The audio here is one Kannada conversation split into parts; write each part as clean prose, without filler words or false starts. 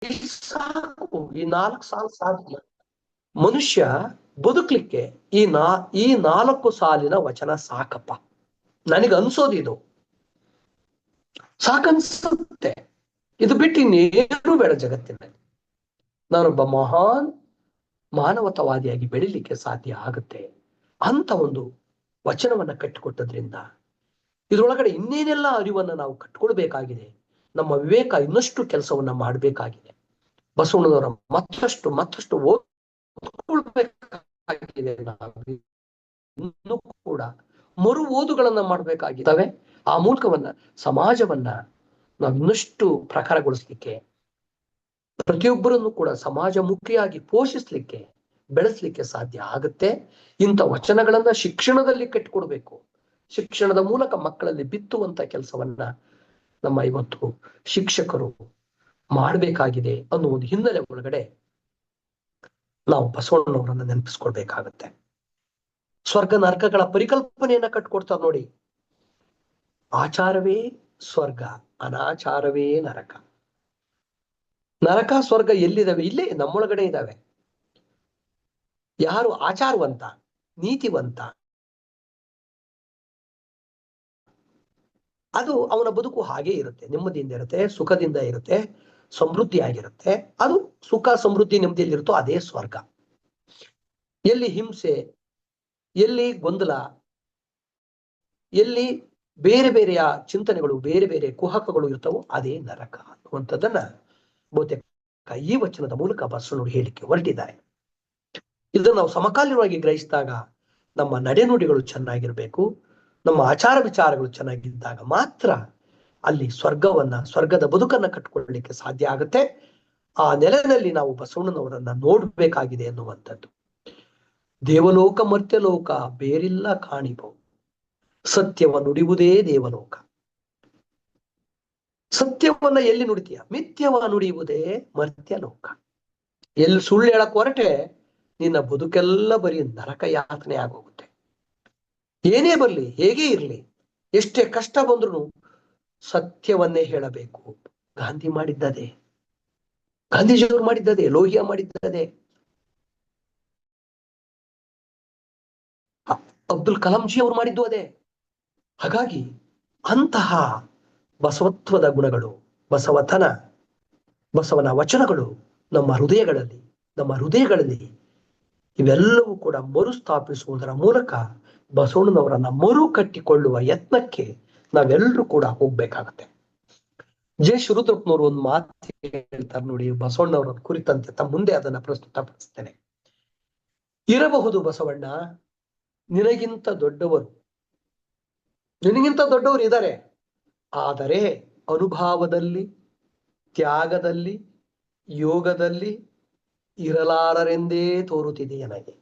ಸಾಕು, ಈ 4 ಸಾಲು ಸಾಕು. ಮನುಷ್ಯ ಬದುಕ್ಲಿಕ್ಕೆ ಈ 4 ಸಾಲಿನ ವಚನ ಸಾಕಪ್ಪ. ನನಗನ್ಸೋದಿದು ಸಾಕನ್ಸುತ್ತೆ. ಇದು ಬಿಟ್ಟು ಇನ್ನೇನು ಬೇಡ ಜಗತ್ತಿನಲ್ಲಿ. ನಾನೊಬ್ಬ ಮಹಾನ್ ಮಾನವತಾವಾದಿಯಾಗಿ ಬೆಳಿಲಿಕ್ಕೆ ಸಾಧ್ಯ ಆಗುತ್ತೆ ಅಂತ ಒಂದು ವಚನವನ್ನ ಕಟ್ಟಿಕೊಟ್ಟದ್ರಿಂದ ಇದ್ರೊಳಗಡೆ ಇನ್ನೇನೆಲ್ಲ ಅರಿವನ್ನ ನಾವು ಕಟ್ಕೊಳ್ಬೇಕಾಗಿದೆ. ನಮ್ಮ ವಿವೇಕ ಇನ್ನಷ್ಟು ಕೆಲಸವನ್ನ ಮಾಡಬೇಕಾಗಿದೆ. ಬಸವಣ್ಣನವರ ಮತ್ತಷ್ಟು ಓದ್ಕೊಳ್ಬೇಕಾಗಿದೆ. ನಾವು ಇನ್ನೂ ಕೂಡ ಮರು ಓದುಗಳನ್ನ ಮಾಡಬೇಕಾಗಿದ್ದಾವೆ. ಆ ಮೂಲಕವನ್ನ ಸಮಾಜವನ್ನ ನಾವು ಇನ್ನಷ್ಟು ಪ್ರಖರಗೊಳಿಸ್ಲಿಕ್ಕೆ, ಪ್ರತಿಯೊಬ್ಬರನ್ನು ಕೂಡ ಸಮಾಜಮುಖಿಯಾಗಿ ಪೋಷಿಸ್ಲಿಕ್ಕೆ, ಬೆಳೆಸ್ಲಿಕ್ಕೆ ಸಾಧ್ಯ ಆಗುತ್ತೆ. ಇಂಥ ವಚನಗಳನ್ನ ಶಿಕ್ಷಣದಲ್ಲಿ ಕಟ್ಟಿಕೊಡ್ಬೇಕು. ಶಿಕ್ಷಣದ ಮೂಲಕ ಮಕ್ಕಳಲ್ಲಿ ಬಿತ್ತುವಂತ ಕೆಲಸವನ್ನ ನಮ್ಮ ಇವತ್ತು ಶಿಕ್ಷಕರು ಮಾಡಬೇಕಾಗಿದೆ ಅನ್ನೋ ಒಂದು ಹಿನ್ನೆಲೆ ಒಳಗಡೆ ನಾವು ಬಸವಣ್ಣನವರನ್ನ ನೆನಪಿಸ್ಕೊಳ್ಬೇಕಾಗತ್ತೆ. ಸ್ವರ್ಗ ನರಕಗಳ ಪರಿಕಲ್ಪನೆಯನ್ನ ಕಟ್ಕೊಡ್ತಾರೆ ನೋಡಿ. ಆಚಾರವೇ ಸ್ವರ್ಗ, ಅನಾಚಾರವೇ ನರಕ. ನರಕ ಸ್ವರ್ಗ ಎಲ್ಲಿದಾವೆ? ಇಲ್ಲೇ ನಮ್ಮೊಳಗಡೆ ಇದ್ದಾವೆ. ಯಾರು ಆಚಾರವಂತ, ನೀತಿವಂತ, ಅದು ಅವನ ಬದುಕು ಹಾಗೆ ಇರುತ್ತೆ. ನೆಮ್ಮದಿಯಿಂದ ಇರುತ್ತೆ, ಸುಖದಿಂದ ಇರುತ್ತೆ, ಸಮೃದ್ಧಿ ಆಗಿರುತ್ತೆ. ಅದು ಸುಖ, ಸಮೃದ್ಧಿ, ನೆಮ್ಮದಿಯಲ್ಲಿರುತ್ತೋ ಅದೇ ಸ್ವರ್ಗ. ಎಲ್ಲಿ ಹಿಂಸೆ, ಎಲ್ಲಿ ಗೊಂದಲ, ಎಲ್ಲಿ ಬೇರೆ ಬೇರೆಯ ಚಿಂತನೆಗಳು, ಬೇರೆ ಬೇರೆ ಕುಹಕಗಳು ಇರ್ತವೋ ಅದೇ ನರಕ ಅನ್ನುವಂಥದ್ದನ್ನ ಬಹುತೇಕ ಈ ವಚನದ ಮೂಲಕ ಬಸವಣ್ಣವರು ಹೇಳಿಕೆ ಹೊರಟಿದ್ದಾರೆ. ಇದನ್ನು ನಾವು ಸಮಕಾಲೀನವಾಗಿ ಗ್ರಹಿಸಿದಾಗ ನಮ್ಮ ನಡೆನುಡಿಗಳು ಚೆನ್ನಾಗಿರ್ಬೇಕು, ನಮ್ಮ ಆಚಾರ ವಿಚಾರಗಳು ಚೆನ್ನಾಗಿದ್ದಾಗ ಮಾತ್ರ ಅಲ್ಲಿ ಸ್ವರ್ಗದ ಬದುಕನ್ನ ಕಟ್ಕೊಳ್ಳಲಿಕ್ಕೆ ಸಾಧ್ಯ ಆಗುತ್ತೆ. ಆ ನೆಲೆಯಲ್ಲಿ ನಾವು ಬಸವಣ್ಣನವರನ್ನ ನೋಡ್ಬೇಕಾಗಿದೆ ಎನ್ನುವಂಥದ್ದು. ದೇವಲೋಕ ಮರ್ತ್ಯಲೋಕ ಬೇರಿಲ್ಲ ಕಾಣಿಬೋ, ಸತ್ಯವ ನುಡಿಯುವುದೇ ದೇವಲೋಕ. ಸತ್ಯವನ್ನ ಎಲ್ಲಿ ನುಡಿತೀಯ? ಮಿಥ್ಯವ ನುಡಿಯುವುದೇ ಮರ್ತ್ಯಲೋಕ. ಎಲ್ಲಿ ಸುಳ್ಳು ಹೇಳಕ್ ಹೊರಟೆ ನಿನ್ನ ಬದುಕೆಲ್ಲ ಬರೀ ನರಕ ಯಾತನೆ ಆಗೋಗುತ್ತೆ. ಏನೇ ಬರ್ಲಿ, ಹೇಗೆ ಇರ್ಲಿ, ಎಷ್ಟೇ ಕಷ್ಟ ಬಂದ್ರು ಸತ್ಯವನ್ನೇ ಹೇಳಬೇಕು. ಗಾಂಧಿ ಮಾಡಿದ್ದದೆ, ಗಾಂಧೀಜಿಯವರು ಮಾಡಿದ್ದದೆ, ಲೋಹಿಯಾ ಮಾಡಿದ್ದದೆ, ಅಬ್ದುಲ್ ಕಲಾಂ ಜಿ ಅವರು ಮಾಡಿದ್ದು ಅದೇ. ಹಾಗಾಗಿ ಅಂತಹ ಬಸವತ್ವದ ಗುಣಗಳು, ಬಸವತನ, ಬಸವನ ವಚನಗಳು ನಮ್ಮ ಹೃದಯಗಳಲ್ಲಿ ಇವೆಲ್ಲವೂ ಕೂಡ ಮರುಸ್ಥಾಪಿಸುವುದರ ಮೂಲಕ ಬಸವಣ್ಣನವರನ್ನ ಮರು ಕಟ್ಟಿಕೊಳ್ಳುವ ಯತ್ನಕ್ಕೆ ನಾವೆಲ್ಲರೂ ಕೂಡ ಹೋಗ್ಬೇಕಾಗತ್ತೆ. ಜೆ ಶಿರುದ್ರಪ್ಪನವರು ಒಂದು ಮಾತು ಹೇಳ್ತಾರೆ ನೋಡಿ ಬಸವಣ್ಣವರ ಕುರಿತಂತೆ. ತಮ್ಮ ಮುಂದೆ ಅದನ್ನ ಪ್ರಸ್ತುತಪಡಿಸ್ತೇನೆ. ಇರಬಹುದು ಬಸವಣ್ಣ, ನಿನಗಿಂತ ದೊಡ್ಡವರು ಇದ್ದಾರೆ. ಆದರೆ ಅನುಭಾವದಲ್ಲಿ, ತ್ಯಾಗದಲ್ಲಿ, ಯೋಗದಲ್ಲಿ ಇರಲಾರರೆಂದೇ ತೋರುತ್ತಿದೆ ನನಗೆ.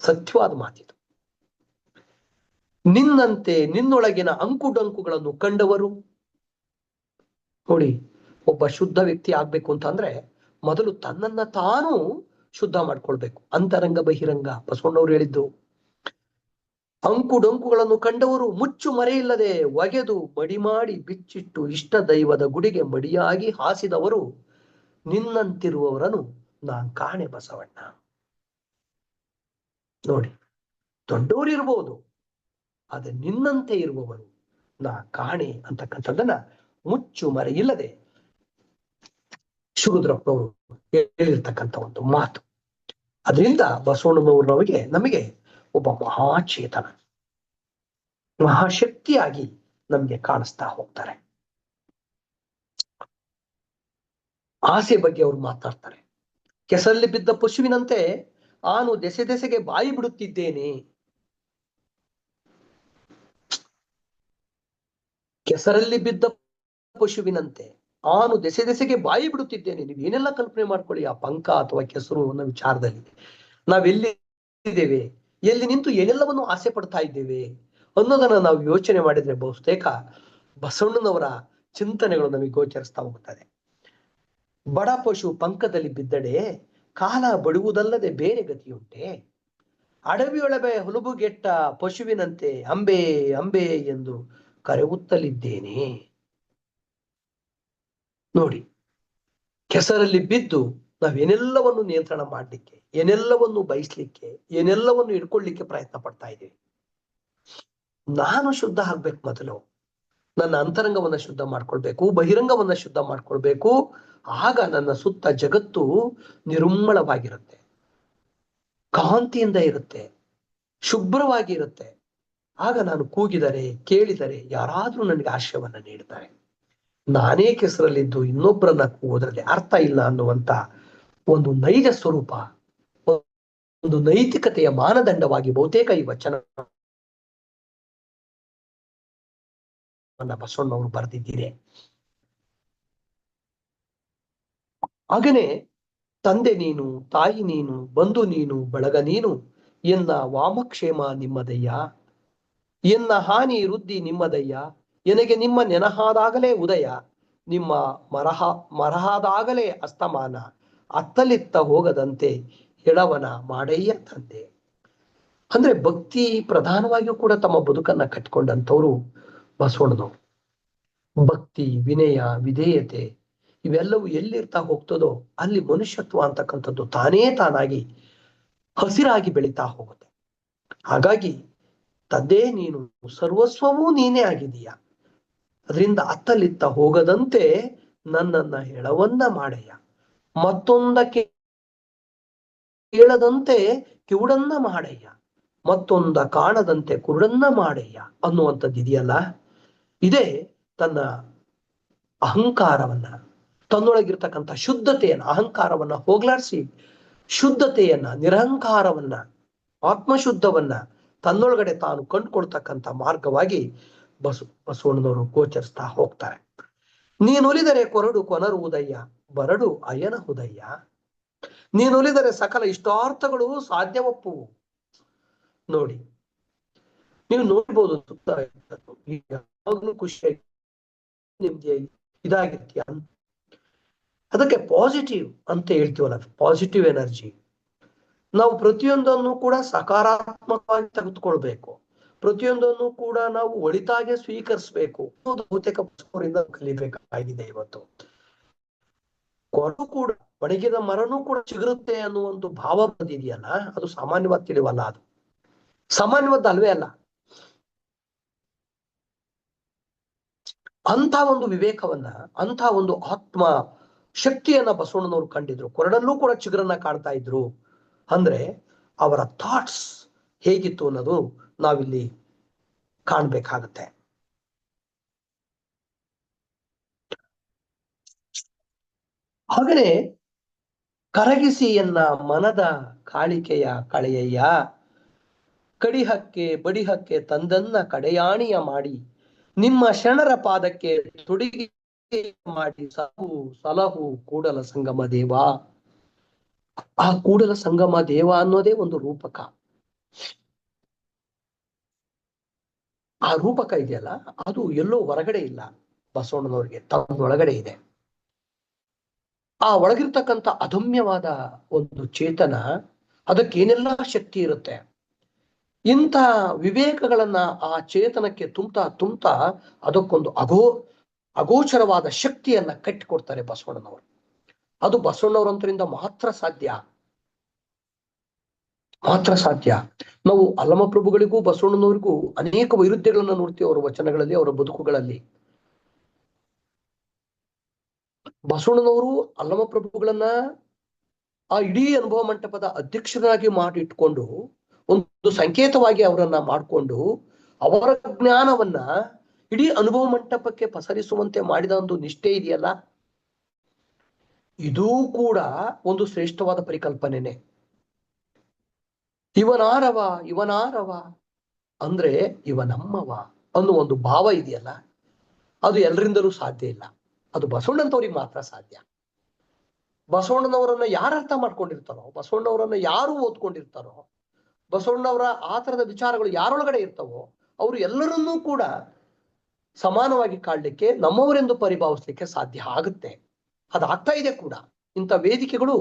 ಸತ್ಯವಾದ ಮಾತಿದು. ನಿನ್ನಂತೆ ನಿನ್ನೊಳಗಿನ ಅಂಕುಡಂಕುಗಳನ್ನು ಕಂಡವರು ನೋಡಿ. ಒಬ್ಬ ಶುದ್ಧ ವ್ಯಕ್ತಿ ಆಗ್ಬೇಕು ಅಂತಂದ್ರೆ ಮೊದಲು ತನ್ನನ್ನ ತಾನು ಶುದ್ಧ ಮಾಡ್ಕೊಳ್ಬೇಕು. ಅಂತರಂಗ ಬಹಿರಂಗ ಬಸವಣ್ಣವ್ರು ಹೇಳಿದ್ದು. ಅಂಕುಡೊಂಕುಗಳನ್ನು ಕಂಡವರು ಮುಚ್ಚು ಮರೆಯಿಲ್ಲದೆ ಒಗೆದು ಮಡಿ ಮಾಡಿ ಬಿಚ್ಚಿಟ್ಟು ಇಷ್ಟ ದೈವದ ಗುಡಿಗೆ ಮಡಿಯಾಗಿ ಹಾಸಿದವರು ನಿನ್ನಂತಿರುವವರನ್ನು ನಾನ್ ಕಾಣೆ ಬಸವಣ್ಣ. ನೋಡಿ, ದೊಡ್ಡವರು ಇರ್ಬೋದು, ಆದ್ರೆ ನಿನ್ನಂತೆ ಇರುವವರು ನಾ ಕಾಣೆ ಅಂತಕ್ಕಂಥದ್ದನ್ನ ಮುಚ್ಚು ಮರೆಯಿಲ್ಲದೆ ಶಿರುದ್ರಪ್ಪನವರು ಹೇಳಿರ್ತಕ್ಕಂಥ ಒಂದು ಮಾತು. ಅದರಿಂದ ಬಸವಣ್ಣನವರಿಗೆ ನಮಗೆ ಒಬ್ಬ ಮಹಾಚೇತನ, ಮಹಾಶಕ್ತಿಯಾಗಿ ನಮ್ಗೆ ಕಾಣಿಸ್ತಾ ಹೋಗ್ತಾರೆ. ಆಸೆ ಬಗ್ಗೆ ಅವರು ಮಾತಾಡ್ತಾರೆ. ಕೆಸರಲ್ಲಿ ಬಿದ್ದ ಪಶುವಿನಂತೆ ಆನು ದೆಸೆಗೆ ಬಾಯಿ ಬಿಡುತ್ತಿದ್ದೇನೆ. ಕೆಸರಲ್ಲಿ ಬಿದ್ದ ಪಶುವಿನಂತೆ ಆನು ದೆಸೆಗೆ ಬಾಯಿ ಬಿಡುತ್ತಿದ್ದೇನೆ. ನೀವು ಏನೆಲ್ಲ ಕಲ್ಪನೆ ಮಾಡ್ಕೊಳ್ಳಿ ಆ ಪಂಕ ಅಥವಾ ಕೆಸರು ಅನ್ನೋ ವಿಚಾರದಲ್ಲಿ. ನಾವೆಲ್ಲಿದ್ದೇವೆ, ಎಲ್ಲಿ ನಿಂತು ಏನೆಲ್ಲವನ್ನು ಆಸೆ ಪಡ್ತಾ ಇದ್ದೇವೆ ಅನ್ನೋದನ್ನ ನಾವು ಯೋಚನೆ ಮಾಡಿದ್ರೆ ಬಹುತೇಕ ಬಸವಣ್ಣನವರ ಚಿಂತನೆಗಳು ನಮಗೆ ಗೋಚರಿಸ್ತಾ ಹೋಗ್ತದೆ. ಬಡ ಪಶು ಪಂಕದಲ್ಲಿ ಬಿದ್ದಡೆ ಕಾಲ ಬಡುವುದಲ್ಲದೆ ಬೇರೆ ಗತಿಯುಂಟೆ. ಅಡವಿಯೊಳಗೆ ಹುಲುಬುಗೆಟ್ಟ ಪಶುವಿನಂತೆ ಅಂಬೆ ಅಂಬೆ ಎಂದು ಕರೆಯುತ್ತಲಿದ್ದೇನೆ. ನೋಡಿ, ಕೆಸರಲ್ಲಿ ಬಿದ್ದು ನಾವೇನೆಲ್ಲವನ್ನು ನಿಯಂತ್ರಣ ಮಾಡಲಿಕ್ಕೆ, ಏನೆಲ್ಲವನ್ನು ಬಯಸ್ಲಿಕ್ಕೆ, ಏನೆಲ್ಲವನ್ನು ಇಟ್ಕೊಳ್ಳಿಕ್ಕೆ ಪ್ರಯತ್ನ ಪಡ್ತಾ ಇದ್ದೀವಿ. ನಾನು ಶುದ್ಧ ಆಗ್ಬೇಕು. ಮೊದಲು ನನ್ನ ಅಂತರಂಗವನ್ನ ಶುದ್ಧ ಮಾಡ್ಕೊಳ್ಬೇಕು, ಬಹಿರಂಗವನ್ನ ಶುದ್ಧ ಮಾಡ್ಕೊಳ್ಬೇಕು. ಆಗ ನನ್ನ ಸುತ್ತ ಜಗತ್ತು ನಿರ್ಮಲವಾಗಿರುತ್ತೆ, ಕಾಂತಿಯಿಂದ ಇರುತ್ತೆ, ಶುಭ್ರವಾಗಿ ಇರುತ್ತೆ. ಆಗ ನಾನು ಕೂಗಿದರೆ, ಕೇಳಿದರೆ ಯಾರಾದ್ರೂ ನನಗೆ ಆಶ್ರಯವನ್ನ ನೀಡ್ತಾರೆ. ನಾನೇ ಕೆಸರಲ್ಲಿದ್ದು ಇನ್ನೊಬ್ಬರನ್ನ ಕೂಗೋದ್ರಲ್ಲಿ ಅರ್ಥ ಇಲ್ಲ ಅನ್ನುವಂತ ಒಂದು ನೈಜ ಸ್ವರೂಪ, ಒಂದು ನೈತಿಕತೆಯ ಮಾನದಂಡವಾಗಿ ಬಹುತೇಕ ಈ ವಚನ ಬಸವಣ್ಣವರು ಬರೆದಿದ್ದೀರಿ. ಹಾಗೇನೆ ತಂದೆ ನೀನು, ತಾಯಿ ನೀನು, ಬಂಧು ನೀನು, ಬಳಗ ನೀನು, ಎನ್ನ ವಾಮಕ್ಷೇಮ ನಿಮ್ಮದಯ್ಯ, ಎನ್ನ ಹಾನಿ ವೃದ್ಧಿ ನಿಮ್ಮದಯ್ಯ, ಎನಗೆ ನಿಮ್ಮ ನೆನಹಾದಾಗಲೇ ಉದಯ, ನಿಮ್ಮ ಮರಹಾದಾಗಲೇ ಅಸ್ತಮಾನ, ಅತ್ತಲಿತ್ತ ಹೋಗದಂತೆ ಎಡವನ ಮಾಡಯ್ಯ ತಂದೆ. ಅಂದ್ರೆ ಭಕ್ತಿ ಪ್ರಧಾನವಾಗಿಯೂ ಕೂಡ ತಮ್ಮ ಬದುಕನ್ನ ಕಟ್ಟಿಕೊಂಡಂಥವ್ರು ಬಸವಣ್ಣನವರು. ಭಕ್ತಿ, ವಿನಯ, ವಿಧೇಯತೆ ಇವೆಲ್ಲವೂ ಎಲ್ಲಿರ್ತಾ ಹೋಗ್ತದೋ ಅಲ್ಲಿ ಮನುಷ್ಯತ್ವ ಅಂತಕ್ಕಂಥದ್ದು ತಾನೇ ತಾನಾಗಿ ಹಸಿರಾಗಿ ಬೆಳೀತಾ ಹೋಗುತ್ತೆ. ಹಾಗಾಗಿ ತಂದೆ ನೀನು ಸರ್ವಸ್ವವೂ ನೀನೇ ಆಗಿದೀಯ, ಅದರಿಂದ ಅತ್ತಲಿತ್ತ ಹೋಗದಂತೆ ನನ್ನನ್ನ ಎಳವನ್ನ ಮಾಡಯ್ಯ, ಮತ್ತೊಂದಕ್ಕೆ ಕೇಳದಂತೆ ಕಿವುಡನ್ನ ಮಾಡಯ್ಯ, ಮತ್ತೊಂದ ಕಾಣದಂತೆ ಕುರುಡನ್ನ ಮಾಡಯ್ಯ ಅನ್ನುವಂಥದ್ದು ಇದೆಯಲ್ಲ, ಇದೇ ತನ್ನ ಅಹಂಕಾರವನ್ನ, ತನ್ನೊಳಗಿರ್ತಕ್ಕಂಥ ಶುದ್ಧತೆಯನ್ನ, ಅಹಂಕಾರವನ್ನ ಹೋಗ್ಲಾಡಿಸಿ ಶುದ್ಧತೆಯನ್ನ, ನಿರಹಂಕಾರವನ್ನ, ಆತ್ಮಶುದ್ಧವನ್ನ ತನ್ನೊಳಗಡೆ ತಾನು ಕಂಡುಕೊಳ್ತಕ್ಕಂಥ ಮಾರ್ಗವಾಗಿ ಬಸವಣ್ಣನವರು ಗೋಚರಿಸ್ತಾ ಹೋಗ್ತಾರೆ. ನೀನೊಲಿದರೆ ಕೊರಡು ಕೊನರುವುದಯ್ಯ, ಬರಡು ಅಯನ ಹುದಯ್ಯ, ನೀನೊಲಿದರೆ ಸಕಲ ಇಷ್ಟಾರ್ಥಗಳು ಸಾಧ್ಯವಪ್ಪುವು. ನೋಡಿ, ನೀವು ನೋಡ್ಬೋದು ಸುತ್ತ ಯಾವಾಗ್ಲೂ ಖುಷಿಯಾಗಿ ನಿಮ್ದಿಯಾಗಿ ಇದಾಗಿರ್ತೀಯ. ಅದಕ್ಕೆ ಪಾಸಿಟಿವ್ ಅಂತ ಹೇಳ್ತೀವಲ್ಲ, ಪಾಸಿಟಿವ್ ಎನರ್ಜಿ. ನಾವು ಪ್ರತಿಯೊಂದನ್ನು ಕೂಡ ಸಕಾರಾತ್ಮಕವಾಗಿ ತೆಗೆದುಕೊಳ್ಬೇಕು, ಪ್ರತಿಯೊಂದನ್ನು ಕೂಡ ನಾವು ಒಳಿತಾಗೆ ಸ್ವೀಕರಿಸಬೇಕು. ಬಹುತೇಕ ಕಲಿಬೇಕಾಗಿದೆ ಇವತ್ತು. ಕೊರಡು ಕೂಡ, ಒಣಗಿದ ಮರನೂ ಕೂಡ ಚಿಗುರುತ್ತೆ ಅನ್ನೋ ಒಂದು ಭಾವ ಬಂದಿದೆಯಲ್ಲ, ಅದು ಸಾಮಾನ್ಯವಾದ ತಿಳಿವಲ್ಲ. ಅದು ಸಾಮಾನ್ಯವಾದ ಅಲ್ವೇ ಅಲ್ಲ. ಅಂತ ಒಂದು ವಿವೇಕವನ್ನ, ಅಂತ ಒಂದು ಆತ್ಮ ಶಕ್ತಿಯನ್ನ ಬಸವಣ್ಣನವರು ಕಂಡಿದ್ರು. ಕೊರಡಲ್ಲೂ ಕೂಡ ಚಿಗುರನ್ನ ಕಾಣ್ತಾ ಇದ್ರು. ಅಂದ್ರೆ ಅವರ ಥಾಟ್ಸ್ ಹೇಗಿತ್ತು ಅನ್ನೋದು ನಾವಿಲ್ಲಿ ಕಾಣ್ಬೇಕಾಗತ್ತೆ. ಹಾಗನೆ ಕರಗಿಸಿ ಎನ್ನ ಮನದ ಕಾಳಿಕೆಯ ಕಳೆಯಯ್ಯ, ಕಡಿಹಕ್ಕೆ ಬಡಿಹಕ್ಕೆ ತಂದನ್ನ ಕಡೆಯಾಣಿಯ ಮಾಡಿ, ನಿಮ್ಮ ಶರಣರ ಪಾದಕ್ಕೆ ತೊಡಿಗೆ ಮಾಡಿ ಸಲಹು ಕೂಡಲ ಸಂಗಮ ದೇವ. ಆ ಕೂಡಲ ಸಂಗಮ ದೇವ ಅನ್ನೋದೇ ಒಂದು ರೂಪಕ. ಆ ರೂಪಕ ಇದೆಯಲ್ಲ, ಅದು ಎಲ್ಲೋ ಹೊರಗಡೆ ಇಲ್ಲ, ಬಸವಣ್ಣನವರಿಗೆ ತನ್ನೊಳಗಡೆ ಇದೆ. ಆ ಒಳಗಿರ್ತಕ್ಕಂಥ ಅದಮ್ಯವಾದ ಒಂದು ಚೇತನ, ಅದಕ್ಕೇನೆಲ್ಲ ಶಕ್ತಿ ಇರುತ್ತೆ. ಇಂಥ ವಿವೇಕಗಳನ್ನ ಆ ಚೇತನಕ್ಕೆ ತುಂಬ್ತಾ ಅದಕ್ಕೊಂದು ಅಗೋಚರವಾದ ಶಕ್ತಿಯನ್ನ ಕಟ್ಟಿಕೊಡ್ತಾರೆ ಬಸವಣ್ಣನವರು. ಅದು ಬಸವಣ್ಣವರಂತರಿಂದ ಮಾತ್ರ ಸಾಧ್ಯ. ನಾವು ಅಲ್ಲಮಪ್ರಭುಗಳಿಗೂ ಬಸವಣ್ಣನವರಿಗೂ ಅನೇಕ ವೈರುಧ್ಯಗಳನ್ನ ನೋಡ್ತೀವಿ ಅವರ ವಚನಗಳಲ್ಲಿ, ಅವರ ಬದುಕುಗಳಲ್ಲಿ. ಬಸವಣ್ಣನವರು ಅಲ್ಲಮಪ್ರಭುಗಳನ್ನ ಆ ಇಡೀ ಅನುಭವ ಮಂಟಪದ ಅಧ್ಯಕ್ಷರಾಗಿ ಮಾಡಿಟ್ಕೊಂಡು, ಒಂದು ಸಂಕೇತವಾಗಿ ಅವರನ್ನ ಮಾಡಿಕೊಂಡು, ಅವರ ಜ್ಞಾನವನ್ನ ಇಡೀ ಅನುಭವ ಮಂಟಪಕ್ಕೆ ಪಸರಿಸುವಂತೆ ಮಾಡಿದ ಒಂದು ನಿಷ್ಠೆ ಇದೆಯಲ್ಲ, ಇದೂ ಕೂಡ ಒಂದು ಶ್ರೇಷ್ಠವಾದ ಪರಿಕಲ್ಪನೆನೆ. ಇವನಾರವ ಅಂದ್ರೆ ಇವನಮ್ಮವ ಅನ್ನೋ ಒಂದು ಭಾವ ಇದೆಯಲ್ಲ, ಅದು ಎಲ್ಲರಿಂದಲೂ ಸಾಧ್ಯ ಇಲ್ಲ. ಅದು ಬಸವಣ್ಣನವರಿಗೆ ಮಾತ್ರ ಸಾಧ್ಯ. ಬಸವಣ್ಣನವರನ್ನ ಯಾರು ಅರ್ಥ ಮಾಡ್ಕೊಂಡಿರ್ತಾರೋ, ಬಸವಣ್ಣವರನ್ನ ಯಾರು ಓದ್ಕೊಂಡಿರ್ತಾರೋ, ಬಸವಣ್ಣವರ ಆ ತರದ ವಿಚಾರಗಳು ಯಾರೊಳಗಡೆ ಇರ್ತಾವೋ, ಅವರು ಎಲ್ಲರನ್ನೂ ಕೂಡ ಸಮಾನವಾಗಿ ಕಾಡ್ಲಿಕ್ಕೆ, ನಮ್ಮವರೆಂದು ಪರಿಭಾವಿಸ್ಲಿಕ್ಕೆ ಸಾಧ್ಯ ಆಗುತ್ತೆ. ಅದಾಗ್ತಾ ಇದೆ ಕೂಡ. ಇಂಥ ವೇದಿಕೆಗಳು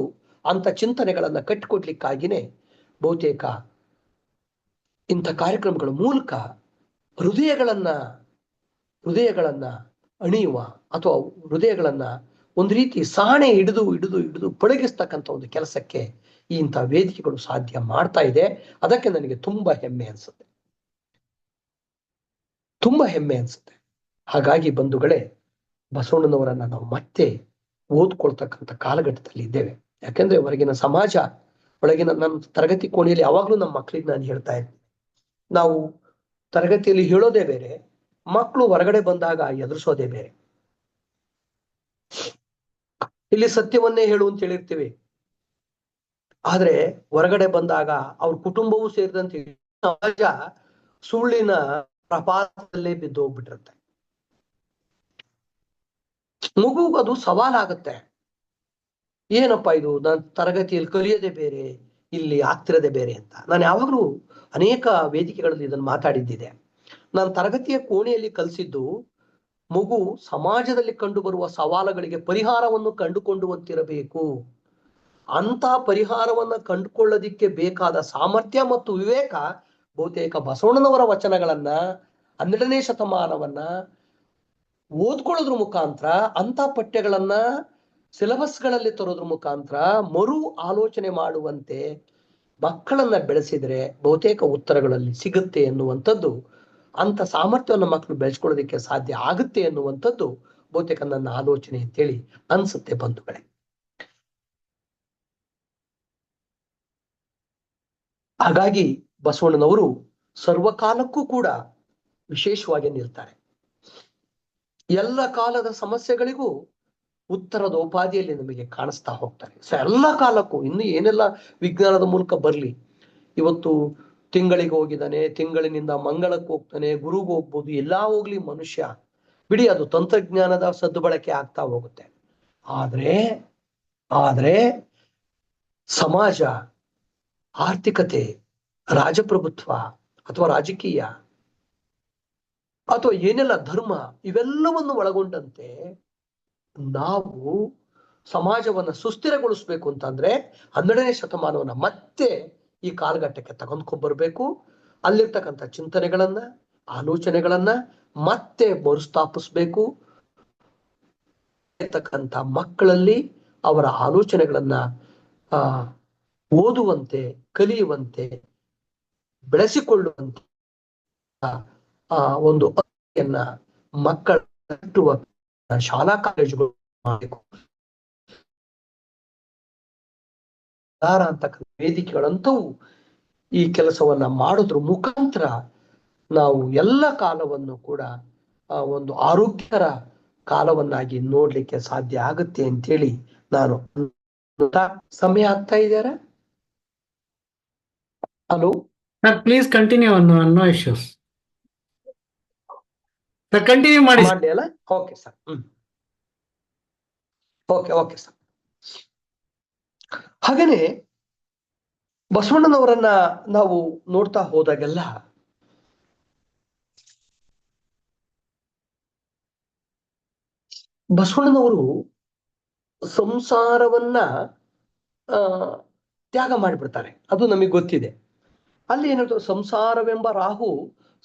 ಅಂತ ಚಿಂತನೆಗಳನ್ನ ಕಟ್ಟಿಕೊಡ್ಲಿಕ್ಕಾಗಿನೇ ಬಹುತೇಕ ಇಂಥ ಕಾರ್ಯಕ್ರಮಗಳ ಮೂಲಕ ಹೃದಯಗಳನ್ನ ಅಣಿಯುವ ಅಥವಾ ಹೃದಯಗಳನ್ನ ಒಂದು ರೀತಿ ಸಾಣೆ ಹಿಡಿದು ಹಿಡಿದು ಹಿಡಿದು ಪಳಗಿಸ್ತಕ್ಕಂಥ ಒಂದು ಕೆಲಸಕ್ಕೆ ಇಂಥ ವೇದಿಕೆಗಳು ಸಾಧ್ಯ ಮಾಡ್ತಾ ಇದೆ. ಅದಕ್ಕೆ ನನಗೆ ತುಂಬಾ ಹೆಮ್ಮೆ ಅನ್ಸುತ್ತೆ, ತುಂಬಾ ಹೆಮ್ಮೆ ಅನ್ಸುತ್ತೆ. ಹಾಗಾಗಿ ಬಂಧುಗಳೇ, ಬಸವಣ್ಣನವರನ್ನ ನಾವು ಮತ್ತೆ ಓದ್ಕೊಳ್ತಕ್ಕಂಥ ಕಾಲಘಟ್ಟದಲ್ಲಿ ಇದ್ದೇವೆ. ಯಾಕಂದ್ರೆ ಹೊರಗಿನ ಸಮಾಜ, ಒಳಗಿನ ನನ್ನ ತರಗತಿ ಕೋಣೆಯಲ್ಲಿ ಯಾವಾಗ್ಲೂ ನಮ್ಮ ಮಕ್ಕಳಿಗೆ ನಾನು ಹೇಳ್ತಾ ಇದ್ದೀನಿ, ನಾವು ತರಗತಿಯಲ್ಲಿ ಹೇಳೋದೇ ಬೇರೆ, ಮಕ್ಕಳು ಹೊರಗಡೆ ಬಂದಾಗ ಎದುರಿಸೋದೇ ಬೇರೆ. ಇಲ್ಲಿ ಸತ್ಯವನ್ನೇ ಹೇಳು ಅಂತ ಹೇಳಿರ್ತೀವಿ, ಆದ್ರೆ ಹೊರಗಡೆ ಬಂದಾಗ ಅವ್ರ ಕುಟುಂಬವೂ ಸೇರಿದಂತೆ ಸಮಾಜ ಸುಳ್ಳಿನ ಪ್ರಪಾತದಲ್ಲೇ ಬಿದ್ದು ಹೋಗ್ಬಿಟ್ಟಿರುತ್ತೆ. ಮಗುಗೂ ಅದು ಸವಾಲಾಗುತ್ತೆ. ಏನಪ್ಪಾ ಇದು, ನಾನು ತರಗತಿಯಲ್ಲಿ ಕಲಿಯೋದೇ ಬೇರೆ, ಇಲ್ಲಿ ಆಗ್ತಿರೋದೇ ಬೇರೆ ಅಂತ. ನಾನು ಯಾವಾಗಲೂ ಅನೇಕ ವೇದಿಕೆಗಳಲ್ಲಿ ಇದನ್ನು ಮಾತಾಡಿದ್ದಿದೆ. ನಾನು ತರಗತಿಯ ಕೋಣೆಯಲ್ಲಿ ಕಲಿಸಿದ್ದು ಮಗು ಸಮಾಜದಲ್ಲಿ ಕಂಡು ಬರುವ ಸವಾಲುಗಳಿಗೆ ಪರಿಹಾರವನ್ನು ಕಂಡುಕೊಂಡುವಂತಿರಬೇಕು. ಅಂತ ಪರಿಹಾರವನ್ನ ಕಂಡುಕೊಳ್ಳೋದಿಕ್ಕೆ ಬೇಕಾದ ಸಾಮರ್ಥ್ಯ ಮತ್ತು ವಿವೇಕ ಬಹುತೇಕ ಬಸವಣ್ಣನವರ ವಚನಗಳನ್ನ, 12ನೇ ಶತಮಾನವನ್ನ ಓದ್ಕೊಳ್ಳೋದ್ರ ಮುಖಾಂತರ, ಅಂತ ಪಠ್ಯಗಳನ್ನ ಸಿಲೆಬಸ್ಗಳಲ್ಲಿ ತರೋದ್ರ ಮುಖಾಂತರ ಮರು ಆಲೋಚನೆ ಮಾಡುವಂತೆ ಮಕ್ಕಳನ್ನ ಬೆಳೆಸಿದ್ರೆ ಬಹುತೇಕ ಉತ್ತರಗಳಲ್ಲಿ ಸಿಗುತ್ತೆ ಎನ್ನುವಂಥದ್ದು, ಅಂತ ಸಾಮರ್ಥ್ಯವನ್ನು ಮಕ್ಕಳು ಬೆಳೆಸ್ಕೊಳ್ಳೋದಕ್ಕೆ ಸಾಧ್ಯ ಆಗುತ್ತೆ ಎನ್ನುವಂಥದ್ದು ಬಹುತೇಕ ನನ್ನ ಆಲೋಚನೆ ಅಂತೇಳಿ ಅನ್ಸುತ್ತೆ ಬಂಧುಗಳೇ. ಹಾಗಾಗಿ ಬಸವಣ್ಣನವರು ಸರ್ವಕಾಲಕ್ಕೂ ಕೂಡ ವಿಶೇಷವಾಗಿ ನಿಲ್ತಾರೆ. ಎಲ್ಲ ಕಾಲದ ಸಮಸ್ಯೆಗಳಿಗೂ ಉತ್ತರದ ಉಪಾಧಿಯಲ್ಲಿ ನಮಗೆ ಕಾಣಿಸ್ತಾ ಹೋಗ್ತಾರೆ. ಎಲ್ಲ ಕಾಲಕ್ಕೂ ಇನ್ನು ಏನೆಲ್ಲ ವಿಜ್ಞಾನದ ಮೂಲಕ ಬರ್ಲಿ, ಇವತ್ತು ತಿಂಗಳಿಗೆ ಹೋಗಿದ್ದಾನೆ, ತಿಂಗಳಿನಿಂದ ಮಂಗಳಕ್ಕೆ ಹೋಗ್ತಾನೆ, ಗುರುಗೂ ಹೋಗ್ಬೋದು, ಎಲ್ಲಾ ಹೋಗ್ಲಿ ಮನುಷ್ಯ, ಬಿಡಿ ಅದು ತಂತ್ರಜ್ಞಾನದ ಸದ್ಬಳಕೆ ಆಗ್ತಾ ಹೋಗುತ್ತೆ. ಆದ್ರೆ ಸಮಾಜ, ಆರ್ಥಿಕತೆ, ರಾಜಪ್ರಭುತ್ವ ಅಥವಾ ರಾಜಕೀಯ ಅಥವಾ ಏನೆಲ್ಲ ಧರ್ಮ, ಇವೆಲ್ಲವನ್ನು ಒಳಗೊಂಡಂತೆ ನಾವು ಸಮಾಜವನ್ನ ಸುಸ್ಥಿರಗೊಳಿಸ್ಬೇಕು ಅಂತಂದ್ರೆ 12ನೇ ಶತಮಾನವನ್ನ ಮತ್ತೆ ಈ ಕಾಲಘಟ್ಟಕ್ಕೆ ತಗೊಂಡ್ಕೊಂಡ್ಬರ್ಬೇಕು. ಅಲ್ಲಿರ್ತಕ್ಕಂಥ ಚಿಂತನೆಗಳನ್ನ, ಆಲೋಚನೆಗಳನ್ನ ಮತ್ತೆ ಮರುಸ್ಥಾಪಿಸ್ಬೇಕು. ಇರ್ತಕ್ಕಂಥ ಮಕ್ಕಳಲ್ಲಿ ಅವರ ಆಲೋಚನೆಗಳನ್ನ ಓದುವಂತೆ, ಕಲಿಯುವಂತೆ, ಬೆಳೆಸಿಕೊಳ್ಳುವಂತೆ ಒಂದು ಅರಿಯನ್ನ ಮಕ್ಕಳ ಕಟ್ಟುವ ಶಾಲಾ ಕಾಲೇಜುಗಳು ಮಾಡಬೇಕು. ಅಂತಕ್ಕಂಥ ವೇದಿಕೆಗಳಂತೂ ಈ ಕೆಲಸವನ್ನ ಮಾಡೋದ್ರ ಮುಖಾಂತರ ನಾವು ಎಲ್ಲ ಕಾಲವನ್ನು ಕೂಡ ಒಂದು ಆರೋಗ್ಯಕರ ಕಾಲವನ್ನಾಗಿ ನೋಡ್ಲಿಕ್ಕೆ ಸಾಧ್ಯ ಆಗುತ್ತೆ ಅಂತೇಳಿ ನಾನು. ಸಮಯ ಆಗ್ತಾ ಇದ್ದಾರ? Hello sir, please continue. No issues sir, continue ಮಾಡಿ ಅಲ್ಲ? Okay sir. Okay sir. ಹಾಗೇನೆ ಬಸವಣ್ಣನವರನ್ನ ನಾವು ನೋಡ್ತಾ ಹೋದಾಗೆಲ್ಲ ಬಸವಣ್ಣನವರು ಸಂಸಾರವನ್ನ ತ್ಯಾಗ ಮಾಡಿಬಿಡ್ತಾರೆ. ಅದು ನಮಗೆ ಗೊತ್ತಿದೆ. ಅಲ್ಲಿ ಏನಿರ್ತದೆ, ಸಂಸಾರವೆಂಬ ರಾಹು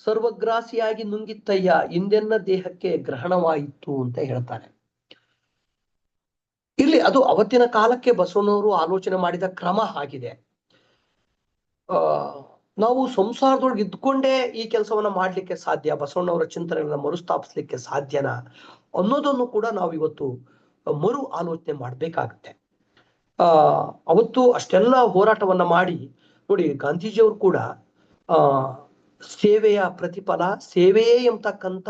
ಸರ್ವಗ್ರಾಸಿಯಾಗಿ ನುಂಗಿತ್ತಯ್ಯ, ಇಂದೆನ್ನ ದೇಹಕ್ಕೆ ಗ್ರಹಣವಾಯಿತು ಅಂತ ಹೇಳ್ತಾರೆ. ಇಲ್ಲಿ ಅದು ಅವತ್ತಿನ ಕಾಲಕ್ಕೆ ಬಸವಣ್ಣವರು ಆಲೋಚನೆ ಮಾಡಿದ ಕ್ರಮ ಆಗಿದೆ. ನಾವು ಸಂಸಾರದೊಳಗೆ ಇದ್ಕೊಂಡೇ ಈ ಕೆಲಸವನ್ನ ಮಾಡ್ಲಿಕ್ಕೆ ಸಾಧ್ಯ, ಬಸವಣ್ಣವರ ಚಿಂತನೆಗಳನ್ನ ಮರುಸ್ಥಾಪಿಸ್ಲಿಕ್ಕೆ ಸಾಧ್ಯನಾ ಅನ್ನೋದನ್ನು ಕೂಡ ನಾವು ಇವತ್ತು ಮರು ಆಲೋಚನೆ ಮಾಡ್ಬೇಕಾಗತ್ತೆ. ಅವತ್ತು ಅಷ್ಟೆಲ್ಲ ಹೋರಾಟವನ್ನ ಮಾಡಿ ನೋಡಿ, ಗಾಂಧೀಜಿಯವರು ಕೂಡ ಸೇವೆಯ ಪ್ರತಿಫಲ ಸೇವೆಯೇ ಎಂಬತಕ್ಕಂಥ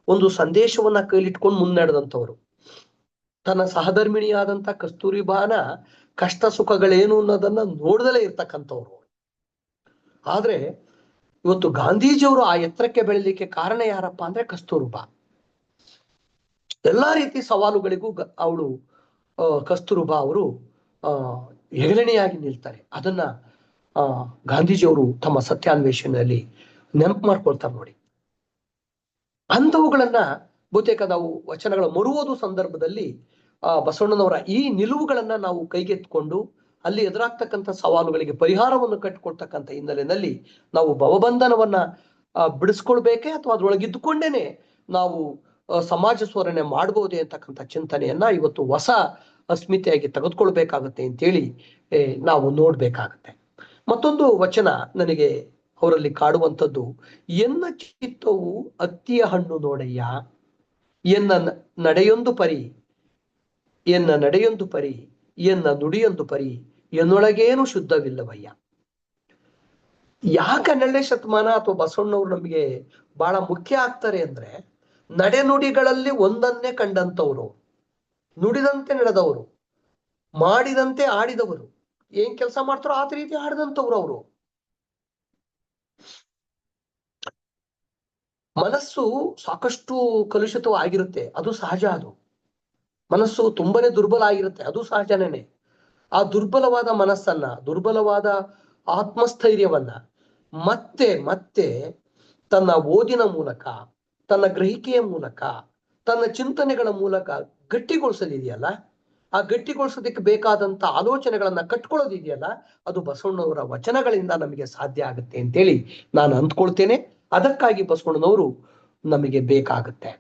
ಒಂದು ಸಂದೇಶವನ್ನ ಕೈಲಿಟ್ಕೊಂಡು ಮುನ್ನಡೆದಂಥವ್ರು. ತನ್ನ ಸಹಧರ್ಮಿಣಿಯಾದಂಥ ಕಸ್ತೂರಿಬಾನ ಕಷ್ಟ ಸುಖಗಳೇನು ಅನ್ನೋದನ್ನ ನೋಡ್ದಲೇ ಇರ್ತಕ್ಕಂಥವ್ರು. ಆದ್ರೆ ಇವತ್ತು ಗಾಂಧೀಜಿಯವರು ಆ ಎತ್ತರಕ್ಕೆ ಬೆಳಲಿಕ್ಕೆ ಕಾರಣ ಯಾರಪ್ಪ ಅಂದ್ರೆ ಕಸ್ತೂರ್ಬಾ. ಎಲ್ಲಾ ರೀತಿ ಸವಾಲುಗಳಿಗೂ ಅವಳು ಕಸ್ತೂರ್ಬಾ ಅವರು ಹೆಗಲೆಣೆಯಾಗಿ ನಿಲ್ತಾರೆ. ಅದನ್ನ ಗಾಂಧೀಜಿಯವರು ತಮ್ಮ ಸತ್ಯಾನ್ವೇಷಣೆಯಲ್ಲಿ ನೆನಪು ಮಾಡ್ಕೊಳ್ತಾರೆ ನೋಡಿ. ಅಂಥವುಗಳನ್ನ ಬಹುತೇಕ ನಾವು ವಚನಗಳ ಮರುವುದು ಸಂದರ್ಭದಲ್ಲಿ ಬಸವಣ್ಣನವರ ಈ ನಿಲುವುಗಳನ್ನ ನಾವು ಕೈಗೆತ್ಕೊಂಡು ಅಲ್ಲಿ ಎದುರಾಗ್ತಕ್ಕಂಥ ಸವಾಲುಗಳಿಗೆ ಪರಿಹಾರವನ್ನು ಕಟ್ಟಿಕೊಳ್ತಕ್ಕಂಥ ಹಿನ್ನೆಲೆಯಲ್ಲಿ ನಾವು ಭವಬಂಧನವನ್ನ ಬಿಡಿಸ್ಕೊಳ್ಬೇಕೆ ಅಥವಾ ಅದ್ರೊಳಗಿದ್ದುಕೊಂಡೇನೆ ನಾವು ಸಮಾಜ ಸುಧಾರಣೆ ಮಾಡಬಹುದೇ ಅಂತಕ್ಕಂಥ ಚಿಂತನೆಯನ್ನ ಇವತ್ತು ಹೊಸ ಅಸ್ಮಿತೆಯಾಗಿ ತೆಗೆದುಕೊಳ್ಬೇಕಾಗತ್ತೆ ಅಂತೇಳಿ ನಾವು ನೋಡ್ಬೇಕಾಗತ್ತೆ. ಮತ್ತೊಂದು ವಚನ ನನಗೆ ಅವರಲ್ಲಿ ಕಾಡುವಂಥದ್ದು, ಎನ್ನ ಚಿತ್ತವು ಅತ್ತಿಯ ಹಣ್ಣು ನೋಡಯ್ಯ, ಎನ್ನ ನಡೆಯೊಂದು ಪರಿ, ಎನ್ನ ನಡೆಯೊಂದು ಪರಿ, ಎನ್ನ ನುಡಿಯೊಂದು ಪರಿ, ಎನ್ನೊಳಗೇನು ಶುದ್ಧವಿಲ್ಲವಯ್ಯ. ಯಾಕೆ 12ನೇ ಶತಮಾನ ಅಥವಾ ಬಸವಣ್ಣವ್ರು ನಮಗೆ ಬಹಳ ಮುಖ್ಯ ಆಗ್ತಾರೆ ಅಂದ್ರೆ, ನಡೆನುಡಿಗಳಲ್ಲಿ ಒಂದನ್ನೇ ಕಂಡಂತವ್ರು, ನುಡಿದಂತೆ ನಡೆದವರು, ಮಾಡಿದಂತೆ ಆಡಿದವರು, ಏನ್ ಕೆಲಸ ಮಾಡ್ತಾರೋ ಆ ರೀತಿ ಆಡಿದಂಥವ್ರು ಅವರು. ಮನಸ್ಸು ಸಾಕಷ್ಟು ಕಲುಷಿತವಾಗಿರುತ್ತೆ, ಅದು ಸಹಜ. ಅದು ಮನಸ್ಸು ತುಂಬಾನೇ ದುರ್ಬಲ ಆಗಿರುತ್ತೆ, ಅದು ಸಹಜನೇನೆ. ಆ ದುರ್ಬಲವಾದ ಮನಸ್ಸನ್ನ, ದುರ್ಬಲವಾದ ಆತ್ಮಸ್ಥೈರ್ಯವನ್ನ ಮತ್ತೆ ಮತ್ತೆ ತನ್ನ ಓದಿನ ಮೂಲಕ, ತನ್ನ ಗ್ರಹಿಕೆಯ ಮೂಲಕ, ತನ್ನ ಚಿಂತನೆಗಳ ಮೂಲಕ ಗಟ್ಟಿಗೊಳಿಸೋದಿದೆಯಲ್ಲ, ಆ ಗಟ್ಟಿಗೊಳಿಸೋದಕ್ಕೆ ಬೇಕಾದಂತ ಆಲೋಚನೆಗಳನ್ನ ಕಟ್ಕೊಳ್ಳೋದಿದೆಯಲ್ಲ, ಅದು ಬಸವಣ್ಣವರ ವಚನಗಳಿಂದ ನಮಗೆ ಸಾಧ್ಯ ಆಗುತ್ತೆ ಅಂತೇಳಿ ನಾನು ಅಂದ್ಕೊಳ್ತೇನೆ. ಅದಕ್ಕಾಗಿ ಬಸವಣ್ಣನವರು ನಮಗೆ ಬೇಕಾಗುತ್ತೆ.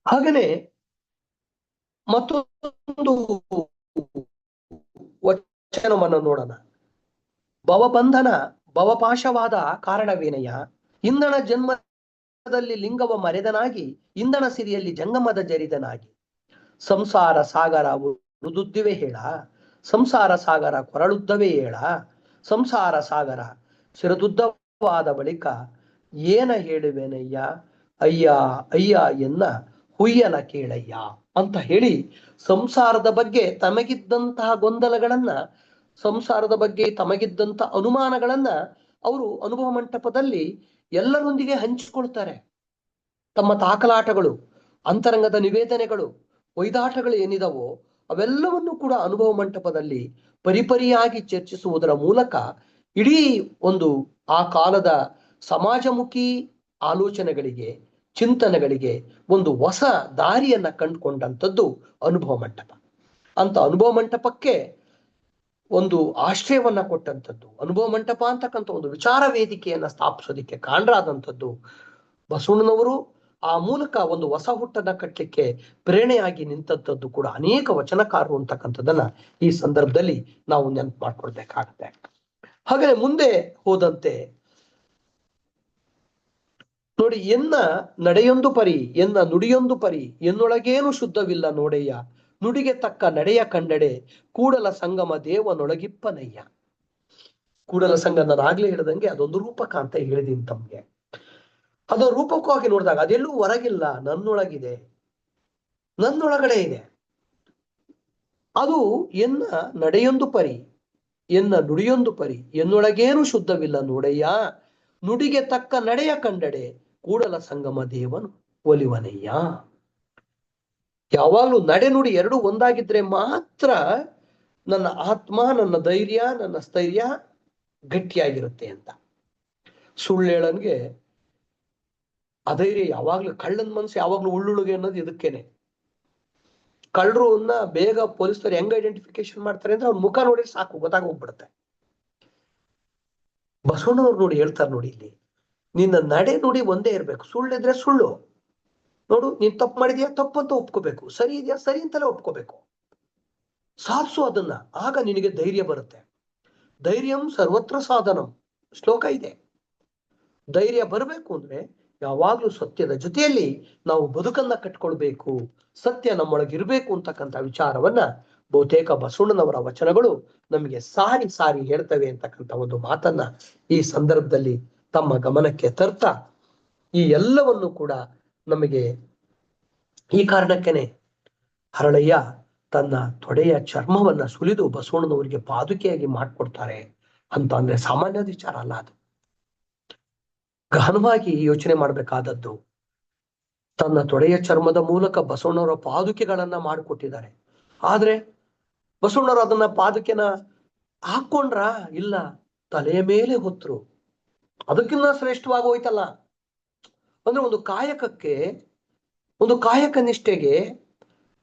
ಹಾಗೇನೆ ಮತ್ತೊಂದು ವಚನವನ್ನು ನೋಡೋಣ. ಭವಬಂಧನ ಭವಪಾಶವಾದ ಕಾರಣವೇನಯ್ಯ, ಇಂಧನ ಜನ್ಮದಲ್ಲಿ ಲಿಂಗವ ಮರೆದನಾಗಿ, ಇಂಧನ ಸಿರಿಯಲ್ಲಿ ಜಂಗಮದ ಜರಿದನಾಗಿ, ಸಂಸಾರ ಸಾಗರ ಉದುದ್ದಿವೆ ಹೇಳ, ಸಂಸಾರ ಸಾಗರ ಕೊರಳುದ್ದವೇ ಹೇಳ, ಸಂಸಾರ ಸಾಗರ ಶಿರದುದ್ದವಾದ ಬಳಿಕ ಏನ ಹೇಳುವೆನಯ್ಯ, ಅಯ್ಯ ಅಯ್ಯ ಎನ್ನ ಹುಯ್ಯನ ಕೇಳಯ್ಯ ಅಂತ ಹೇಳಿ, ಸಂಸಾರದ ಬಗ್ಗೆ ತಮಗಿದ್ದಂತಹ ಗೊಂದಲಗಳನ್ನ, ಸಂಸಾರದ ಬಗ್ಗೆ ತಮಗಿದ್ದಂತ ಅನುಮಾನಗಳನ್ನ ಅವರು ಅನುಭವ ಮಂಟಪದಲ್ಲಿ ಎಲ್ಲರೊಂದಿಗೆ ಹಂಚಿಕೊಳ್ತಾರೆ. ತಮ್ಮ ತಾಕಲಾಟಗಳು, ಅಂತರಂಗದ ನಿವೇದನೆಗಳು, ವೈದಾಟಗಳು ಏನಿದಾವೋ ಅವೆಲ್ಲವನ್ನು ಕೂಡ ಅನುಭವ ಮಂಟಪದಲ್ಲಿ ಪರಿಪರಿಯಾಗಿ ಚರ್ಚಿಸುವುದರ ಮೂಲಕ ಇಡೀ ಒಂದು ಆ ಕಾಲದ ಸಮಾಜಮುಖಿ ಆಲೋಚನೆಗಳಿಗೆ, ಚಿಂತನೆಗಳಿಗೆ ಒಂದು ಹೊಸ ದಾರಿಯನ್ನ ಕಂಡುಕೊಂಡಂಥದ್ದು ಅನುಭವ ಮಂಟಪ. ಅಂತ ಅನುಭವ ಮಂಟಪಕ್ಕೆ ಒಂದು ಆಶ್ರಯವನ್ನ ಕೊಟ್ಟಂಥದ್ದು, ಅನುಭವ ಮಂಟಪ ಅಂತಕ್ಕಂಥ ಒಂದು ವಿಚಾರ ವೇದಿಕೆಯನ್ನ ಸ್ಥಾಪಿಸೋದಿಕ್ಕೆ ಕಾರಣರಾದಂಥದ್ದು ಬಸವಣ್ಣನವರು. ಆ ಮೂಲಕ ಒಂದು ಹೊಸ ಹುಟ್ಟನ್ನ ಕಟ್ಟಲಿಕ್ಕೆ ಪ್ರೇರಣೆಯಾಗಿ ನಿಂತದ್ದು ಕೂಡ ಅನೇಕ ವಚನಕಾರರು ಅಂತಕ್ಕಂಥದ್ದನ್ನ ಈ ಸಂದರ್ಭದಲ್ಲಿ ನಾವು ನೆನಪು ಮಾಡ್ಕೊಳ್ಬೇಕಾಗತ್ತೆ. ಹಾಗೆ ಮುಂದೆ ಹೋದಂತೆ ನೋಡಿ, ಎನ್ನ ನಡೆಯೊಂದು ಪರಿ, ಎನ್ನ ನುಡಿಯೊಂದು ಪರಿ, ಎನ್ನೊಳಗೇನು ಶುದ್ಧವಿಲ್ಲ ನೋಡಯ್ಯ, ನುಡಿಗೆ ತಕ್ಕ ನಡೆಯ ಕಂಡಡೆ ಕೂಡಲ ಸಂಗಮ ದೇವನೊಳಗಿಪ್ಪನಯ್ಯ. ಕೂಡಲ ಸಂಗಮ ನಾನಾಗ್ಲೇ ಹೇಳಿದಂಗೆ ಅದೊಂದು ರೂಪಕ ಅಂತ ಹೇಳಿದೀನಿ ತಮ್ಗೆ. ಅದು ರೂಪಕವಾಗಿ ನೋಡಿದಾಗ ಅದೆಲ್ಲೂ ಹೊರಗಿಲ್ಲ, ನನ್ನೊಳಗಿದೆ, ನನ್ನೊಳಗಡೆ ಇದೆ. ಅದು ಎನ್ನ ನಡೆಯೊಂದು ಪರಿ, ಎನ್ನ ನುಡಿಯೊಂದು ಪರಿ, ಎನ್ನೊಳಗೇನು ಶುದ್ಧವಿಲ್ಲ ನೋಡಯ್ಯ, ನುಡಿಗೆ ತಕ್ಕ ನಡೆಯ ಕಂಡಡೆ ಕೂಡಲ ಸಂಗಮ ದೇವನು ಒಲಿವನಯ್ಯ. ಯಾವಾಗಲೂ ನಡೆ ನುಡಿ ಎರಡು ಒಂದಾಗಿದ್ರೆ ಮಾತ್ರ ನನ್ನ ಆತ್ಮ, ನನ್ನ ಧೈರ್ಯ, ನನ್ನ ಸ್ಥೈರ್ಯ ಗಟ್ಟಿಯಾಗಿರುತ್ತೆ ಅಂತ. ಸುಳ್ಳೇಳನ್ಗೆ ಅಧೈರ್ಯ ಯಾವಾಗ್ಲೂ, ಕಳ್ಳನ ಮನಸ್ಸು ಯಾವಾಗ್ಲೂ ಉಳ್ಳುಳುಗೆ ಅನ್ನೋದು ಇದಕ್ಕೇನೆ. ಕಳ್ಳರನ್ನ ಬೇಗ ಪೊಲೀಸರು ಹೆಂಗ್ ಐಡೆಂಟಿಫಿಕೇಶನ್ ಮಾಡ್ತಾರೆ ಅಂದ್ರೆ ಅವ್ರ ಮುಖ ನೋಡಿ ಸಾಕು, ಗೊತ್ತಾಗೋಗ್ಬಿಡುತ್ತೆ. ಬಸವಣ್ಣವ್ರು ನೋಡಿ ಹೇಳ್ತಾರೆ ನೋಡಿ, ಇಲ್ಲಿ ನಿನ್ನ ನಡೆ ನುಡಿ ಒಂದೇ ಇರ್ಬೇಕು. ಸುಳ್ಳಿದ್ರೆ ಸುಳ್ಳು, ನೋಡು ನೀನ್ ತಪ್ಪು ಮಾಡಿದ್ಯಾ ತಪ್ಪು ಅಂತ ಒಪ್ಕೋಬೇಕು, ಸರಿ ಇದೆಯಾ ಸರಿ ಅಂತಲೇ ಒಪ್ಕೋಬೇಕು, ಸಾಧಿಸು ಅದನ್ನ. ಆಗ ನಿನಗೆ ಧೈರ್ಯ ಬರುತ್ತೆ. ಧೈರ್ಯಂ ಸರ್ವತ್ರ ಸಾಧನಂ ಶ್ಲೋಕ ಇದೆ. ಧೈರ್ಯ ಬರಬೇಕು ಅಂದ್ರೆ ಯಾವಾಗ್ಲೂ ಸತ್ಯದ ಜೊತೆಯಲ್ಲಿ ನಾವು ಬದುಕನ್ನ ಕಟ್ಕೊಳ್ಬೇಕು, ಸತ್ಯ ನಮ್ಮೊಳಗಿರ್ಬೇಕು ಅಂತಕ್ಕಂಥ ವಿಚಾರವನ್ನ ಬಹುತೇಕ ಬಸವಣ್ಣನವರ ವಚನಗಳು ನಮಗೆ ಸಾರಿ ಸಾರಿ ಹೇಳ್ತವೆ ಅಂತಕ್ಕಂಥ ಒಂದು ಮಾತನ್ನ ಈ ಸಂದರ್ಭದಲ್ಲಿ ತಮ್ಮ ಗಮನಕ್ಕೆ ತರ್ತಾ, ಈ ಎಲ್ಲವನ್ನು ಕೂಡ ನಮಗೆ ಈ ಕಾರಣಕ್ಕೇನೆ ಹರಳಯ್ಯ ತನ್ನ ತೊಡೆಯ ಚರ್ಮವನ್ನ ಸುಲಿದು ಬಸವಣ್ಣನವರಿಗೆ ಪಾದುಕೆಯಾಗಿ ಮಾಡ್ಕೊಡ್ತಾರೆ ಅಂತ ಅಂದ್ರೆ ಸಾಮಾನ್ಯ ವಿಚಾರ ಅಲ್ಲ. ಅದು ಗಹನವಾಗಿ ಯೋಚನೆ ಮಾಡಬೇಕಾದದ್ದು. ತನ್ನ ತೊಡೆಯ ಚರ್ಮದ ಮೂಲಕ ಬಸವಣ್ಣವರ ಪಾದುಕೆಗಳನ್ನ ಮಾಡಿಕೊಟ್ಟಿದ್ದಾರೆ. ಆದ್ರೆ ಬಸವಣ್ಣವರು ಅದನ್ನ ಪಾದುಕೆನ ಹಾಕೊಂಡ್ರ ಇಲ್ಲ, ತಲೆಯ ಮೇಲೆ ಹೊತ್ತರು. ಅದಕ್ಕಿಂತ ಶ್ರೇಷ್ಠವಾಗಿ ಹೋಯ್ತಲ್ಲ. ಅಂದ್ರೆ ಒಂದು ಕಾಯಕಕ್ಕೆ, ಒಂದು ಕಾಯಕ ನಿಷ್ಠೆಗೆ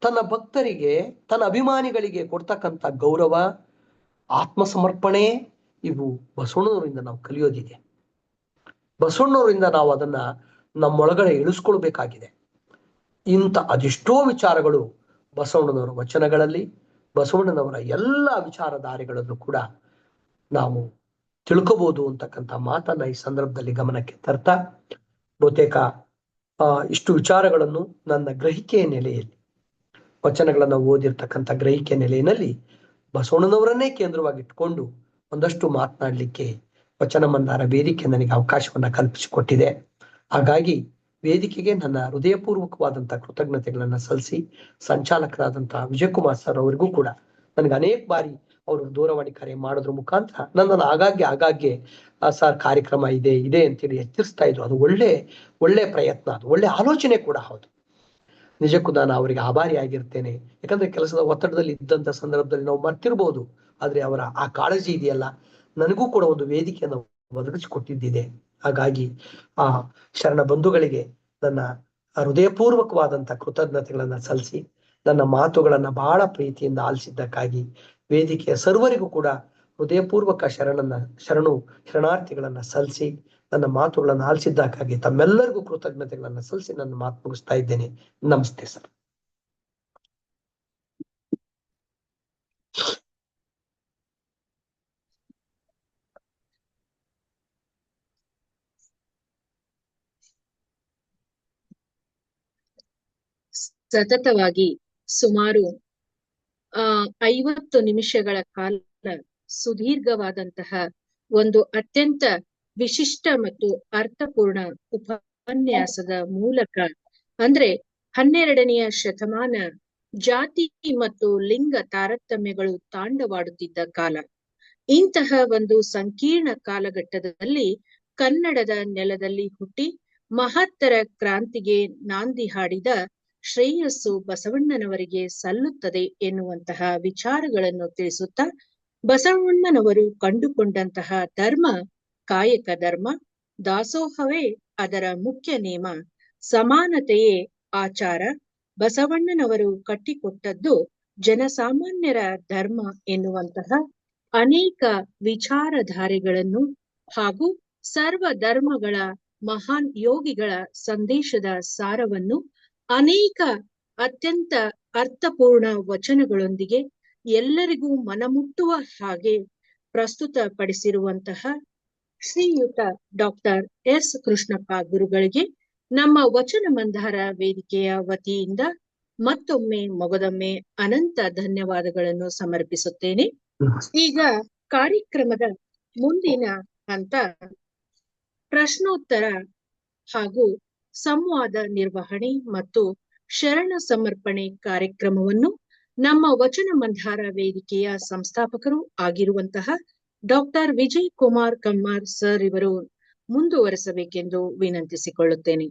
ತನ್ನ ಭಕ್ತರಿಗೆ, ತನ್ನ ಅಭಿಮಾನಿಗಳಿಗೆ ಕೊಡ್ತಕ್ಕಂಥ ಗೌರವ, ಆತ್ಮಸಮರ್ಪಣೆ, ಇವು ಬಸವಣ್ಣನವರಿಂದ ನಾವು ಕಲಿಯೋದಿದೆ. ಬಸವಣ್ಣನವರಿಂದ ನಾವು ಅದನ್ನ ನಮ್ಮೊಳಗಡೆ ಇಳಿಸ್ಕೊಳ್ಬೇಕಾಗಿದೆ. ಇಂಥ ಅದೆಷ್ಟೋ ವಿಚಾರಗಳು ಬಸವಣ್ಣನವರ ವಚನಗಳಲ್ಲಿ, ಬಸವಣ್ಣನವರ ಎಲ್ಲ ವಿಚಾರಧಾರೆಗಳಲ್ಲೂ ಕೂಡ ನಾವು ತಿಳ್ಕೋಬಹುದು ಅಂತಕ್ಕಂಥ ಮಾತನ್ನ ಈ ಸಂದರ್ಭದಲ್ಲಿ ಗಮನಕ್ಕೆ ತರ್ತಾ, ಬಹುತೇಕ ಇಷ್ಟು ವಿಚಾರಗಳನ್ನು ನನ್ನ ಗ್ರಹಿಕೆಯ ನೆಲೆಯಲ್ಲಿ, ವಚನಗಳನ್ನು ಓದಿರ್ತಕ್ಕಂಥ ಗ್ರಹಿಕೆ ನೆಲೆಯಲ್ಲಿ ಬಸವಣ್ಣನವರನ್ನೇ ಕೇಂದ್ರವಾಗಿಟ್ಕೊಂಡು ಒಂದಷ್ಟು ಮಾತನಾಡಲಿಕ್ಕೆ ವಚನ ಮಂದಾರ ವೇದಿಕೆ ನನಗೆ ಅವಕಾಶವನ್ನ ಕಲ್ಪಿಸಿಕೊಟ್ಟಿದೆ. ಹಾಗಾಗಿ ವೇದಿಕೆಗೆ ನನ್ನ ಹೃದಯಪೂರ್ವಕವಾದಂತಹ ಕೃತಜ್ಞತೆಗಳನ್ನ ಸಲ್ಲಿಸಿ, ಸಂಚಾಲಕರಾದಂತಹ ವಿಜಯಕುಮಾರ್ ಸರ್ ಅವರಿಗೂ ಕೂಡ ನನಗೆ ಅನೇಕ ಬಾರಿ ಅವರು ದೂರವಾಣಿ ಕರೆ ಮಾಡೋದ್ರ ಮುಖಾಂತರ ನನ್ನನ್ನು ಆಗಾಗ್ಗೆ ಸರ್ ಕಾರ್ಯಕ್ರಮ ಇದೆ ಅಂತೇಳಿ ಎಚ್ಚರಿಸ್ತಾ ಇದ್ರು. ಅದು ಒಳ್ಳೆ ಪ್ರಯತ್ನ, ಅದು ಒಳ್ಳೆ ಆಲೋಚನೆ ಕೂಡ ಹೌದು. ನಿಜಕ್ಕೂ ನಾನು ಅವರಿಗೆ ಆಭಾರಿ ಆಗಿರ್ತೇನೆ. ಯಾಕಂದ್ರೆ ಕೆಲಸದ ಒತ್ತಡದಲ್ಲಿ ಇದ್ದಂತ ಸಂದರ್ಭದಲ್ಲಿ ನಾವು ಮರ್ತಿರ್ಬೋದು, ಆದ್ರೆ ಅವರ ಆ ಕಾಳಜಿ ಇದೆಯಲ್ಲ, ನನಗೂ ಕೂಡ ಒಂದು ವೇದಿಕೆಯನ್ನು ಒದಗಿಸಿಕೊಟ್ಟಿದ್ದಿದೆ. ಹಾಗಾಗಿ ಆ ಶರಣ ಬಂಧುಗಳಿಗೆ ನನ್ನ ಹೃದಯಪೂರ್ವಕವಾದಂತ ಕೃತಜ್ಞತೆಗಳನ್ನ ಸಲ್ಲಿಸಿ, ನನ್ನ ಮಾತುಗಳನ್ನ ಬಹಳ ಪ್ರೀತಿಯಿಂದ ಆಲಿಸಿದ್ದಕ್ಕಾಗಿ ವೇದಿಕೆಯ ಸರ್ವರಿಗೂ ಕೂಡ ಹೃದಯಪೂರ್ವಕ ಶರಣಾರ್ಥಿಗಳನ್ನ ಸಲ್ಲಿಸಿ, ನನ್ನ ಮಾತುಗಳನ್ನು ಆಲಿಸಿದ್ದಕ್ಕಾಗಿ ತಮ್ಮೆಲ್ಲರಿಗೂ ಕೃತಜ್ಞತೆಗಳನ್ನ ಸಲ್ಲಿಸಿ ನನ್ನ ಮಾತು ಮುಗಿಸ್ತಾ ಇದ್ದೇನೆ. ನಮಸ್ತೆ ಸರ್. ಸತತವಾಗಿ ಸುಮಾರು 50 ನಿಮಿಷಗಳ ಕಾಲ ಸುದೀರ್ಘವಾದಂತಹ ಒಂದು ಅತ್ಯಂತ ವಿಶಿಷ್ಟ ಮತ್ತು ಅರ್ಥಪೂರ್ಣ ಉಪನ್ಯಾಸದ ಮೂಲಕ, ಅಂದ್ರೆ 12ನೆಯ ಶತಮಾನ ಜಾತಿ ಮತ್ತು ಲಿಂಗ ತಾರತಮ್ಯಗಳು ತಾಂಡವಾಡುತ್ತಿದ್ದ ಕಾಲ. ಇಂತಹ ಒಂದು ಸಂಕೀರ್ಣ ಕಾಲಘಟ್ಟದಲ್ಲಿ ಕನ್ನಡದ ನೆಲದಲ್ಲಿ ಹುಟ್ಟಿ ಮಹತ್ತರ ಕ್ರಾಂತಿಗೆ ನಾಂದಿ ಹಾಡಿದ ಶ್ರೇಯಸ್ಸು ಬಸವಣ್ಣನವರಿಗೆ ಸಲ್ಲುತ್ತದೆ ಎನ್ನುವಂತಹ ವಿಚಾರಗಳನ್ನು ತಿಳಿಸುತ್ತಾ, ಬಸವಣ್ಣನವರು ಕಂಡುಕೊಂಡಂತಹ ಧರ್ಮ ಕಾಯಕ ಧರ್ಮ, ದಾಸೋಹವೇ ಅದರ ಮುಖ್ಯ ನೇಮ, ಸಮಾನತೆಯೇ ಆಚಾರ, ಬಸವಣ್ಣನವರು ಕಟ್ಟಿಕೊಟ್ಟದ್ದು ಜನಸಾಮಾನ್ಯರ ಧರ್ಮ ಎನ್ನುವಂತಹ ಅನೇಕ ವಿಚಾರಧಾರೆಗಳನ್ನು ಹಾಗೂ ಸರ್ವ ಧರ್ಮಗಳ ಮಹಾನ್ ಯೋಗಿಗಳ ಸಂದೇಶದ ಸಾರವನ್ನು ಅನೇಕ ಅತ್ಯಂತ ಅರ್ಥಪೂರ್ಣ ವಚನಗಳೊಂದಿಗೆ ಎಲ್ಲರಿಗೂ ಮನಮುಟ್ಟುವ ಹಾಗೆ ಪ್ರಸ್ತುತಪಡಿಸಿರುವಂತಹ ಶ್ರೀಯುತ ಡಾಕ್ಟರ್ ಎಸ್ ಕೃಷ್ಣಪ್ಪ ಗುರುಗಳಿಗೆ ನಮ್ಮ ವಚನ ಮಂದಾರ ವೇದಿಕೆಯ ವತಿಯಿಂದ ಮತ್ತೊಮ್ಮೆ ಮೊಗದೊಮ್ಮೆ ಅನಂತ ಧನ್ಯವಾದಗಳನ್ನು ಸಮರ್ಪಿಸುತ್ತೇನೆ. ಈಗ ಕಾರ್ಯಕ್ರಮದ ಮುಂದಿನ ಹಂತ ಪ್ರಶ್ನೋತ್ತರ ಹಾಗೂ ಸಂವಾದ ನಿರ್ವಹಣೆ ಮತ್ತು ಶರಣ ಸಮರ್ಪಣೆ ಕಾರ್ಯಕ್ರಮವನ್ನು ನಮ್ಮ ವಚನ ಮಂದಾರ ವೇದಿಕೆಯ ಸಂಸ್ಥಾಪಕರು ಆಗಿರುವಂತಹ ಡಾಕ್ಟರ್ ವಿಜಯ್ ಕುಮಾರ್ ಕಮ್ಮಾರ್ ಸರ್ ಇವರು ಮುಂದುವರೆಸಬೇಕೆಂದು ವಿನಂತಿಸಿಕೊಳ್ಳುತ್ತೇನೆ.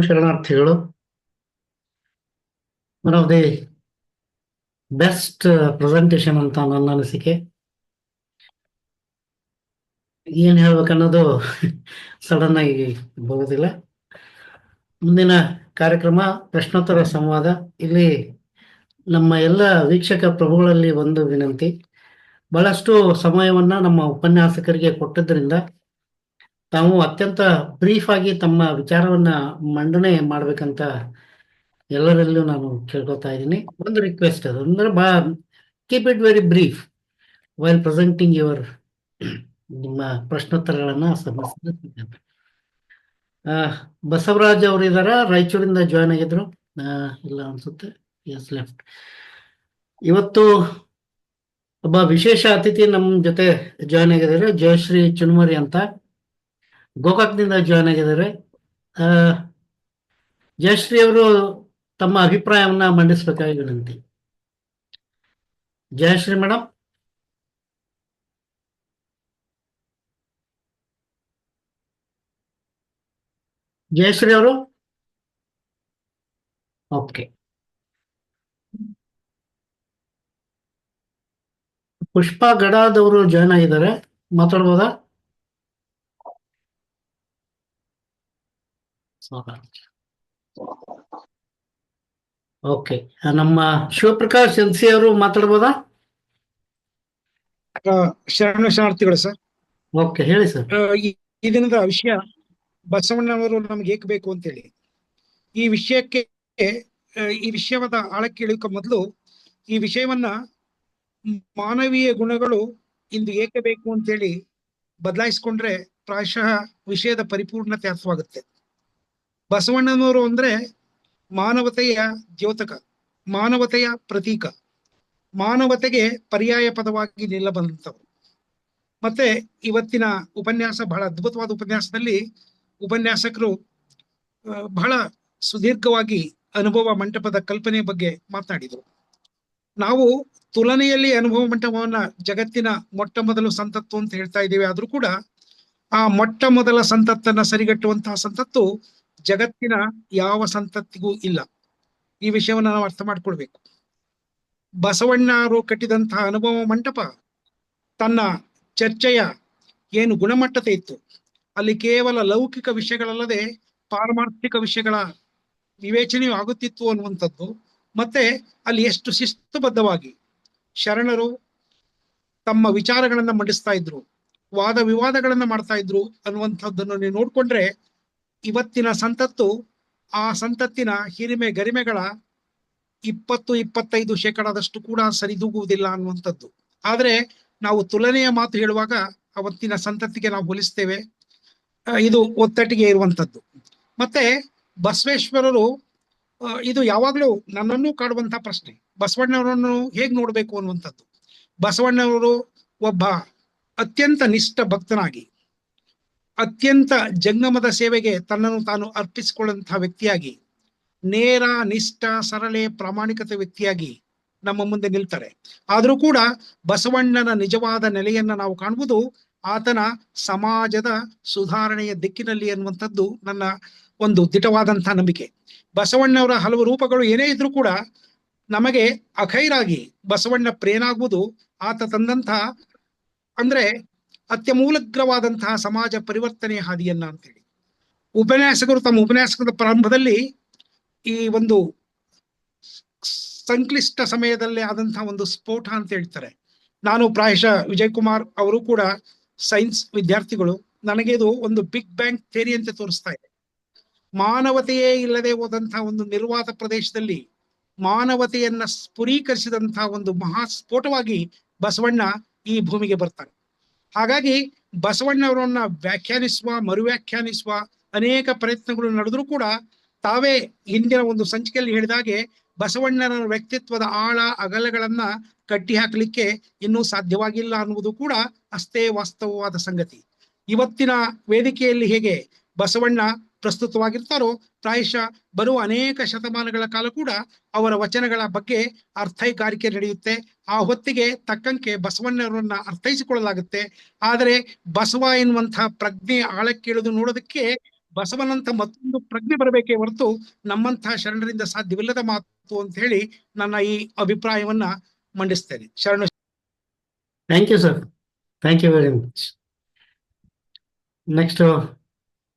ಶರಣಾರ್ಥಿಗಳು. One of the best presentation ಅಂತ ನನ್ನ ಅನಿಸಿಕೆ. ಏನ್ ಹೇಳ್ಬೇಕನ್ನೋದು ಸಡನ್ ಆಗಿ ಬರುವುದಿಲ್ಲ. ಮುಂದಿನ ಕಾರ್ಯಕ್ರಮ ಪ್ರಶ್ನೋತ್ತರ ಸಂವಾದ. ಇಲ್ಲಿ ನಮ್ಮ ಎಲ್ಲ ವೀಕ್ಷಕ ಪ್ರಭುಗಳಲ್ಲಿ ಒಂದು ವಿನಂತಿ, ಬಹಳಷ್ಟು ಸಮಯವನ್ನ ನಮ್ಮ ಉಪನ್ಯಾಸಕರಿಗೆ ಕೊಟ್ಟದ್ರಿಂದ ತಾವು ಅತ್ಯಂತ ಬ್ರೀಫ್ ಆಗಿ ತಮ್ಮ ವಿಚಾರವನ್ನ ಮಂಡನೆ ಮಾಡ್ಬೇಕಂತ ಎಲ್ಲರಲ್ಲೂ ನಾನು ಕೇಳ್ಕೊತಾ ಇದ್ದೀನಿ. ಒಂದು ರಿಕ್ವೆಸ್ಟ್ ಅದು ಅಂದ್ರೆ keep it very brief while presenting your ನಿಮ್ಮ ಪ್ರಶ್ನೋತ್ತರಗಳನ್ನ ಸಮರ್ಪಿಸಬೇಕು. ಬಸವರಾಜ್ ಅವರು ಇದಾರ, ರಾಯಚೂರಿಂದ ಜಾಯ್ನ್ ಆಗಿದ್ರು. ಇಲ್ಲ ಅನ್ಸುತ್ತೆ, ಎಸ್ ಲೆಫ್ಟ್. ಇವತ್ತು ಒಬ್ಬ ವಿಶೇಷ ಅತಿಥಿ ನಮ್ಮ ಜೊತೆ ಜಾಯ್ನ್ ಆಗಿದ್ದಾರೆ, ಜಯಶ್ರೀ ಚುನ್ಮರಿ ಅಂತ, ಗೋಕಾಕ್ನಿಂದ ಜಾಯ್ನ್ ಆಗಿದ್ದಾರೆ. ಜಯಶ್ರೀ ಅವರು ತಮ್ಮ ಅಭಿಪ್ರಾಯವನ್ನ ಮಂಡಿಸಬೇಕಾಗಿ ವಿನಂತಿ. ಜಯಶ್ರೀ ಮೇಡಮ್. ಜಯಶ್ರೀ ಅವರು ಓಕೆ. ಪುಷ್ಪಾ ಗಡಾದವರು ಜಾಯ್ನ್ ಆಗಿದ್ದಾರೆ, ಮಾತಾಡ್ಬೋದಾ? ಓಕೆ, ನಮ್ಮ ಶಿವಪ್ರಕಾಶ್ ಎನ್ಸಿ ಅವರು ಮಾತಾಡ್ಬೋದಾ? ಶರಣಾರ್ಥಿಗಳು ಸರ್. ಓಕೆ, ಹೇಳಿ ಸರ್. ಈ ದಿನದ ವಿಷಯ ಬಸವಣ್ಣನವರು ನಮ್ಗೆ ಏಕೆ ಬೇಕು ಅಂತೇಳಿ. ಈ ವಿಷಯಕ್ಕೆ ಈ ವಿಷಯವಾದ ಆಳಕ್ಕೆ ಇಳಿಕ ಮೊದಲು ಈ ವಿಷಯವನ್ನ ಮಾನವೀಯ ಗುಣಗಳು ಇಂದು ಏಕೆ ಬೇಕು ಅಂತೇಳಿ ಬದಲಾಯಿಸ್ಕೊಂಡ್ರೆ ಪ್ರಾಯಶಃ ವಿಷಯದ ಪರಿಪೂರ್ಣತೆ ಅರ್ಥವಾಗುತ್ತೆ. ಬಸವಣ್ಣನವರು ಅಂದ್ರೆ ಮಾನವತೆಯ ದ್ಯೋತಕ, ಮಾನವತೆಯ ಪ್ರತೀಕ, ಮಾನವತೆಗೆ ಪರ್ಯಾಯ ಪದವಾಗಿ ನಿಲ್ಲಬಂದಂಥವ್ರು. ಮತ್ತೆ ಇವತ್ತಿನ ಉಪನ್ಯಾಸ ಬಹಳ ಅದ್ಭುತವಾದ ಉಪನ್ಯಾಸದಲ್ಲಿ ಉಪನ್ಯಾಸಕರು ಬಹಳ ಸುದೀರ್ಘವಾಗಿ ಅನುಭವ ಮಂಟಪದ ಕಲ್ಪನೆಯ ಬಗ್ಗೆ ಮಾತನಾಡಿದರು. ನಾವು ತುಲನೆಯಲ್ಲಿ ಅನುಭವ ಮಂಟಪವನ್ನ ಜಗತ್ತಿನ ಮೊಟ್ಟ ಮೊದಲು ಸಂತತ್ತು ಅಂತ ಹೇಳ್ತಾ ಇದ್ದೀವಿ. ಆದ್ರೂ ಕೂಡ ಆ ಮೊಟ್ಟ ಮೊದಲ ಸಂತತ್ತನ್ನ ಸರಿಗಟ್ಟುವಂತಹ ಸಂತತ್ತು ಜಗತ್ತಿನ ಯಾವ ಸಂತತ್ತಿಗೂ ಇಲ್ಲ. ಈ ವಿಷಯವನ್ನ ನಾವು ಅರ್ಥ ಮಾಡ್ಕೊಳ್ಬೇಕು. ಬಸವಣ್ಣರು ಕಟ್ಟಿದಂತಹ ಅನುಭವ ಮಂಟಪ ತನ್ನ ಚರ್ಚೆಯ ಏನು ಗುಣಮಟ್ಟತೆ ಇತ್ತು, ಅಲ್ಲಿ ಕೇವಲ ಲೌಕಿಕ ವಿಷಯಗಳಲ್ಲದೆ ಪಾರಮಾರ್ಥಿಕ ವಿಷಯಗಳ ವಿವೇಚನೆಯೂ ಆಗುತ್ತಿತ್ತು ಅನ್ನುವಂಥದ್ದು. ಮತ್ತೆ ಅಲ್ಲಿ ಎಷ್ಟು ಶಿಸ್ತುಬದ್ಧವಾಗಿ ಶರಣರು ತಮ್ಮ ವಿಚಾರಗಳನ್ನ ಮಂಡಿಸ್ತಾ ಇದ್ರು, ವಾದ ವಿವಾದಗಳನ್ನ ಮಾಡ್ತಾ ಇದ್ರು ಅನ್ನುವಂಥದ್ದನ್ನು ನೀವು ನೋಡ್ಕೊಂಡ್ರೆ ಇವತ್ತಿನ ಸಂತತ್ತು ಆ ಸಂತತ್ತಿನ ಹಿರಿಮೆ ಗರಿಮೆಗಳ 20-25% ಕೂಡ ಸರಿದೂಗುವುದಿಲ್ಲ ಅನ್ನುವಂಥದ್ದು. ಆದ್ರೆ ನಾವು ತುಲನೆಯ ಮಾತು ಹೇಳುವಾಗ ಅವತ್ತಿನ ಸಂತತಿಗೆ ನಾವು ಹೋಲಿಸ್ತೇವೆ. ಇದು ಒತ್ತಟ್ಟಿಗೆ ಇರುವಂಥದ್ದು. ಮತ್ತೆ ಬಸವೇಶ್ವರರು, ಇದು ಯಾವಾಗಲೂ ನನ್ನನ್ನು ಕಾಡುವಂತಹ ಪ್ರಶ್ನೆ, ಬಸವಣ್ಣವರನ್ನು ಹೇಗ್ ನೋಡ್ಬೇಕು ಅನ್ನುವಂಥದ್ದು. ಬಸವಣ್ಣವರು ಒಬ್ಬ ಅತ್ಯಂತ ನಿಷ್ಠ ಭಕ್ತನಾಗಿ, ಅತ್ಯಂತ ಜಂಗಮದ ಸೇವೆಗೆ ತನ್ನನ್ನು ತಾನು ಅರ್ಪಿಸಿಕೊಳ್ಳುವಂತಹ ವ್ಯಕ್ತಿಯಾಗಿ, ನೇರ ನಿಷ್ಠ ಸರಳೆ ಪ್ರಾಮಾಣಿಕತೆ ವ್ಯಕ್ತಿಯಾಗಿ ನಮ್ಮ ಮುಂದೆ ನಿಲ್ತಾರೆ. ಆದರೂ ಕೂಡ ಬಸವಣ್ಣನ ನಿಜವಾದ ನೆಲೆಯನ್ನ ನಾವು ಕಾಣುವುದು ಆತನ ಸಮಾಜದ ಸುಧಾರಣೆಯ ದಿಕ್ಕಿನಲ್ಲಿ ಅನ್ನುವಂಥದ್ದು ನನ್ನ ಒಂದು ದಿಟವಾದಂತಹ ನಂಬಿಕೆ. ಬಸವಣ್ಣವರ ಹಲವು ರೂಪಗಳು ಏನೇ ಇದ್ರೂ ಕೂಡ ನಮಗೆ ಅಖೈರಾಗಿ ಬಸವಣ್ಣ ಪ್ರೇನಾಗುವುದು ಆತ ತಂದಂತಹ ಅಂದ್ರೆ ಅತ್ಯಮೂಲಗ್ರವಾದಂತಹ ಸಮಾಜ ಪರಿವರ್ತನೆಯ ಹಾದಿಯನ್ನ ಅಂತೇಳಿ ಉಪನ್ಯಾಸಕರು ತಮ್ಮ ಉಪನ್ಯಾಸಕದ ಪ್ರಾರಂಭದಲ್ಲಿ ಈ ಒಂದು ಸಂಕ್ಲಿಷ್ಟ ಸಮಯದಲ್ಲೇ ಆದಂತಹ ಒಂದು ಸ್ಫೋಟ ಅಂತ ಹೇಳ್ತಾರೆ. ನಾನು ಪ್ರಾಯಶಃ ವಿಜಯ್ ಕುಮಾರ್ ಅವರು ಕೂಡ ಸೈನ್ಸ್ ವಿದ್ಯಾರ್ಥಿಗಳು. ನನಗೆ ಇದು ಒಂದು ಬಿಗ್ ಬ್ಯಾಂಗ್ ಥಿಯರಿ ಅಂತ ತೋರಿಸ್ತಾ ಇದೆ. ಮಾನವತೆಯೇ ಇಲ್ಲದೆ ಹೋದಂತಹ ಒಂದು ನಿರ್ವಾತ ಪ್ರದೇಶದಲ್ಲಿ ಮಾನವತೆಯನ್ನ ಸ್ಫುರೀಕರಿಸಿದಂತಹ ಒಂದು ಮಹಾಸ್ಫೋಟವಾಗಿ ಬಸವಣ್ಣ ಈ ಭೂಮಿಗೆ ಬರ್ತಾರೆ. ಹಾಗಾಗಿ ಬಸವಣ್ಣವರನ್ನ ವ್ಯಾಖ್ಯಾನಿಸುವ, ಮರುವ್ಯಾಖ್ಯಾನಿಸುವ ಅನೇಕ ಪ್ರಯತ್ನಗಳು ನಡೆದರೂ ಕೂಡ ತಾವೇ ಹಿಂದಿನ ಒಂದು ಸಂಚಿಕೆಯಲ್ಲಿ ಹೇಳಿದಾಗೆ ಬಸವಣ್ಣನ ವ್ಯಕ್ತಿತ್ವದ ಆಳ ಅಗಲಗಳನ್ನ ಕಟ್ಟಿ ಹಾಕಲಿಕ್ಕೆ ಇನ್ನೂ ಸಾಧ್ಯವಾಗಿಲ್ಲ ಅನ್ನುವುದು ಕೂಡ ಅಷ್ಟೇ ವಾಸ್ತವವಾದ ಸಂಗತಿ. ಇವತ್ತಿನ ವೇದಿಕೆಯಲ್ಲಿ ಹೇಗೆ ಬಸವಣ್ಣ ಪ್ರಸ್ತುತವಾಗಿರ್ತಾರೋ ಪ್ರಾಯಶಃ ಬರುವ ಅನೇಕ ಶತಮಾನಗಳ ಕಾಲ ಕೂಡ ಅವರ ವಚನಗಳ ಬಗ್ಗೆ ಅರ್ಥೈಕಾರಿಕೆ ನಡೆಯುತ್ತೆ. ಆ ಹೊತ್ತಿಗೆ ತಕ್ಕಂತೆ ಬಸವಣ್ಣವರನ್ನ ಅರ್ಥೈಸಿಕೊಳ್ಳಲಾಗುತ್ತೆ. ಆದರೆ ಬಸವ ಎನ್ನುವಂತಹ ಪ್ರಜ್ಞೆ ಆಳಕ್ಕಿಳಿದು ನೋಡೋದಕ್ಕೆ ಬಸವನಂತ ಮತ್ತೊಂದು ಪ್ರಜ್ಞೆ ಬರಬೇಕೇ ಹೊರತು ನಮ್ಮಂತಹ ಶರಣರಿಂದ ಸಾಧ್ಯವಿಲ್ಲದ ಮಾತು ಅಂತ ಹೇಳಿ ನನ್ನ ಈ ಅಭಿಪ್ರಾಯವನ್ನ ಮಂಡಿಸ್ತೇನೆ. ಶರಣ. Thank you sir, thank you very much. Next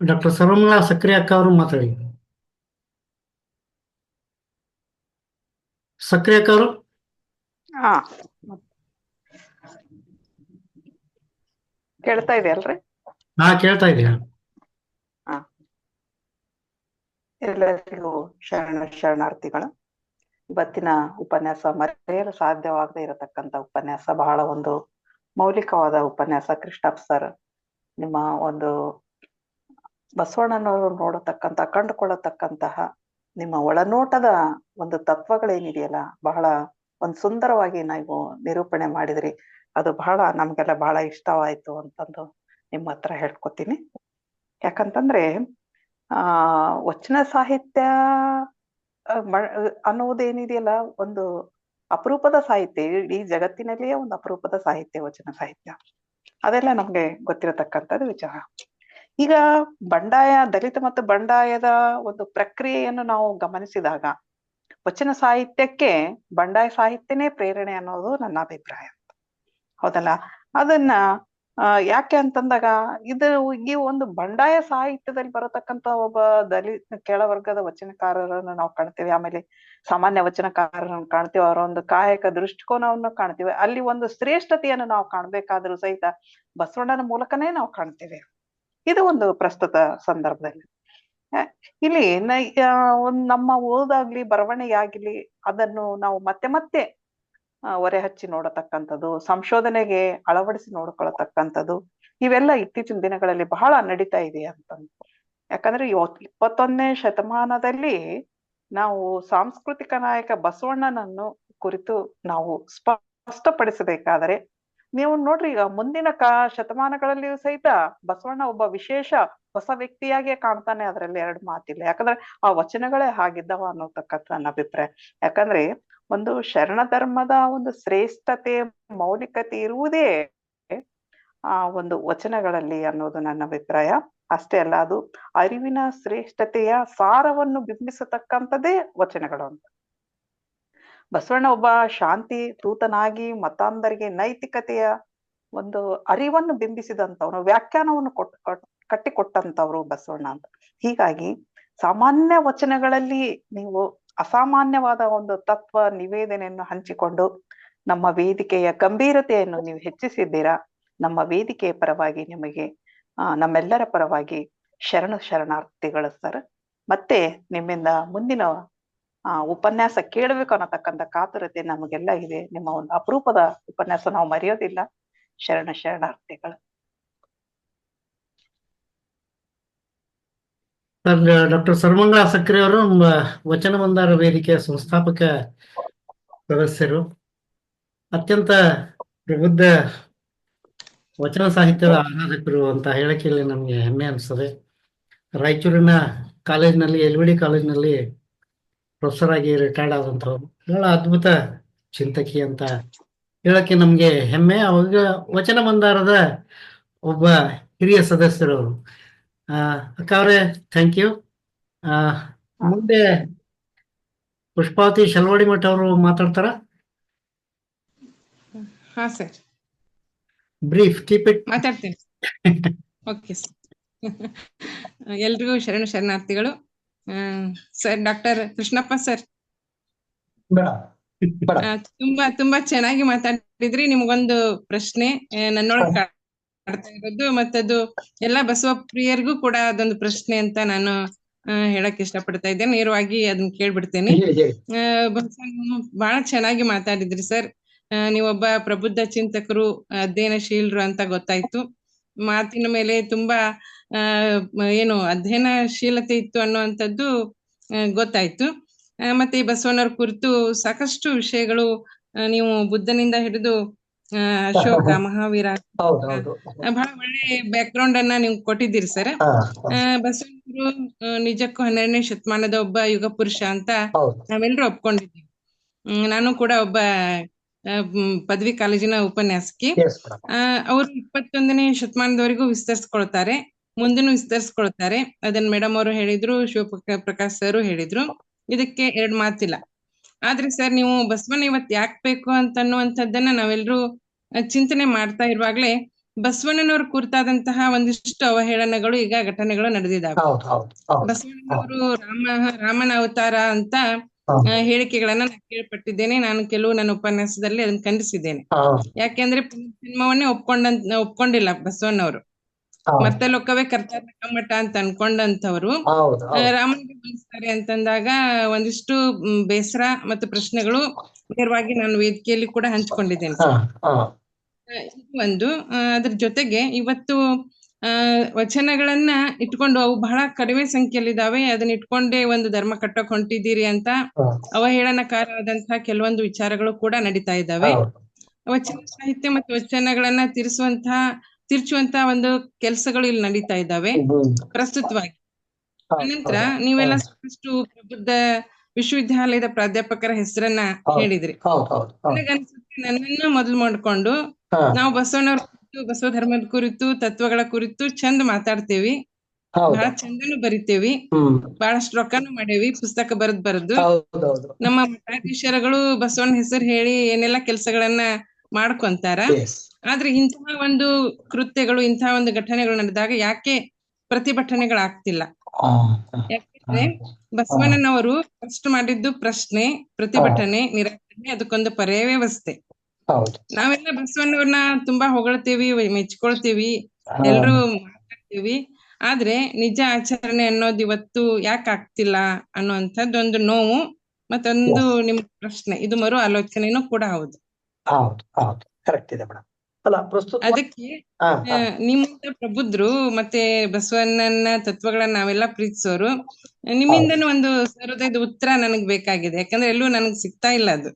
doctor Sarvamangala Sakre ಅಕ್ಕ ಅವರು ಮಾತಾಡಿ. ಸಕ್ರೆ ಅಕ್ಕ ಅವರು. ಕೇಳ್ತಾ ಇದೆ ಅಲ್ರಿ? ಹಾ, ಕೇಳ್ತಾ ಇದೆಯಾ? ಎಲ್ಲರಿಗೂ ಶರಣಾರ್ಥಿಗಳು. ಇವತ್ತಿನ ಉಪನ್ಯಾಸ ಮರೆಯಲು ಸಾಧ್ಯವಾಗದೇ ಇರತಕ್ಕಂತ ಉಪನ್ಯಾಸ, ಬಹಳ ಒಂದು ಮೌಲಿಕವಾದ ಉಪನ್ಯಾಸ. ಕೃಷ್ಣಪ್ಪ ಸರ್, ನಿಮ್ಮ ಒಂದು ಬಸವಣ್ಣನವರು ಕಂಡುಕೊಳ್ಳತಕ್ಕಂತಹ ನಿಮ್ಮ ಒಳನೋಟದ ಒಂದು ತತ್ವಗಳೇನಿದೆಯಲ್ಲ, ಬಹಳ ಒಂದು ಸುಂದರವಾಗಿ ನೀವು ನಿರೂಪಣೆ ಮಾಡಿದ್ರಿ. ಅದು ಬಹಳ ನಮ್ಗೆಲ್ಲ ಬಹಳ ಇಷ್ಟವಾಯ್ತು ಅಂತಂದು ನಿಮ್ಮ ಹತ್ರ ಹೇಳ್ಕೊತೀನಿ. ಯಾಕಂತಂದ್ರೆ ವಚನ ಸಾಹಿತ್ಯ ಅನ್ನುವುದೇನಿದೆಯಲ್ಲ, ಒಂದು ಅಪರೂಪದ ಸಾಹಿತ್ಯ. ಇಡೀ ಜಗತ್ತಿನಲ್ಲಿಯೇ ಒಂದು ಅಪರೂಪದ ಸಾಹಿತ್ಯ ವಚನ ಸಾಹಿತ್ಯ. ಅದೆಲ್ಲ ನಮ್ಗೆ ಗೊತ್ತಿರತಕ್ಕಂಥದ್ದು ವಿಚಾರ. ಈಗ ಬಂಡಾಯ, ದಲಿತ ಮತ್ತು ಬಂಡಾಯದ ಒಂದು ಪ್ರಕ್ರಿಯೆಯನ್ನು ನಾವು ಗಮನಿಸಿದಾಗ ವಚನ ಸಾಹಿತ್ಯಕ್ಕೆ ಬಂಡಾಯ ಸಾಹಿತ್ಯನೇ ಪ್ರೇರಣೆ ಅನ್ನೋದು ನನ್ನ ಅಭಿಪ್ರಾಯ. ಹೌದಲ್ಲ? ಅದನ್ನ ಯಾಕೆ ಅಂತಂದಾಗ ಇದು ಈ ಒಂದು ಬಂಡಾಯ ಸಾಹಿತ್ಯದಲ್ಲಿ ಬರತಕ್ಕಂತ ಒಬ್ಬ ದಲಿತ ಕೆಳವರ್ಗದ ವಚನಕಾರರನ್ನು ನಾವು ಕಾಣ್ತೇವೆ. ಆಮೇಲೆ ಸಾಮಾನ್ಯ ವಚನಕಾರರನ್ನು ಕಾಣ್ತೇವೆ. ಅವರ ಒಂದು ಕಾಯಕ ದೃಷ್ಟಿಕೋನವನ್ನು ಕಾಣ್ತೇವೆ. ಅಲ್ಲಿ ಒಂದು ಶ್ರೇಷ್ಠತೆಯನ್ನು ನಾವು ಕಾಣ್ಬೇಕಾದ್ರೂ ಸಹಿತ ಬಸವಣ್ಣನ ಮೂಲಕನೇ ನಾವು ಕಾಣ್ತೇವೆ. ಇದು ಒಂದು ಪ್ರಸ್ತುತ ಸಂದರ್ಭದಲ್ಲಿ ಇಲ್ಲಿ ಒಂದ್ ನಮ್ಮ ಓದಾಗ್ಲಿ ಬರವಣಿಗೆ ಆಗ್ಲಿ ಅದನ್ನು ನಾವು ಮತ್ತೆ ಮತ್ತೆ ಒರೆ ಹಚ್ಚಿ ನೋಡತಕ್ಕಂಥದ್ದು, ಸಂಶೋಧನೆಗೆ ಅಳವಡಿಸಿ ನೋಡ್ಕೊಳತಕ್ಕಂಥದ್ದು ಇವೆಲ್ಲ ಇತ್ತೀಚಿನ ದಿನಗಳಲ್ಲಿ ಬಹಳ ನಡೀತಾ ಇದೆ ಅಂತಂದು. ಯಾಕಂದ್ರೆ 21ನೇ ಶತಮಾನದಲ್ಲಿ ನಾವು ಸಾಂಸ್ಕೃತಿಕ ನಾಯಕ ಬಸವಣ್ಣನನ್ನು ಕುರಿತು ನಾವು ಸ್ಪಷ್ಟಪಡಿಸಬೇಕಾದರೆ ನೀವು ನೋಡ್ರಿ, ಈಗ ಮುಂದಿನ ಶತಮಾನಗಳಲ್ಲಿಯೂ ಸಹಿತ ಬಸವಣ್ಣ ಒಬ್ಬ ವಿಶೇಷ ಹೊಸ ವ್ಯಕ್ತಿಯಾಗಿಯೇ ಕಾಣ್ತಾನೆ. ಅದ್ರಲ್ಲಿ ಎರಡು ಮಾತಿಲ್ಲ. ಯಾಕಂದ್ರೆ ಆ ವಚನಗಳೇ ಹಾಗಿದ್ದವ ಅನ್ನೋತಕ್ಕಂಥ ನನ್ನ ಅಭಿಪ್ರಾಯ. ಯಾಕಂದ್ರೆ ಒಂದು ಶರಣ ಧರ್ಮದ ಒಂದು ಶ್ರೇಷ್ಠತೆ ಮೌಲಿಕತೆ ಇರುವುದೇ ಆ ಒಂದು ವಚನಗಳಲ್ಲಿ ಅನ್ನೋದು ನನ್ನ ಅಭಿಪ್ರಾಯ. ಅಷ್ಟೇ ಅಲ್ಲ, ಅದು ಅರಿವಿನ ಶ್ರೇಷ್ಠತೆಯ ಸಾರವನ್ನು ಬಿಂಬಿಸತಕ್ಕಂಥದ್ದೇ ವಚನಗಳು ಅಂತ. ಬಸವಣ್ಣ ಒಬ್ಬ ಶಾಂತಿ ದೂತನಾಗಿ ಮತಾಂಧರಿಗೆ ನೈತಿಕತೆಯ ಒಂದು ಅರಿವನ್ನು ಬಿಂಬಿಸಿದಂಥವ್ರು, ವ್ಯಾಖ್ಯಾನವನ್ನು ಕಟ್ಟಿಕೊಟ್ಟಂತವ್ರು ಬಸವಣ್ಣ ಅಂತ. ಹೀಗಾಗಿ ಸಾಮಾನ್ಯ ವಚನಗಳಲ್ಲಿ ನೀವು ಅಸಾಮಾನ್ಯವಾದ ಒಂದು ತತ್ವ ನಿವೇದನೆಯನ್ನು ಹಂಚಿಕೊಂಡು ನಮ್ಮ ವೇದಿಕೆಯ ಗಂಭೀರತೆಯನ್ನು ನೀವು ಹೆಚ್ಚಿಸಿದ್ದೀರಾ. ನಮ್ಮ ವೇದಿಕೆಯ ಪರವಾಗಿ ನಿಮಗೆ ನಮ್ಮೆಲ್ಲರ ಪರವಾಗಿ ಶರಣಾರ್ಥಿಗಳು ಸರ್. ಮತ್ತೆ ನಿಮ್ಮಿಂದ ಮುಂದಿನ ಉಪನ್ಯಾಸ ಕೇಳಬೇಕು ಅನ್ನತಕ್ಕಂಥ ಕಾತುರತೆ ನಮಗೆಲ್ಲ ಇದೆ. ನಿಮ್ಮ ಒಂದು ಅಪರೂಪದ ಉಪನ್ಯಾಸ ನಾವು ಮರೆಯೋದಿಲ್ಲ. ಶರಣಾರ್ಥಿಗಳು. ಡಾಕ್ಟರ್ ಸರ್ವಮಂಗಳ ಸಕ್ರೆ ಅವರು ನಮ್ಮ ವಚನ ಮಂದಾರ ವೇದಿಕೆಯ ಸಂಸ್ಥಾಪಕ ಸದಸ್ಯರು, ಅತ್ಯಂತ ಪ್ರಬುದ್ಧ ವಚನ ಸಾಹಿತ್ಯದ ಆರಾಧಕರು ಅಂತ ಹೇಳಕ್ಕಿಲ್ಲಿ ನಮಗೆ ಹೆಮ್ಮೆ ಅನಿಸ್ತದೆ. ರಾಯಚೂರಿನ ಕಾಲೇಜಿನಲ್ಲಿ LVD ಕಾಲೇಜಿನಲ್ಲಿ ಪ್ರೊಫೆಸರ್ ಆಗಿ ರಿಟೈರ್ಡ್ ಆದಂಥವ್ರು, ಬಹಳ ಅದ್ಭುತ ಚಿಂತಕಿ ಅಂತ ಹೇಳಕ್ಕೆ ನಮ್ಗೆ ಹೆಮ್ಮೆ. ಅವಾಗ ವಚನ ಮಂದಾರದ ಒಬ್ಬ ಹಿರಿಯ ಸದಸ್ಯರು ಅವರು. ಅಕ್ಕ ಅವರೇ, ಥ್ಯಾಂಕ್ ಯು. ಮುಂದೆ ಪುಷ್ಪಾವತಿ ಶಲ್ವಾಡಿ ಮಠ ಅವರು ಮಾತಾಡ್ತಾರ. ಹಾ ಸರ್, ಬ್ರೀಫ್, ಕೀಪ್ ಇಟ್. ಮಾತಾಡ್ತೀನಿ. Okay sir. ಎಲ್ರಿಗೂ ಶರಣಾರ್ಥಿಗಳು. ಸರ್, ಡಾಕ್ಟರ್ ಕೃಷ್ಣಪ್ಪ ಸರ್ ತುಂಬಾ ಚೆನ್ನಾಗಿ ಮಾತಾಡಿದ್ರಿ. ನಿಮ್ಗೊಂದು ಪ್ರಶ್ನೆ ನನ್ನೊಳಗೆ ಕಾಡ್ತಾ ಇರೋದು, ಮತ್ತದು ಎಲ್ಲ ಬಸವ ಪ್ರಿಯರಿಗೂ ಕೂಡ ಅದೊಂದು ಪ್ರಶ್ನೆ ಅಂತ ನಾನು ಹೇಳಕ್ ಇಷ್ಟಪಡ್ತಾ ಇದ್ದೇನೆ. ನೇರವಾಗಿ ಅದನ್ನ ಕೇಳ್ಬಿಡ್ತೇನೆ. ಬಹಳ ಚೆನ್ನಾಗಿ ಮಾತಾಡಿದ್ರಿ ಸರ್. ನೀವೊಬ್ಬ ಪ್ರಬುದ್ಧ ಚಿಂತಕರು, ಅಧ್ಯಯನಶೀಲರು ಅಂತ ಗೊತ್ತಾಯ್ತು. ಮಾತಿನ ಮೇಲೆ ತುಂಬಾ ಏನು ಅಧ್ಯಯನಶೀಲತೆ ಇತ್ತು ಅನ್ನುವಂಥದ್ದು ಗೊತ್ತಾಯ್ತು. ಮತ್ತೆ ಈ ಬಸವಣ್ಣವ್ರ ಕುರಿತು ಸಾಕಷ್ಟು ವಿಷಯಗಳು ನೀವು ಬುದ್ಧನಿಂದ ಹಿಡಿದು ಅಶೋಕ, ಮಹಾವೀರ, ಬಹಳ ಒಳ್ಳೆ ಬ್ಯಾಕ್ ಗ್ರೌಂಡ್ ಅನ್ನ ನೀವು ಕೊಟ್ಟಿದ್ದೀರಿ ಸರ್. ಬಸವಣ್ಣವರು ನಿಜಕ್ಕೂ 12ನೇ ಶತಮಾನದ ಒಬ್ಬ ಯುಗ ಪುರುಷ ಅಂತ ನಾವೆಲ್ಲರೂ ಒಪ್ಕೊಂಡಿದ್ದೀವಿ. ನಾನು ಕೂಡ ಒಬ್ಬ ಪದವಿ ಕಾಲೇಜಿನ ಉಪನ್ಯಾಸಕಿ. ಅವರು 21ನೇ ಶತಮಾನದವರೆಗೂ ವಿಸ್ತರಿಸ್ಕೊಳ್ತಾರೆ, ಮುಂದೆನೂ ವಿಸ್ತರಿಸ್ಕೊಳ್ತಾರೆ. ಅದನ್ನ ಮೇಡಮ್ ಅವರು ಹೇಳಿದ್ರು, ಶಿವಪ್ರಕಾಶ್ ಸರ್ ಹೇಳಿದ್ರು. ಇದಕ್ಕೆ ಎರಡು ಮಾತಿಲ್ಲ. ಆದ್ರೆ ಸರ್, ನೀವು ಬಸವಣ್ಣ ಇವತ್ ಯಾಕೆ ಬೇಕು ಅಂತ ಅನ್ನುವಂಥದ್ದನ್ನ ನಾವೆಲ್ಲರೂ ಚಿಂತನೆ ಮಾಡ್ತಾ ಇರುವಾಗ್ಲೇ ಬಸವಣ್ಣನವ್ರ ಕುರಿತಾದಂತಹ ಒಂದಿಷ್ಟು ಅವಹೇಳನಗಳು ಈಗ ಘಟನೆಗಳು ನಡೆದಿದ್ದಾವೆ. ಬಸವಣ್ಣನವರು ರಾಮನ ಅವತಾರ ಅಂತ ಹೇಳಿಕೆಗಳನ್ನ ನಾನು ಕೇಳ್ಪಟ್ಟಿದ್ದೇನೆ. ನಾನು ಕೆಲವು ನನ್ನ ಉಪನ್ಯಾಸದಲ್ಲಿ ಅದನ್ನ ಖಂಡಿಸಿದ್ದೇನೆ. ಯಾಕೆಂದ್ರೆ ಜನ್ಮವನ್ನೇ ಒಪ್ಕೊಂಡಿಲ್ಲ ಬಸವಣ್ಣವರು. ಮತ್ತೆ ಲೋಕವೇ ಕರ್ತಾರ ಕಮ್ಮಟ ಅಂತ ಅನ್ಕೊಂಡಂತವ್ರು ರಾಮನಿಗೆ ಹೋಲಿಸ್ತಾರೆ ಅಂತಂದಾಗ ಒಂದಿಷ್ಟು ಬೇಸರ ಮತ್ತು ಪ್ರಶ್ನೆಗಳು ನೇರವಾಗಿ ನಾನು ವೇದಿಕೆಯಲ್ಲಿ ಕೂಡ ಹಂಚಿಕೊಂಡಿದ್ದೇನೆ. ಇದು ಒಂದು. ಅದ್ರ ಜೊತೆಗೆ ಇವತ್ತು ವಚನಗಳನ್ನ ಇಟ್ಕೊಂಡು ಅವು ಬಹಳ ಕಡಿಮೆ ಸಂಖ್ಯೆಯಲ್ಲಿದ್ದಾವೆ, ಅದನ್ನ ಇಟ್ಕೊಂಡೇ ಒಂದು ಧರ್ಮ ಕಟ್ಟಕ್ ಹೊಂಟಿದ್ದೀರಿ ಅಂತ ಅವಹೇಳನಕಾರ ಆದಂತಹ ಕೆಲವೊಂದು ವಿಚಾರಗಳು ಕೂಡ ನಡೀತಾ ಇದ್ದಾವೆ. ವಚನ ಸಾಹಿತ್ಯ ಮತ್ತು ವಚನಗಳನ್ನ ತಿರ್ಚುವಂತಹ ಒಂದು ಕೆಲಸಗಳು ಇಲ್ಲಿ ನಡೀತಾ ಇದ್ದಾವೆ ಪ್ರಸ್ತುತವಾಗಿ. ಅನಂತರ ನೀವೆಲ್ಲ ಸಾಕಷ್ಟು ಪ್ರಬುದ್ಧ ವಿಶ್ವವಿದ್ಯಾಲಯದ ಪ್ರಾಧ್ಯಾಪಕರ ಹೆಸರನ್ನ ಹೇಳಿದ್ರಿ. ನನಗನ್ಸುತ್ತೆ ನನ್ನನ್ನ ಮೊದಲು ಮಾಡ್ಕೊಂಡು ನಾವು ಬಸವಣ್ಣವ್ರ ಕುರಿತು, ಬಸವ ಧರ್ಮದ ಕುರಿತು, ತತ್ವಗಳ ಕುರಿತು ಚಂದ ಮಾತಾಡ್ತೇವಿ, ಬಹಳ ಚಂದನು ಬರಿತೇವಿ, ಬಹಳಷ್ಟು ರೊಕ್ಕನು ಮಾಡೇವಿ, ಪುಸ್ತಕ ಬರೆದು. ನಮ್ಮ ಮಠಾಧೀಶರುಗಳು ಬಸವಣ್ಣ ಹೆಸರು ಹೇಳಿ ಏನೆಲ್ಲಾ ಕೆಲ್ಸಗಳನ್ನ ಮಾಡ್ಕೊಂತಾರ. ಆದ್ರೆ ಇಂತಹ ಒಂದು ಕೃತ್ಯಗಳು, ಇಂತಹ ಒಂದು ಘಟನೆಗಳು ನಡೆದಾಗ ಯಾಕೆ ಪ್ರತಿಭಟನೆಗಳಾಗ್ತಿಲ್ಲ? ಯಾಕಂದ್ರೆ ಬಸವಣ್ಣನವರು ಫಸ್ಟ್ ಮಾಡಿದ್ದು ಪ್ರಶ್ನೆ, ಪ್ರತಿಭಟನೆ, ನಿರಾಕರಣೆ, ಅದಕ್ಕೊಂದು ಪರ್ಯಾಯ ವ್ಯವಸ್ಥೆ. ಹೌದು. ನಾವೆಲ್ಲ ಬಸವಣ್ಣವ್ರನ್ನ ತುಂಬಾ ಹೊಗಳ್ತೀವಿ, ಮೆಚ್ಕೊಳ್ತೀವಿ, ಎಲ್ರು ಮಾತಾಡ್ತೀವಿ. ಆದ್ರೆ ನಿಜ ಆಚರಣೆ ಅನ್ನೋದು ಇವತ್ತು ಯಾಕೆ ಆಗ್ತಿಲ್ಲ ಅನ್ನುವಂಥದ್ದೊಂದು ನೋವು, ಮತ್ತೊಂದು ನಿಮ್ ಪ್ರಶ್ನೆ. ಇದು ಮರು ಆಲೋಚನೆನೂ ಕೂಡ ಹೌದು. ಹೌದು ಹೌದು ಕರೆಕ್ಟ್ ಇದೆ ಮೇಡಮ್. ಅಲ್ಲ ಪ್ರಸ್ತುತ ಅದಕ್ಕೆ ನಿಮ್ಮಿಂದ ಪ್ರಬುದ್ಧರು ಮತ್ತೆ ಬಸವಣ್ಣನ ತತ್ವಗಳನ್ನ ನಾವೆಲ್ಲ ಪ್ರೀತಿಸೋರು, ನಿಮ್ಮಿಂದನೂ ಒಂದು ಸಹೃದಯದ ಉತ್ತರ ನನಗ್ ಬೇಕಾಗಿದೆ. ಯಾಕಂದ್ರೆ ಎಲ್ಲೂ ನನಗ್ ಸಿಗ್ತಾ ಇಲ್ಲ ಅದು.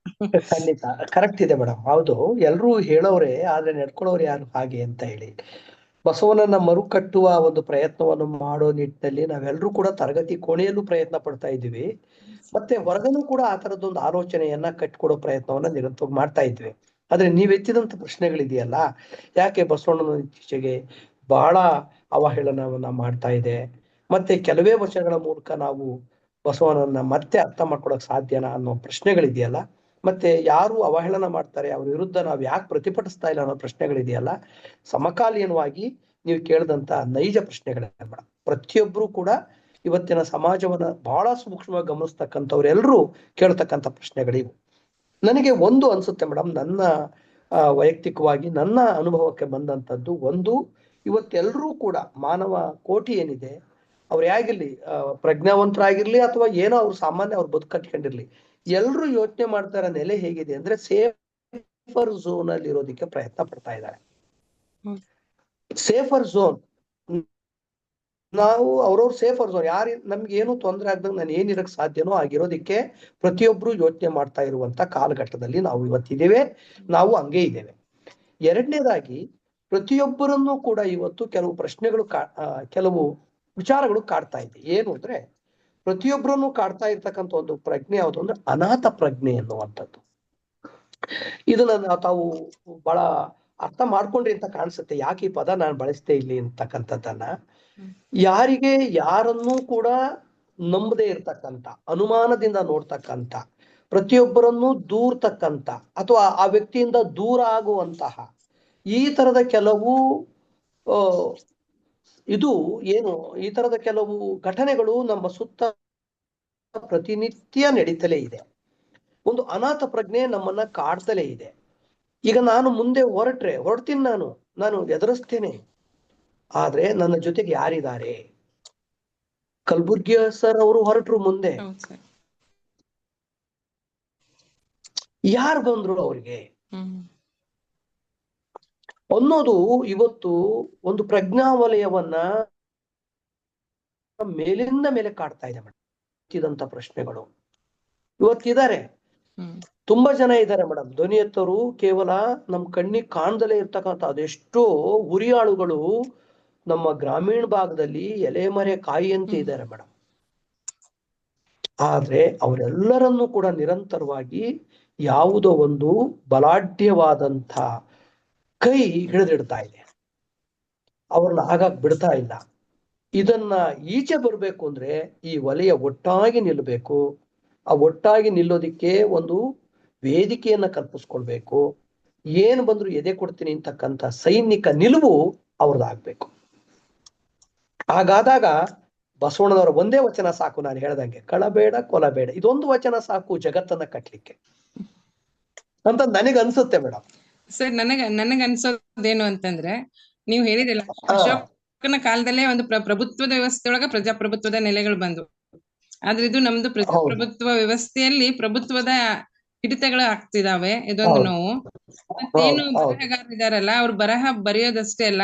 ಖಂಡಿತ ಕರೆಕ್ಟ್ ಇದೆ ಮೇಡಮ್. ಹೌದು, ಎಲ್ರೂ ಹೇಳೋರೆ, ಆದ್ರೆ ನಡ್ಕೊಳ್ಳೋರು ಯಾರು ಹಾಗೆ ಅಂತ ಹೇಳಿ. ಬಸವನನ್ನ ಮರುಕಟ್ಟುವ ಒಂದು ಪ್ರಯತ್ನವನ್ನು ಮಾಡೋ ನಿಟ್ಟಿನಲ್ಲಿ ನಾವೆಲ್ಲರೂ ಕೂಡ ತರಗತಿ ಕೋಣೆಯಲ್ಲೂ ಪ್ರಯತ್ನ ಪಡ್ತಾ ಇದ್ದೀವಿ. ಮತ್ತೆ ಹೊರಗನೂ ಕೂಡ ಆ ತರದೊಂದು ಆಲೋಚನೆಯನ್ನ ಕಟ್ಕೊಡೋ ಪ್ರಯತ್ನವನ್ನ ನಿರಂತರವಾಗಿ ಮಾಡ್ತಾ ಇದ್ವಿ. ಆದ್ರೆ ನೀವೆತ್ತಿದಂತ ಪ್ರಶ್ನೆಗಳಿದೆಯಲ್ಲ, ಯಾಕೆ ಬಸವಣ್ಣನ ಇತ್ತೀಚೆಗೆ ಬಹಳ ಅವಹೇಳನವನ್ನ ಮಾಡ್ತಾ ಇದೆ, ಮತ್ತೆ ಕೆಲವೇ ವಚನಗಳ ಮೂಲಕ ನಾವು ಬಸವನನ್ನ ಮತ್ತೆ ಅರ್ಥ ಮಾಡ್ಕೊಳಕ್ ಸಾಧ್ಯನಾ ಅನ್ನೋ ಪ್ರಶ್ನೆಗಳಿದೆಯಲ್ಲ, ಮತ್ತೆ ಯಾರು ಅವಹೇಳನ ಮಾಡ್ತಾರೆ ಅವ್ರ ವಿರುದ್ಧ ನಾವು ಯಾಕೆ ಪ್ರತಿಭಟಿಸ್ತಾ ಇಲ್ಲ ಅನ್ನೋ ಪ್ರಶ್ನೆಗಳಿದೆಯಲ್ಲ, ಸಮಕಾಲೀನವಾಗಿ ನೀವು ಕೇಳಿದಂತ ನೈಜ ಪ್ರಶ್ನೆಗಳನ್ನ ಮೇಡಮ್. ಪ್ರತಿಯೊಬ್ರು ಕೂಡ ಇವತ್ತಿನ ಸಮಾಜವನ್ನ ಬಹಳ ಸೂಕ್ಷ್ಮವಾಗಿ ಗಮನಿಸ್ತಕ್ಕಂಥವ್ರೆಲ್ಲರೂ ಕೇಳ್ತಕ್ಕಂಥ ಪ್ರಶ್ನೆಗಳಿವು. ನನಗೆ ಒಂದು ಅನ್ಸುತ್ತೆ ಮೇಡಮ್, ನನ್ನ ವೈಯಕ್ತಿಕವಾಗಿ ನನ್ನ ಅನುಭವಕ್ಕೆ ಬಂದಂಥದ್ದು ಒಂದು, ಇವತ್ತೆಲ್ಲರೂ ಕೂಡ ಮಾನವ ಕೋಟಿ ಏನಿದೆ, ಅವ್ರು ಹೇಗಿರ್ಲಿ, ಪ್ರಜ್ಞಾವಂತರಾಗಿರ್ಲಿ ಅಥವಾ ಏನೋ ಅವ್ರು ಸಾಮಾನ್ಯ ಅವ್ರು ಬದುಕಟ್ಕೊಂಡಿರ್ಲಿ, ಎಲ್ರು ಯೋಚನೆ ಮಾಡ್ತಾ ಇರೋ ನೆಲೆ ಹೇಗಿದೆ ಅಂದ್ರೆ ಸೇಫರ್ ಝೋನ್ ಅಲ್ಲಿ ಇರೋದಕ್ಕೆ ಪ್ರಯತ್ನ ಪಡ್ತಾ ಇದ್ದಾರೆ. ಸೇಫರ್ ಝೋನ್, ನಾವು ಅವ್ರವ್ರ ಸೇಫರ್ ಝೋನ್, ಯಾರು ನಮ್ಗೆ ಏನು ತೊಂದರೆ ಆಗ್ದಂಗೆ ನಾನು ಏನಿರಕ್ ಸಾಧ್ಯನೋ ಆಗಿರೋದಿಕ್ಕೆ ಪ್ರತಿಯೊಬ್ರು ಯೋಚನೆ ಮಾಡ್ತಾ ಇರುವಂತ ಕಾಲಘಟ್ಟದಲ್ಲಿ ನಾವು ಇವತ್ತಿದ್ದೇವೆ, ನಾವು ಹಂಗೆ ಇದ್ದೇವೆ. ಎರಡನೇದಾಗಿ ಪ್ರತಿಯೊಬ್ಬರನ್ನು ಕೂಡ ಇವತ್ತು ಕೆಲವು ಪ್ರಶ್ನೆಗಳು ಕೆಲವು ವಿಚಾರಗಳು ಕಾಡ್ತಾ ಇದೆ. ಏನು ಅಂದ್ರೆ, ಪ್ರತಿಯೊಬ್ಬರನ್ನು ಕಾಡ್ತಾ ಇರ್ತಕ್ಕಂಥ ಒಂದು ಪ್ರಜ್ಞೆ ಯಾವುದು ಅಂದ್ರೆ ಅನಾಥ ಪ್ರಜ್ಞೆ ಎನ್ನುವಂಥದ್ದು. ಇದನ್ನ ತಾವು ಬಹಳ ಅರ್ಥ ಮಾಡ್ಕೊಂಡ್ರಿ ಅಂತ ಕಾಣಿಸುತ್ತೆ, ಯಾಕೆ ಈ ಪದ ನಾನು ಬಳಸ್ತೇ ಇಲ್ಲಿ ಅಂತಕ್ಕಂಥದ್ದನ್ನ. ಯಾರಿಗೆ ಯಾರನ್ನೂ ಕೂಡ ನಂಬದೇ ಇರ್ತಕ್ಕಂಥ, ಅನುಮಾನದಿಂದ ನೋಡ್ತಕ್ಕಂಥ, ಪ್ರತಿಯೊಬ್ಬರನ್ನು ದೂರ್ತಕ್ಕಂಥ ಅಥವಾ ಆ ವ್ಯಕ್ತಿಯಿಂದ ದೂರ ಆಗುವಂತಹ ಈ ತರದ ಕೆಲವು ಇದು ಏನು ಈ ತರದ ಕೆಲವು ಘಟನೆಗಳು ನಮ್ಮ ಸುತ್ತ ಪ್ರತಿನಿತ್ಯ ನಡೀತಲೇ ಇದೆ. ಒಂದು ಅನಾಥ ಪ್ರಜ್ಞೆ ನಮ್ಮನ್ನ ಕಾಡ್ತಲೇ ಇದೆ. ಈಗ ನಾನು ಮುಂದೆ ಹೊರಡ್ತೀನಿ, ನಾನು ಎದುರಿಸ್ತೇನೆ, ಆದ್ರೆ ನನ್ನ ಜೊತೆಗೆ ಯಾರಿದ್ದಾರೆ? ಕಲಬುರ್ಗಿ ಸರ್ ಅವರು ಹೊರಟ್ರು, ಮುಂದೆ ಯಾರು ಬಂದ್ರು ಅವ್ರಿಗೆ ಅನ್ನೋದು ಇವತ್ತು ಒಂದು ಪ್ರಜ್ಞಾವಲಯವನ್ನ ಮೇಲಿಂದ ಮೇಲೆ ಕಾಡ್ತಾ ಇದೆ ಮೇಡಮ್. ಇದಂತ ಪ್ರಶ್ನೆಗಳು ಇವತ್ತಿದ್ದಾರೆ, ತುಂಬಾ ಜನ ಇದ್ದಾರೆ ಮೇಡಮ್. ಧ್ವನಿ ಎತ್ತವರು ಕೇವಲ ನಮ್ ಕಣ್ಣಿಗೆ ಕಾಣ್ದಲೇ ಇರ್ತಕ್ಕಂಥ ಅದೆಷ್ಟೋ ಹುರಿಯಾಳುಗಳು ನಮ್ಮ ಗ್ರಾಮೀಣ ಭಾಗದಲ್ಲಿ ಎಲೆಮರೆ ಕಾಯಿಯಂತೆ ಇದ್ದಾರೆ ಮೇಡಮ್. ಆದ್ರೆ ಅವರೆಲ್ಲರನ್ನೂ ಕೂಡ ನಿರಂತರವಾಗಿ ಯಾವುದೋ ಒಂದು ಬಲಾಢ್ಯವಾದಂಥ ಕೈ ಹಿಡಿದಿಡ್ತಾ ಇದೆ, ಅವ್ರನ್ನ ಆಗಾಗ್ ಬಿಡ್ತಾ ಇಲ್ಲ. ಇದನ್ನ ಈಚೆ ಬರ್ಬೇಕು ಅಂದ್ರೆ ಈ ವಲಯ ಒಟ್ಟಾಗಿ ನಿಲ್ಲಬೇಕು. ಆ ಒಟ್ಟಾಗಿ ನಿಲ್ಲೋದಿಕ್ಕೆ ಒಂದು ವೇದಿಕೆಯನ್ನ ಕಲ್ಪಿಸ್ಕೊಳ್ಬೇಕು. ಏನ್ ಬಂದ್ರು ಎದೆ ಕೊಡ್ತೀನಿ ಅಂತಕ್ಕಂಥ ಸೈನಿಕ ನಿಲುವು ಅವ್ರದ್ದಾಗ್ಬೇಕು. ಹಾಗಾದಾಗ ಬಸವಣ್ಣನವರ ಒಂದೇ ವಚನ ಸಾಕು, ನಾನು ಹೇಳ್ದಂಗೆ ಕಳಬೇಡ ಕೊಲಬೇಡ, ಇದೊಂದು ವಚನ ಸಾಕು ಜಗತ್ತನ್ನ ಕಟ್ಲಿಕ್ಕೆ ಅಂತ ನನಗೆ ಅನ್ಸುತ್ತೆ ಮೇಡಮ್. ಸರ್, ನನಗ ಅನ್ಸೋದೇನು ಅಂತಂದ್ರೆ, ನೀವು ಹೇಳಿದಿಲ್ಲ ಅಶೋಕನ ಕಾಲದಲ್ಲೇ ಒಂದು ಪ್ರಭುತ್ವದ ವ್ಯವಸ್ಥೆಯೊಳಗ ಪ್ರಜಾಪ್ರಭುತ್ವದ ನೆಲೆಗಳು ಬಂದ್ವು. ಆದ್ರೆ ಇದು ನಮ್ದು ಪ್ರಜಾಪ್ರಭುತ್ವ ವ್ಯವಸ್ಥೆಯಲ್ಲಿ ಪ್ರಭುತ್ವದ ಹಿಡಿತಗಳು ಆಗ್ತಿದಾವೆ. ಇದೊಂದು ನೋವು. ಮತ್ತೇನು ಬರಹಗಾರರಿದಾರಲ್ಲ, ಅವ್ರು ಬರಹ ಬರೆಯೋದಷ್ಟೇ ಅಲ್ಲ,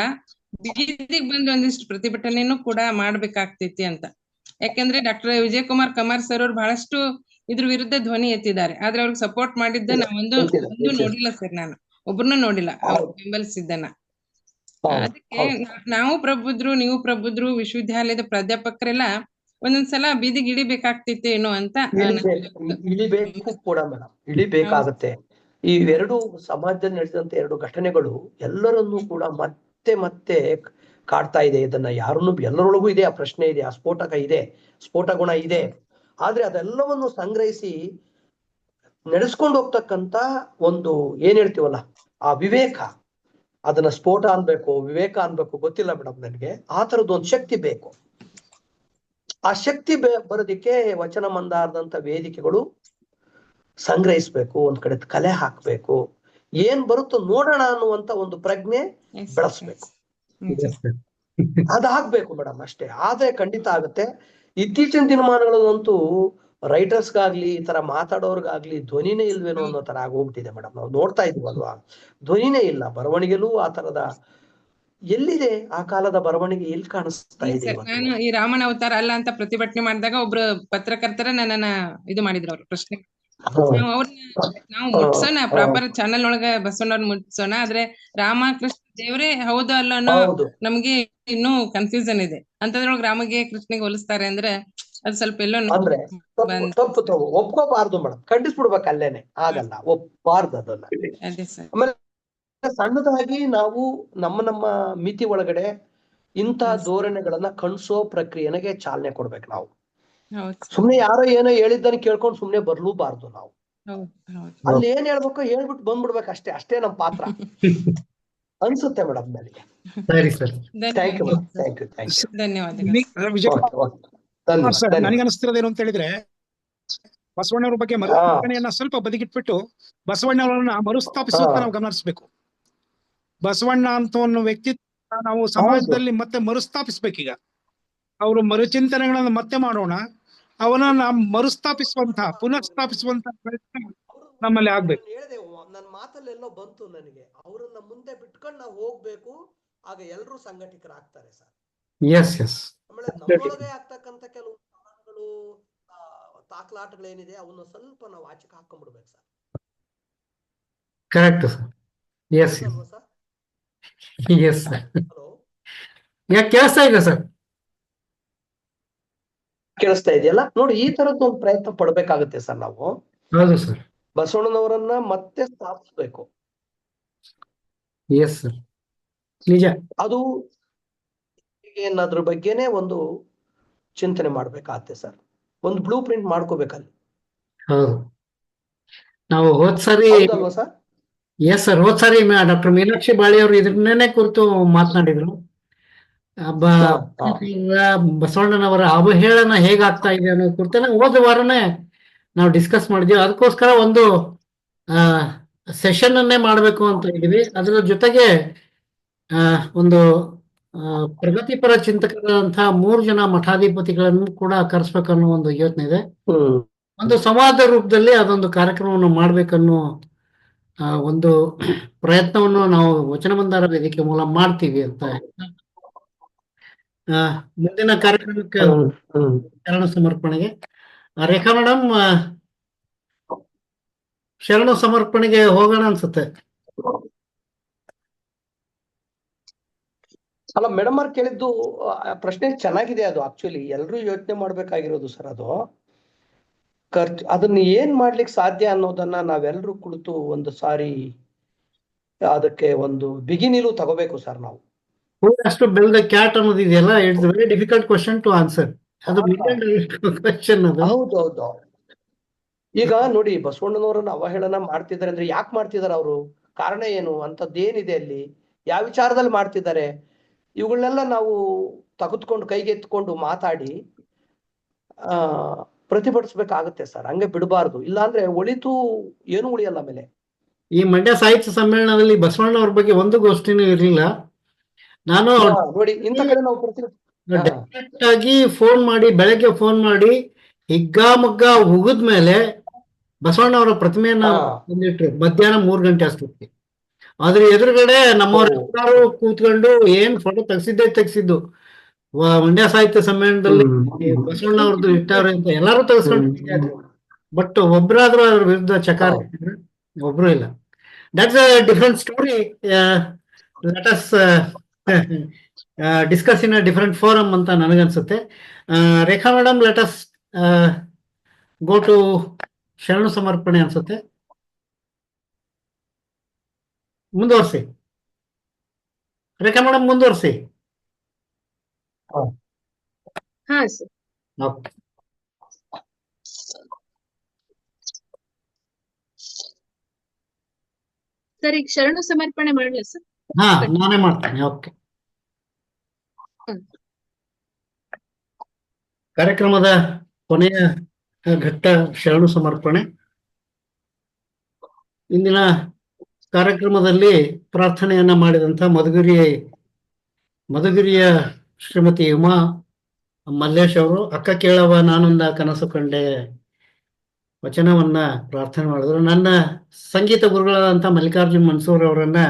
ಬೀದಿಗೆ ಬಂದು ಒಂದಿಷ್ಟು ಪ್ರತಿಭಟನೆನೂ ಕೂಡ ಮಾಡ್ಬೇಕಾಗ್ತೈತಿ ಅಂತ. ಯಾಕಂದ್ರೆ ಡಾಕ್ಟರ್ ವಿಜಯಕುಮಾರ್ ಕಮಾರ್ ಸರ್ ಅವ್ರು ಬಹಳಷ್ಟು ಇದ್ರ ವಿರುದ್ಧ ಧ್ವನಿ ಎತ್ತಿದ್ದಾರೆ. ಆದ್ರೆ ಅವ್ರಿಗೆ ಸಪೋರ್ಟ್ ಮಾಡಿದ್ದ ನಾವೊಂದು ನೋಡಿಲ್ಲ ಸರ್, ನಾನು ಒಬ್ರನ್ನೂ ನೋಡಿಲ್ಲ ಅವ್ರು ಬೆಂಬಲಿಸಿದ್ದನ್ನ. ಅದಕ್ಕೆ ನಾವು ಪ್ರಬುದ್ಧರು, ನೀವು ಪ್ರಬುದ್ಧರು, ವಿಶ್ವವಿದ್ಯಾಲಯದ ಪ್ರಾಧ್ಯಾಪಕರೆಲ್ಲ ಒಂದೊಂದ್ಸಲ ಬೀದಿಗೆ ಇಳಿಬೇಕಾಗ್ತೈತೆ ಏನೋ ಅಂತ. ಇಳಿಬೇಕು ಕೂಡ ಮೇಡಮ್, ಇಳಿಬೇಕಾಗತ್ತೆ. ಇವೆರಡು ಸಮಾಜದಲ್ಲಿ ನಡೆದಂತ ಎರಡು ಘಟನೆಗಳು ಎಲ್ಲರನ್ನೂ ಕೂಡ ಮತ್ತೆ ಮತ್ತೆ ಕಾಡ್ತಾ ಇದೆ. ಇದನ್ನ ಯಾರನ್ನು, ಎಲ್ಲರೊಳಗೂ ಇದೆ ಆ ಪ್ರಶ್ನೆ ಇದೆ, ಆ ಸ್ಫೋಟಕ ಇದೆ, ಸ್ಫೋಟ ಗುಣ ಇದೆ. ಆದ್ರೆ ಅದೆಲ್ಲವನ್ನು ಸಂಗ್ರಹಿಸಿ ನಡೆಸ್ಕೊಂಡು ಹೋಗ್ತಕ್ಕಂತ ಒಂದು ಏನ್ ಹೇಳ್ತೀವಲ್ಲ ಆ ವಿವೇಕ, ಅದನ್ನ ಸ್ಫೋಟ ಅನ್ಬೇಕು, ವಿವೇಕ ಅನ್ಬೇಕು, ಗೊತ್ತಿಲ್ಲ ಮೇಡಮ್ ನನಗೆ. ಆ ತರದ್ದು ಒಂದು ಶಕ್ತಿ ಬೇಕು. ಆ ಶಕ್ತಿ ಬರೋದಿಕ್ಕೆ ವಚನ ಮಂದಾರದಂತ ವೇದಿಕೆಗಳು ಸಂಗ್ರಹಿಸ್ಬೇಕು, ಒಂದ್ ಕಡೆ ಕಲೆ ಹಾಕ್ಬೇಕು, ಏನ್ ಬರುತ್ತೋ ನೋಡೋಣ ಅನ್ನುವಂತ ಒಂದು ಪ್ರಜ್ಞೆ ಬೆಳೆಸ್ಬೇಕು. ಅದಾಗ್ಬೇಕು ಮೇಡಮ್, ಅಷ್ಟೇ. ಆದ್ರೆ ಖಂಡಿತ ಆಗುತ್ತೆ. ಇತ್ತೀಚಿನ ದಿನಮಾನಗಳಲ್ಲಂತೂ ರೈಟರ್ಸ್ಗಾಗ್ಲಿ ಈ ತರ ಮಾತಾಡೋರ್ಗಾಗ್ಲಿ ಧ್ವನಿನೇ ಇಲ್ವೇನೋ ಅನ್ನೋ ತರ ಆಗೋಗ್ಬಿಟ್ಟಿದೆ ಮೇಡಮ್. ನಾವು ನೋಡ್ತಾ ಇದೀವಲ್ವಾ, ಧ್ವನಿನೇ ಇಲ್ಲ. ಬರವಣಿಗೆಲೂ ಆ ತರದ ಎಲ್ಲಿದೆ? ಆ ಕಾಲದ ಬರವಣಿಗೆ ಎಲ್ಲಿ ಕಾಣಿಸ್ತಾ ಇದೆ ಇವತ್ತು? ನಾನು ಈ ರಾಮನ ಅವತಾರ ಅಲ್ಲ ಅಂತ ಪ್ರತಿಭಟನೆ ಮಾಡಿದಾಗ ಒಬ್ರು ಪತ್ರಕರ್ತರ ನನ್ನನ್ನ ಇದು ಮಾಡಿದ್ರು ಅವ್ರು ಪ್ರಶ್ನೆ. ನಾವು ಮುಟ್ಸೋಣ, ಪ್ರಾಪರ್ ಚಾನಲ್ ಒಳಗ ಬಸವಣ್ಣವ್ರ ಮುಟ್ಸೋಣ, ಆದ್ರೆ ರಾಮಕೃಷ್ಣ ದೇವ್ರೇ ಹೌದು ಅಲ್ಲ ಅನ್ನೋ ನಮ್ಗೆ ಇನ್ನೂ ಕನ್ಫ್ಯೂಷನ್ ಇದೆ. ಅಂತದ್ರೊಳಗೆ ರಾಮಗೆ ಕೃಷ್ಣಿಗೆ ಹೋಲಿಸ್ತಾರೆ ಅಂದ್ರೆ ಅದು ಸ್ವಲ್ಪ ಎಲ್ಲೋ ಅಂದ್ರೆ ತಪ್ಪು ಒಪ್ಕೋಬಾರ್ದು ಮೇಡಮ್, ಖಂಡಿಸ್ಬಿಡ್ಬೇಕು ಅಲ್ಲೇನೆ. ಆಗಲ್ಲ, ಒಪ್ಪಬಾರ್ದು ಅದನ್ನ. ಆಮೇಲೆ ಸಣ್ಣದಾಗಿ ನಾವು ನಮ್ಮ ಮಿತಿ ಒಳಗಡೆ ಇಂಥ ಧೋರಣೆಗಳನ್ನ ಕಣ್ಸೋ ಪ್ರಕ್ರಿಯೆಗೆ ಚಾಲನೆ ಕೊಡ್ಬೇಕು ನಾವು. ಸುಮ್ನೆ ಯಾರೋ ಏನೋ ಹೇಳಿದ್ದನ್ನ ಕೇಳ್ಕೊಂಡು ಸುಮ್ನೆ ಬರ್ಲೂಬಾರ್ದು ನಾವು. ಅಲ್ಲಿ ಏನ್ ಹೇಳ್ಬೇಕು ಹೇಳ್ಬಿಟ್ಟು ಬಂದ್ಬಿಡ್ಬೇಕು, ಅಷ್ಟೇ ನಮ್ ಪಾತ್ರ ಅನ್ಸುತ್ತೆ ಮೇಡಮ್ ನನಗೆ. Thank you madam, thank you. ಧನ್ಯವಾದಗಳು. ವಿಜಯ್ ಸರ್, ನನಗೆ ಅನಿಸ್ತಿರೋದೇನು ಅಂತ ಹೇಳಿದ್ರೆ, ಬಸವಣ್ಣವ್ರ ಬಗ್ಗೆ ಮರುಕಲ್ಪನೆಯನ್ನ ಸ್ವಲ್ಪ ಬದಿಗಿಟ್ಬಿಟ್ಟು ಬಸವಣ್ಣವರನ್ನ ಮರುಸ್ಥಾಪಿಸುವಂತ ನಾವು ಗಮನಿಸಬೇಕು. ಬಸವಣ್ಣ ಅಂತ ಒಂದು ವ್ಯಕ್ತಿತ್ವ ನಾವು ಸಮಾಜದಲ್ಲಿ ಮತ್ತೆ ಮರುಸ್ಥಾಪಿಸ್ಬೇಕೀಗ. ಅವರು ಮರುಚಿಂತನೆಗಳನ್ನ ಮತ್ತೆ ಮಾಡೋಣ, ಅವನನ್ನ ಪುನಃ ಸ್ಥಾಪಿಸುವಂತ ಪ್ರಯತ್ನ ನಮ್ಮಲ್ಲಿ ಆಗ್ಬೇಕು. ನನ್ನ ಮಾತಲ್ಲೆಲ್ಲೋ ಬಂತು ನನಗೆ, ಅವರನ್ನ ಮುಂದೆ ಬಿಟ್ಕೊಂಡು ನಾವು ಹೋಗ್ಬೇಕು, ಆಗ ಎಲ್ಲರೂ ಸಂಘಟಿತರಾಗ್ತಾರೆ ಸರ್. ಆಮೇಲೆ ನಮ್ಮೊಳಗೆ ಆಗ್ತಕ್ಕಂಥ ಕೆಲವು ತಾಕ್ಲಾಟಗಳೇನಿದೆ ಅವನ್ನ ಸ್ವಲ್ಪ ನಾವು ಆಚೆಗೆ ಹಾಕೊಂಡ್ಬಿಡ್ಬೇಕು ಸರ್. Correct sir. ಕೇಳಿಸ್ತಾ ಇದೆ ಸರ್, ಕೇಳಿಸ್ತಾ ಇದೆಯಲ್ಲ ನೋಡಿ. ಈ ತರದ್ದು ಒಂದು ಪ್ರಯತ್ನ ಪಡ್ಬೇಕಾಗುತ್ತೆ ಸರ್ ನಾವು. ಹೌದು ಸರ್. ಬಸವಣ್ಣನವರನ್ನ ಮತ್ತೆ ಸ್ಥಾಪಿಸ್ಬೇಕು. ನಿಜ. ಅದು ಅದ್ರ ಬಗ್ಗೆನೆ ಒಂದು ಚಿಂತನೆ ಮಾಡ್ಬೇಕಾಗತ್ತೆ ಸರ್. ಒಂದು ಬ್ಲೂ ಪ್ರಿಂಟ್ ಮಾಡ್ಕೋಬೇಕಲ್ಲಿ. ಹೌದು. ನಾವು ಹೋದ್ಸರಿ ಹೋದ್ಸರಿ ಡಾಕ್ಟರ್ ಮೀನಾಕ್ಷಿ ಬಾಳಿ ಅವರು ಇದನ್ನೇ ಕುರಿತು ಮಾತನಾಡಿದ್ರು. ಬಸವಣ್ಣನವರ ಅವಹೇಳನ ಹೇಗಾಗ್ತಾ ಇದೆ ಅನ್ನೋ ಕುರಿತು ಹೋದ ವಾರನೇ ನಾವು ಡಿಸ್ಕಸ್ ಮಾಡಿದ್ವಿ. ಅದಕ್ಕೋಸ್ಕರ ಒಂದು ಸೆಷನ್ ಅನ್ನೇ ಮಾಡಬೇಕು ಅಂತ ಇದ್ವಿ. ಅದರ ಜೊತೆಗೆ ಒಂದು ಪ್ರಗತಿಪರ ಚಿಂತಕರಾದಂತಹ 3 ಜನ ಮಠಾಧಿಪತಿಗಳನ್ನು ಕೂಡ ಕರೆಸ್ಬೇಕನ್ನೋ ಒಂದು ಯೋಚನೆ ಇದೆ. ಒಂದು ಸಂವಾದ ರೂಪದಲ್ಲಿ ಅದೊಂದು ಕಾರ್ಯಕ್ರಮವನ್ನು ಮಾಡ್ಬೇಕನ್ನೋ ಒಂದು ಪ್ರಯತ್ನವನ್ನು ನಾವು ವಚನ ಮಂದಾರ ವೇದಿಕೆ ಮೂಲ ಮಾಡ್ತೀವಿ ಅಂತ. ಮುಂದಿನ ಕಾರ್ಯಕ್ರಮಕ್ಕೆ ಶರಣ ಸಮರ್ಪಣೆಗೆ ರೇಖಾ ಮೇಡಮ್, ಶರಣ ಸಮರ್ಪಣೆಗೆ ಹೋಗೋಣ ಅನ್ಸುತ್ತೆ. ಅಲ್ಲ ಮೇಡಮ್ ಅವ್ರು ಕೇಳಿದ್ದು ಪ್ರಶ್ನೆ ಚೆನ್ನಾಗಿದೆ. ಅದು ಆಕ್ಚುಲಿ ಎಲ್ರೂ ಯೋಚನೆ ಮಾಡ್ಬೇಕಾಗಿರೋದು ಸರ್. ಅದು ಅದನ್ನ ಏನ್ ಮಾಡ್ಲಿಕ್ಕೆ ಸಾಧ್ಯ ಅನ್ನೋದನ್ನ ನಾವೆಲ್ಲರೂ ಕುಳಿತು ಒಂದು ಸಾರಿ ಅದಕ್ಕೆ ಒಂದು ಬಿಗಿನಿಲು ತಗೋಬೇಕು ಸರ್ ನಾವು. ಅಷ್ಟು ಬೆಲ್ದ ಕ್ಯಾಟ್ ಅನ್ನೋದು ಇದೆಯಲ್ಲ, it's very difficult question to answer. ಅದು ಕ್ವಶನ್ ಅದು. ಹೌದೌದು. ಈಗ ನೋಡಿ, ಬಸವಣ್ಣನವರನ್ನ ಅವಹೇಳನ ಮಾಡ್ತಿದ್ದಾರೆ ಅಂದ್ರೆ ಯಾಕೆ ಮಾಡ್ತಿದಾರೆ ಅವರು? ಕಾರಣ ಏನು? ಅಂತದ್ದೇನಿದೆ ಅಲ್ಲಿ? ಯಾವ ವಿಚಾರದಲ್ಲಿ ಮಾಡ್ತಿದ್ದಾರೆ? ಇವುಗಳನ್ನೆಲ್ಲ ನಾವು ತೆಗೆದುಕೊಂಡು ಕೈಗೆತ್ಕೊಂಡು ಮಾತಾಡಿ ಪ್ರತಿಭಟಿಸ್ಬೇಕಾಗುತ್ತೆ ಸರ್. ಹಂಗೆ ಬಿಡಬಾರ್ದು. ಇಲ್ಲಾಂದ್ರೆ ಒಳಿತು ಏನು ಉಳಿಯಲ್ಲ. ಆಮೇಲೆ ಈ ಮಂಡ್ಯ ಸಾಹಿತ್ಯ ಸಮ್ಮೇಳನದಲ್ಲಿ ಬಸವಣ್ಣವ್ರ ಬಗ್ಗೆ ಒಂದು ಗೋಷ್ಠಿನೂ ಇರಲಿಲ್ಲ. ನಾನು ನೋಡಿ ಇಂಥ ಕಡೆ ನಾವು ಡೈರೆಕ್ಟ್ ಆಗಿ ಬೆಳಗ್ಗೆ ಫೋನ್ ಮಾಡಿ ಹಿಗ್ಗಾಮಗ್ಗ ಉಗಿದ್ಮೇಲೆ ಬಸವಣ್ಣವರ ಪ್ರತಿಮೆಯನ್ನ ಬಂದಿಟ್ರು ಮಧ್ಯಾಹ್ನ 3 ಗಂಟೆ ಅಷ್ಟೊತ್ತಿಗೆ. ಅದ್ರ ಎದುರುಗಡೆ ನಮ್ಮವ್ರು ಕೂತ್ಕೊಂಡು ಏನ್ ಫೋಟೋ ತೆಗ್ಸಿದ್ದು ಮಂಡ್ಯ ಸಾಹಿತ್ಯ ಸಮ್ಮೇಳನದಲ್ಲಿ ಬಸವಣ್ಣವ್ರದ್ದು ಇಟ್ಟವ್ರೆ ಅಂತ ಎಲ್ಲಾರು ತೆಗೆಸ್ಕೊಂಡು. ಬಟ್ ಒಬ್ರಾದ್ರೂ ಅದ್ರ ವಿರುದ್ಧ ಚಕಾರ ಒಬ್ರು ಇಲ್ಲ. That's a different story. Let us discuss in a different forum ಅಂತ ನನಗನ್ಸುತ್ತೆ. Rekha madam, let us go to ಶರಣು ಸಮರ್ಪಣೆ ಅನ್ಸುತ್ತೆ. ಮುಂದುವರ್ಸಿ ರೇಖಾ ಮೇಡಮ್, ಮುಂದುವರ್ಸಿ. ಹಾ ಸರ್. ಸರ್, ಈಗ ಶರಣು ಸಮರ್ಪಣೆ ಮಾಡಲ ಸರ್? ಹಾ, ನಾನೇ ಮಾಡ್ತೇನೆ. ಓಕೆ. ಹ್ಮ್. ಕಾರ್ಯಕ್ರಮದ ಕೊನೆಯ ಘಟ್ಟ ಶರಣು ಸಮರ್ಪಣೆ. ಇಂದಿನ ಕಾರ್ಯಕ್ರಮದಲ್ಲಿ ಪ್ರಾರ್ಥನೆಯನ್ನ ಮಾಡಿದಂಥ ಮಧುಗಿರಿಯ ಶ್ರೀಮತಿ ಉಮಾ ಮಲ್ಲೇಶ್ ಅವರು ಅಕ್ಕ ಕೇಳವ ನಾನೊಂದ ಕನಸು ಕಂಡೆ ವಚನವನ್ನ ಪ್ರಾರ್ಥನೆ ಮಾಡಿದ್ರು. ನನ್ನ ಸಂಗೀತ ಗುರುಗಳಾದಂಥ ಮಲ್ಲಿಕಾರ್ಜುನ್ ಮನ್ಸೂರ್ ಅವರನ್ನ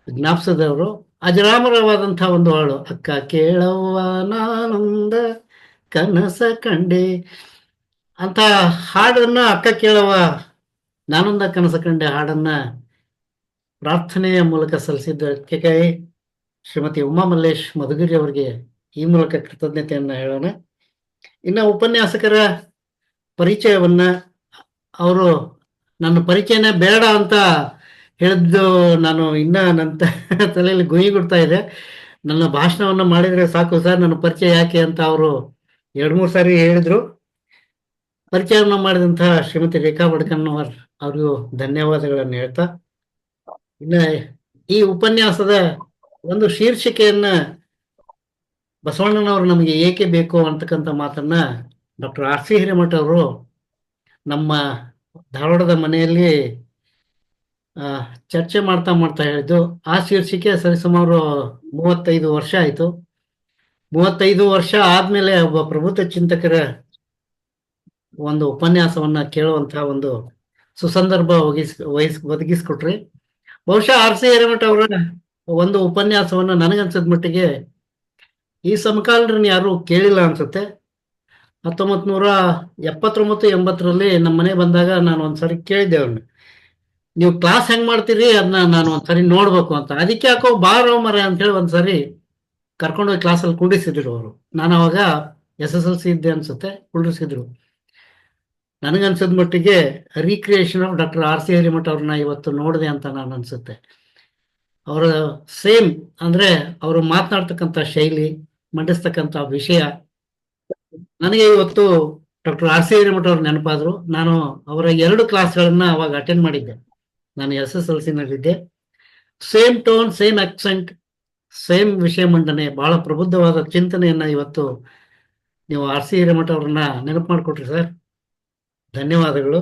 ಜ್ಞಾಪಿಸಿದವರು ಅಜರಾಮರವಾದಂತಹ ಒಂದು ಹಾಡು, ಅಕ್ಕ ಕೇಳವ್ವ ನಾನೊಂದ ಕನಸ ಕಂಡೆ ಅಂತ ಹಾಡನ್ನ, ಅಕ್ಕ ಕೇಳವ್ವ ನಾನೊಂದ ಕನಸ ಕಂಡೆ ಹಾಡನ್ನ ಪ್ರಾರ್ಥನೆಯ ಮೂಲಕ ಸಲ್ಲಿಸಿದ್ದಕ್ಕೆ ಶ್ರೀಮತಿ ಉಮಾ ಮಲ್ಲೇಶ್ ಮಧುಗಿರಿ ಅವರಿಗೆ ಈ ಮೂಲಕ ಕೃತಜ್ಞತೆಯನ್ನ ಹೇಳೋಣ. ಇನ್ನು ಉಪನ್ಯಾಸಕರ ಪರಿಚಯವನ್ನ, ಅವರು ನನ್ನ ಪರಿಚಯನೇ ಬೇಡ ಅಂತ ಹೇಳಿದ್ದು ನಾನು ಇನ್ನ ನನ್ನ ತಲೆಯಲ್ಲಿ ಗುಯ್ಗುಡ್ತಾ ಇದೆ. ನನ್ನ ಭಾಷಣವನ್ನ ಮಾಡಿದ್ರೆ ಸಾಕು ಸರ್, ನನ್ನ ಪರಿಚಯ ಯಾಕೆ ಅಂತ ಅವರು 2-3 ಸಾರಿ ಹೇಳಿದ್ರು. ಪರಿಚಯವನ್ನು ಮಾಡಿದಂತಹ ಶ್ರೀಮತಿ ರೇಖಾ ಬಡ್ಕಣ್ಣವರ್ ಅವ್ರಿಗೂ ಧನ್ಯವಾದಗಳನ್ನು ಹೇಳ್ತಾ, ಇನ್ನ ಈ ಉಪನ್ಯಾಸದ ಒಂದು ಶೀರ್ಷಿಕೆಯನ್ನ ಬಸವಣ್ಣನವರು ನಮಗೆ ಏಕೆ ಬೇಕು ಅಂತಕ್ಕಂಥ ಮಾತನ್ನ ಡಾಕ್ಟರ್ ಆರ್ ಸಿ ಹಿರೇಮಠ ಅವರು ನಮ್ಮ ಧಾರವಾಡದ ಮನೆಯಲ್ಲಿ ಚರ್ಚೆ ಮಾಡ್ತಾ ಹೇಳಿದ್ದು. ಆ ಶೀರ್ಷಿಕೆ ಸರಿಸುಮಾರು 35 ವರ್ಷ ಆಯ್ತು. 35 ವರ್ಷ ಆದ್ಮೇಲೆ ಒಬ್ಬ ಪ್ರಬುದ್ಧ ಚಿಂತಕರ ಒಂದು ಉಪನ್ಯಾಸವನ್ನ ಕೇಳುವಂತಹ ಒಂದು ಸುಸಂದರ್ಭ ಒದಗಿಸ್ಕೊಟ್ರಿ. ಬಹುಶಃ ಆರ್ ಸಿ ಹಿರೇಮಠ ಅವರ ಒಂದು ಉಪನ್ಯಾಸವನ್ನ ನನಗನ್ಸದ ಮಟ್ಟಿಗೆ ಈ ಸಮಕಾಲೀನರನ್ನ ಯಾರು ಕೇಳಿಲ್ಲ ಅನ್ಸುತ್ತೆ. 1979-80ರಲ್ಲಿ ನಮ್ಮ ಮನೆ ಬಂದಾಗ ನಾನು ಒಂದ್ಸರಿ ಕೇಳಿದ್ದೆ ಅವ್ರನ್ನ, ನೀವು ಕ್ಲಾಸ್ ಹೆಂಗ್ ಮಾಡ್ತೀರಿ ಅದನ್ನ ನಾನು ಒಂದ್ಸರಿ ನೋಡ್ಬೇಕು ಅಂತ. ಅದಕ್ಕೆ ಯಾಕೋ ಬಾರೋ ಮರ ಅಂತ ಹೇಳಿ ಒಂದ್ಸರಿ ಕರ್ಕೊಂಡೋಗಿ ಕ್ಲಾಸಲ್ಲಿ ಕುಂಡಿಸಿದ್ರು ಅವರು. ನಾನು ಅವಾಗ SSLC ಇದ್ದೆ ಅನ್ಸುತ್ತೆ, ಕುಂಡಿಸಿದ್ರು. ನನಗನ್ಸದ ಮಟ್ಟಿಗೆ recreation of doctor R C Hiremath ಅವ್ರನ್ನ ಇವತ್ತು ನೋಡಿದೆ ಅಂತ ನಾನು ಅನ್ಸುತ್ತೆ. ಅವರ ಸೇಮ್ ಅಂದ್ರೆ ಅವರು ಮಾತನಾಡ್ತಕ್ಕಂಥ ಶೈಲಿ, ಮಂಡಿಸ್ತಕ್ಕಂಥ ವಿಷಯ ನನಗೆ ಇವತ್ತು ಡಾಕ್ಟರ್ ಆರ್ ಸಿ ಹಿರೇಮಠ ಅವ್ರು ನೆನಪಾದ್ರು. ನಾನು ಅವರ 2 ಕ್ಲಾಸ್ಗಳನ್ನ ಅವಾಗ ಅಟೆಂಡ್ ಮಾಡಿದ್ದೆ. ನಾನು SSLC ನಲ್ಲಿದ್ದೆ. Same tone, same accent, same ವಿಷಯ ಮಂಡನೆ, ಬಹಳ ಪ್ರಬುದ್ಧವಾದ ಚಿಂತನೆಯನ್ನ ಇವತ್ತು ನೀವು ಆರ್ ಸಿ ಹಿರೇಮಠ ಅವ್ರನ್ನ ನೆನಪು ಮಾಡಿಕೊಟ್ರಿ ಸರ್, ಧನ್ಯವಾದಗಳು.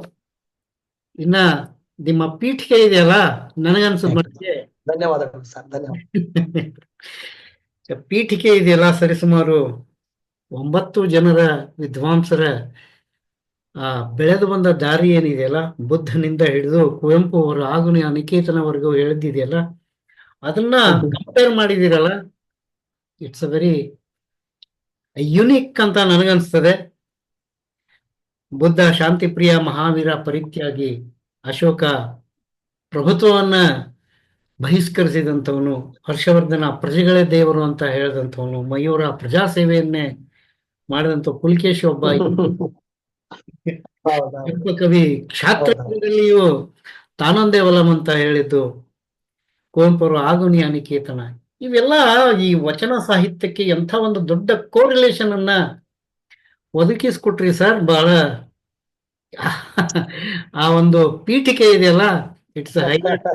ಇನ್ನ ನಿಮ್ಮ ಪೀಠಿಕೆ ಇದೆಯಲ್ಲ, ನನಗನ್ಸದ ಮಟ್ಟಿಗೆ ಧನ್ಯವಾದಗಳು ಸರ್, ಧನ್ಯವಾದ. ಪೀಠಿಕೆ ಇದೆಯಲ್ಲ, ಸರಿಸುಮಾರು 9 ಜನರ ವಿದ್ವಾಂಸರ ಬೆಳೆದು ಬಂದ ದಾರಿ ಏನಿದೆಯಲ್ಲ, ಬುದ್ಧನಿಂದ ಹಿಡಿದು ಕುವೆಂಪು ಅವರ ಆಗುನಿ ನಿಕೇತನವರೆಗೂ ಹೇಳಿದ್ದಿದೆಯಲ್ಲ, ಅದನ್ನ ಕಂಪೇರ್ ಮಾಡಿದಿರಲ್ಲ, ಇಟ್ಸ್ ಅ ವೆರಿ ಯುನಿಕ್ ಅಂತ ನನಗನ್ಸ್ತದೆ. ಬುದ್ಧ ಶಾಂತಿಪ್ರಿಯ ಮಹಾವೀರ ಪರಿತ್ಯಾಗಿ, ಅಶೋಕ ಪ್ರಭುತ್ವವನ್ನ ಬಹಿಷ್ಕರಿಸಿದಂಥವನು, ಹರ್ಷವರ್ಧನ ಪ್ರಜೆಗಳೇ ದೇವರು ಅಂತ ಹೇಳಿದಂಥವನು, ಮಯೂರ ಪ್ರಜಾ ಸೇವೆಯನ್ನೇ ಮಾಡಿದಂಥ ಪುಲಿಕೇಶಿ ಒಬ್ಬ ಕವಿ, ಕ್ಷಾತ್ರದಲ್ಲಿಯೂ ತಾನೊಂದೇ ಒಲಂ ಅಂತ ಹೇಳಿದ್ದು ಕುವೆಂಪು ಅವರು ಆಗುನಿ ಅನಿಕೇತನ. ಇವೆಲ್ಲ ಈ ವಚನ ಸಾಹಿತ್ಯಕ್ಕೆ ಎಂಥ ಒಂದು ದೊಡ್ಡ ಕೋರಿಲೇಷನ್ ಅನ್ನ ಒದಗಿಸ್ಕೊಟ್ರಿ ಸರ್. ಬಹಳ ಆ ಒಂದು ಪೀಠಿಕೆ ಇದೆಯಲ್ಲ, ಇಟ್ಸ್ ಹೈಲೈಟ್,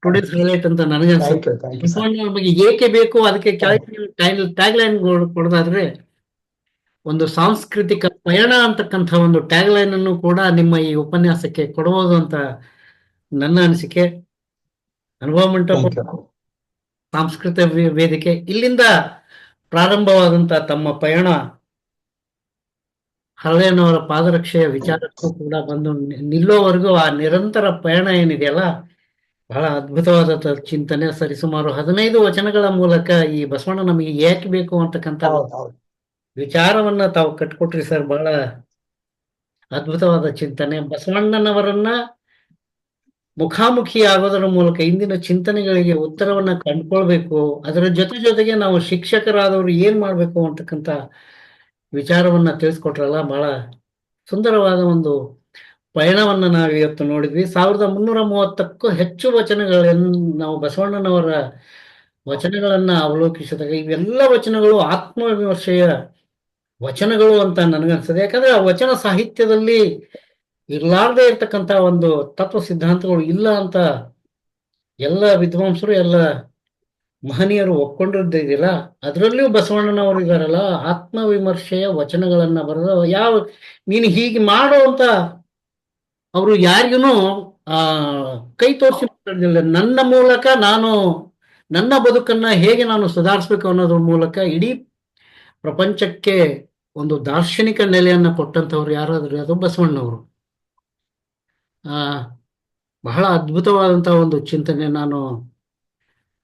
ಟುಡೇಸ್ ಹೈಲೈಟ್ ಅಂತ ನನಗನ್ಸುತ್ತೆ. ಬಸವಣ್ಣನ ಬಗ್ಗೆ ಏಕೆ ಬೇಕು, ಅದಕ್ಕೆ ಟ್ಯಾಗ್ ಲೈನ್ ಕೊಡೋದಾದ್ರೆ ಒಂದು ಸಾಂಸ್ಕೃತಿಕ ಪಯಣ ಅಂತಕ್ಕಂಥ ಒಂದು ಟ್ಯಾಗ್ ಲೈನ್ ಅನ್ನು ಕೂಡ ನಿಮ್ಮ ಈ ಉಪನ್ಯಾಸಕ್ಕೆ ಕೊಡಬಹುದು ಅಂತ ನನ್ನ ಅನಿಸಿಕೆ. ಅನುಭವ ಮಂಟಪ, ಸಾಂಸ್ಕೃತಿಕ ವೇದಿಕೆ, ಇಲ್ಲಿಂದ ಪ್ರಾರಂಭವಾದಂತ ತಮ್ಮ ಪಯಣ ಹರಳೆಯನವರ ಪಾದರಕ್ಷೆಯ ವಿಚಾರಕ್ಕೂ ಕೂಡ ಬಂದು ನಿಲ್ಲೋವರೆಗೂ ಆ ನಿರಂತರ ಪಯಣ ಏನಿದೆಯಲ್ಲ, ಬಹಳ ಅದ್ಭುತವಾದ ಚಿಂತನೆ. ಸರಿಸುಮಾರು 15 ವಚನಗಳ ಮೂಲಕ ಈ ಬಸವಣ್ಣ ನಮಗೆ ಏಕೆ ಬೇಕು ಅಂತಕ್ಕಂಥ ವಿಚಾರವನ್ನ ತಾವು ಕಟ್ಕೊಟ್ರಿ ಸರ್. ಬಹಳ ಅದ್ಭುತವಾದ ಚಿಂತನೆ. ಬಸವಣ್ಣನವರನ್ನ ಮುಖಾಮುಖಿ ಆಗೋದರ ಮೂಲಕ ಇಂದಿನ ಚಿಂತನೆಗಳಿಗೆ ಉತ್ತರವನ್ನ ಕಂಡುಕೊಳ್ಬೇಕು. ಅದರ ಜೊತೆಗೆ ನಾವು ಶಿಕ್ಷಕರಾದವರು ಏನ್ ಮಾಡ್ಬೇಕು ಅಂತಕ್ಕಂಥ ವಿಚಾರವನ್ನ ತಿಳಿಸ್ಕೊಟ್ರಲ್ಲ, ಬಹಳ ಸುಂದರವಾದ ಒಂದು ಪಯಣವನ್ನ ನಾವು ಇವತ್ತು ನೋಡಿದ್ವಿ. 1330ಕ್ಕೂ ಹೆಚ್ಚು ವಚನಗಳನ್ನು ನಾವು ಬಸವಣ್ಣನವರ ವಚನಗಳನ್ನ ಅವಲೋಕಿಸಿದಾಗ ಇವೆಲ್ಲ ವಚನಗಳು ಆತ್ಮವಿಮರ್ಶೆಯ ವಚನಗಳು ಅಂತ ನನಗನ್ಸದೆ. ಯಾಕಂದ್ರೆ ಆ ವಚನ ಸಾಹಿತ್ಯದಲ್ಲಿ ಇರ್ಲಾರ್ದೇ ಇರ್ತಕ್ಕಂಥ ಒಂದು ತತ್ವ ಸಿದ್ಧಾಂತಗಳು ಇಲ್ಲ ಅಂತ ಎಲ್ಲ ವಿದ್ವಾಂಸರು ಎಲ್ಲ ಮಹನೀಯರು ಒಪ್ಕೊಂಡಿದ್ದಿಲ್ಲ. ಅದರಲ್ಲಿಯೂ ಬಸವಣ್ಣನವರು ಇದಾರಲ್ಲ, ಆತ್ಮವಿಮರ್ಶೆಯ ವಚನಗಳನ್ನ ಬರೆದ ಯಾವ ನೀನು ಹೀಗೆ ಮಾಡು ಅಂತ ಅವರು ಯಾರಿಗೂ ಕೈ ತೋರಿಸಿ ಮಾತಾಡಿಲ್ಲ. ನನ್ನ ಮೂಲಕ ನಾನು ನನ್ನ ಬದುಕನ್ನ ಹೇಗೆ ನಾನು ಸುಧಾರಿಸ್ಬೇಕು ಅನ್ನೋದ್ರ ಮೂಲಕ ಇಡೀ ಪ್ರಪಂಚಕ್ಕೆ ಒಂದು ದಾರ್ಶನಿಕ ನೆಲೆಯನ್ನ ಕೊಟ್ಟಂತವ್ರು ಯಾರಾದ್ರೂ ಅದು ಬಸವಣ್ಣವರು. ಬಹಳ ಅದ್ಭುತವಾದಂತಹ ಒಂದು ಚಿಂತನೆ. ನಾನು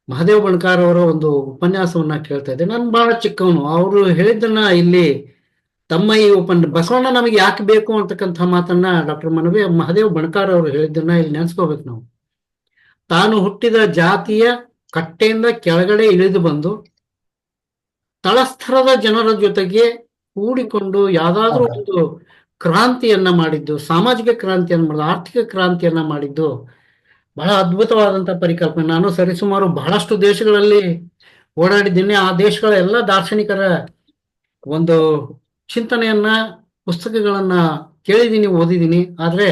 ಮಹಾದೇವ್ ಬಣಕಾರ್ ಅವರ ಒಂದು ಉಪನ್ಯಾಸವನ್ನ ಕೇಳ್ತಾ ಇದ್ದೆ. ನಾನು ಬಹಳ ಚಿಕ್ಕವನು. ಅವರು ಹೇಳಿದ್ದನ್ನ ಇಲ್ಲಿ ತಮ್ಮ ಈ ಬಸವಣ್ಣ ನಮಗೆ ಯಾಕೆ ಬೇಕು ಅಂತಕ್ಕಂಥ ಮಾತನ್ನ ಡಾಕ್ಟರ್ ಮಹಾದೇವ್ ಬಣಕಾರ್ ಅವರು ಹೇಳಿದ್ದನ್ನ ಇಲ್ಲಿ ನೆನೆಸ್ಕೋಬೇಕು ನಾವು. ತಾನು ಹುಟ್ಟಿದ ಜಾತಿಯ ಕಟ್ಟೆಯಿಂದ ಕೆಳಗಡೆ ಇಳಿದು ಬಂದು ತಳಸ್ಥರದ ಜನರ ಜೊತೆಗೆ ಕೂಡಿಕೊಂಡು ಯಾವ್ದಾದ್ರೂ ಒಂದು ಕ್ರಾಂತಿಯನ್ನ ಮಾಡಿದ್ದು, ಸಾಮಾಜಿಕ ಕ್ರಾಂತಿಯನ್ನ ಮಾಡಿದ್ದು, ಆರ್ಥಿಕ ಕ್ರಾಂತಿಯನ್ನ ಮಾಡಿದ್ದು ಬಹಳ ಅದ್ಭುತವಾದಂತಹ ಪರಿಕಲ್ಪನೆ. ನಾನು ಸರಿಸುಮಾರು ಬಹಳಷ್ಟು ದೇಶಗಳಲ್ಲಿ ಓಡಾಡಿದ್ದೀನಿ. ಆ ದೇಶಗಳ ಎಲ್ಲ ದಾರ್ಶನಿಕರ ಒಂದು ಚಿಂತನೆಯನ್ನ, ಪುಸ್ತಕಗಳನ್ನ ಕೇಳಿದ್ದೀನಿ, ಓದಿದ್ದೀನಿ. ಆದ್ರೆ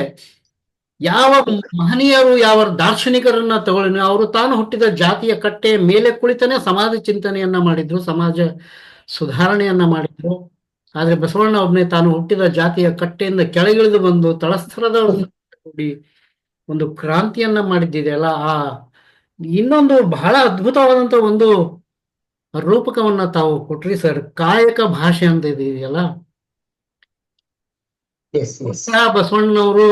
ಯಾವ ಮಹನೀಯರು, ಯಾವ ದಾರ್ಶನಿಕರನ್ನ ತಗೊಳ್ಳಿ, ಅವರು ತಾನು ಹುಟ್ಟಿದ ಜಾತಿಯ ಕಟ್ಟೆಯ ಮೇಲೆ ಕುಳಿತನೇ ಸಮಾಜ ಚಿಂತನೆಯನ್ನ ಮಾಡಿದ್ರು, ಸಮಾಜ ಸುಧಾರಣೆಯನ್ನ ಮಾಡಿದ್ರು. ಆದ್ರೆ ಬಸವಣ್ಣ ಒಬ್ಬನೇ ತಾನು ಹುಟ್ಟಿದ ಜಾತಿಯ ಕಟ್ಟೆಯಿಂದ ಕೆಳಗಿಳಿದು ಬಂದು ತಳಸ್ಥರದ ಕೂಡಿ ಒಂದು ಕ್ರಾಂತಿಯನ್ನ ಮಾಡಿದ್ದಿದೆಯಲ್ಲ, ಇನ್ನೊಂದು ಬಹಳ ಅದ್ಭುತವಾದಂತ ಒಂದು ರೂಪಕವನ್ನ ತಾವು ಕೊಟ್ರಿ ಸರ್. ಕಾಯಕ ಭಾಷೆ ಅಂತ ಇದೆಯಲ್ಲ, ಬಸವಣ್ಣನವರು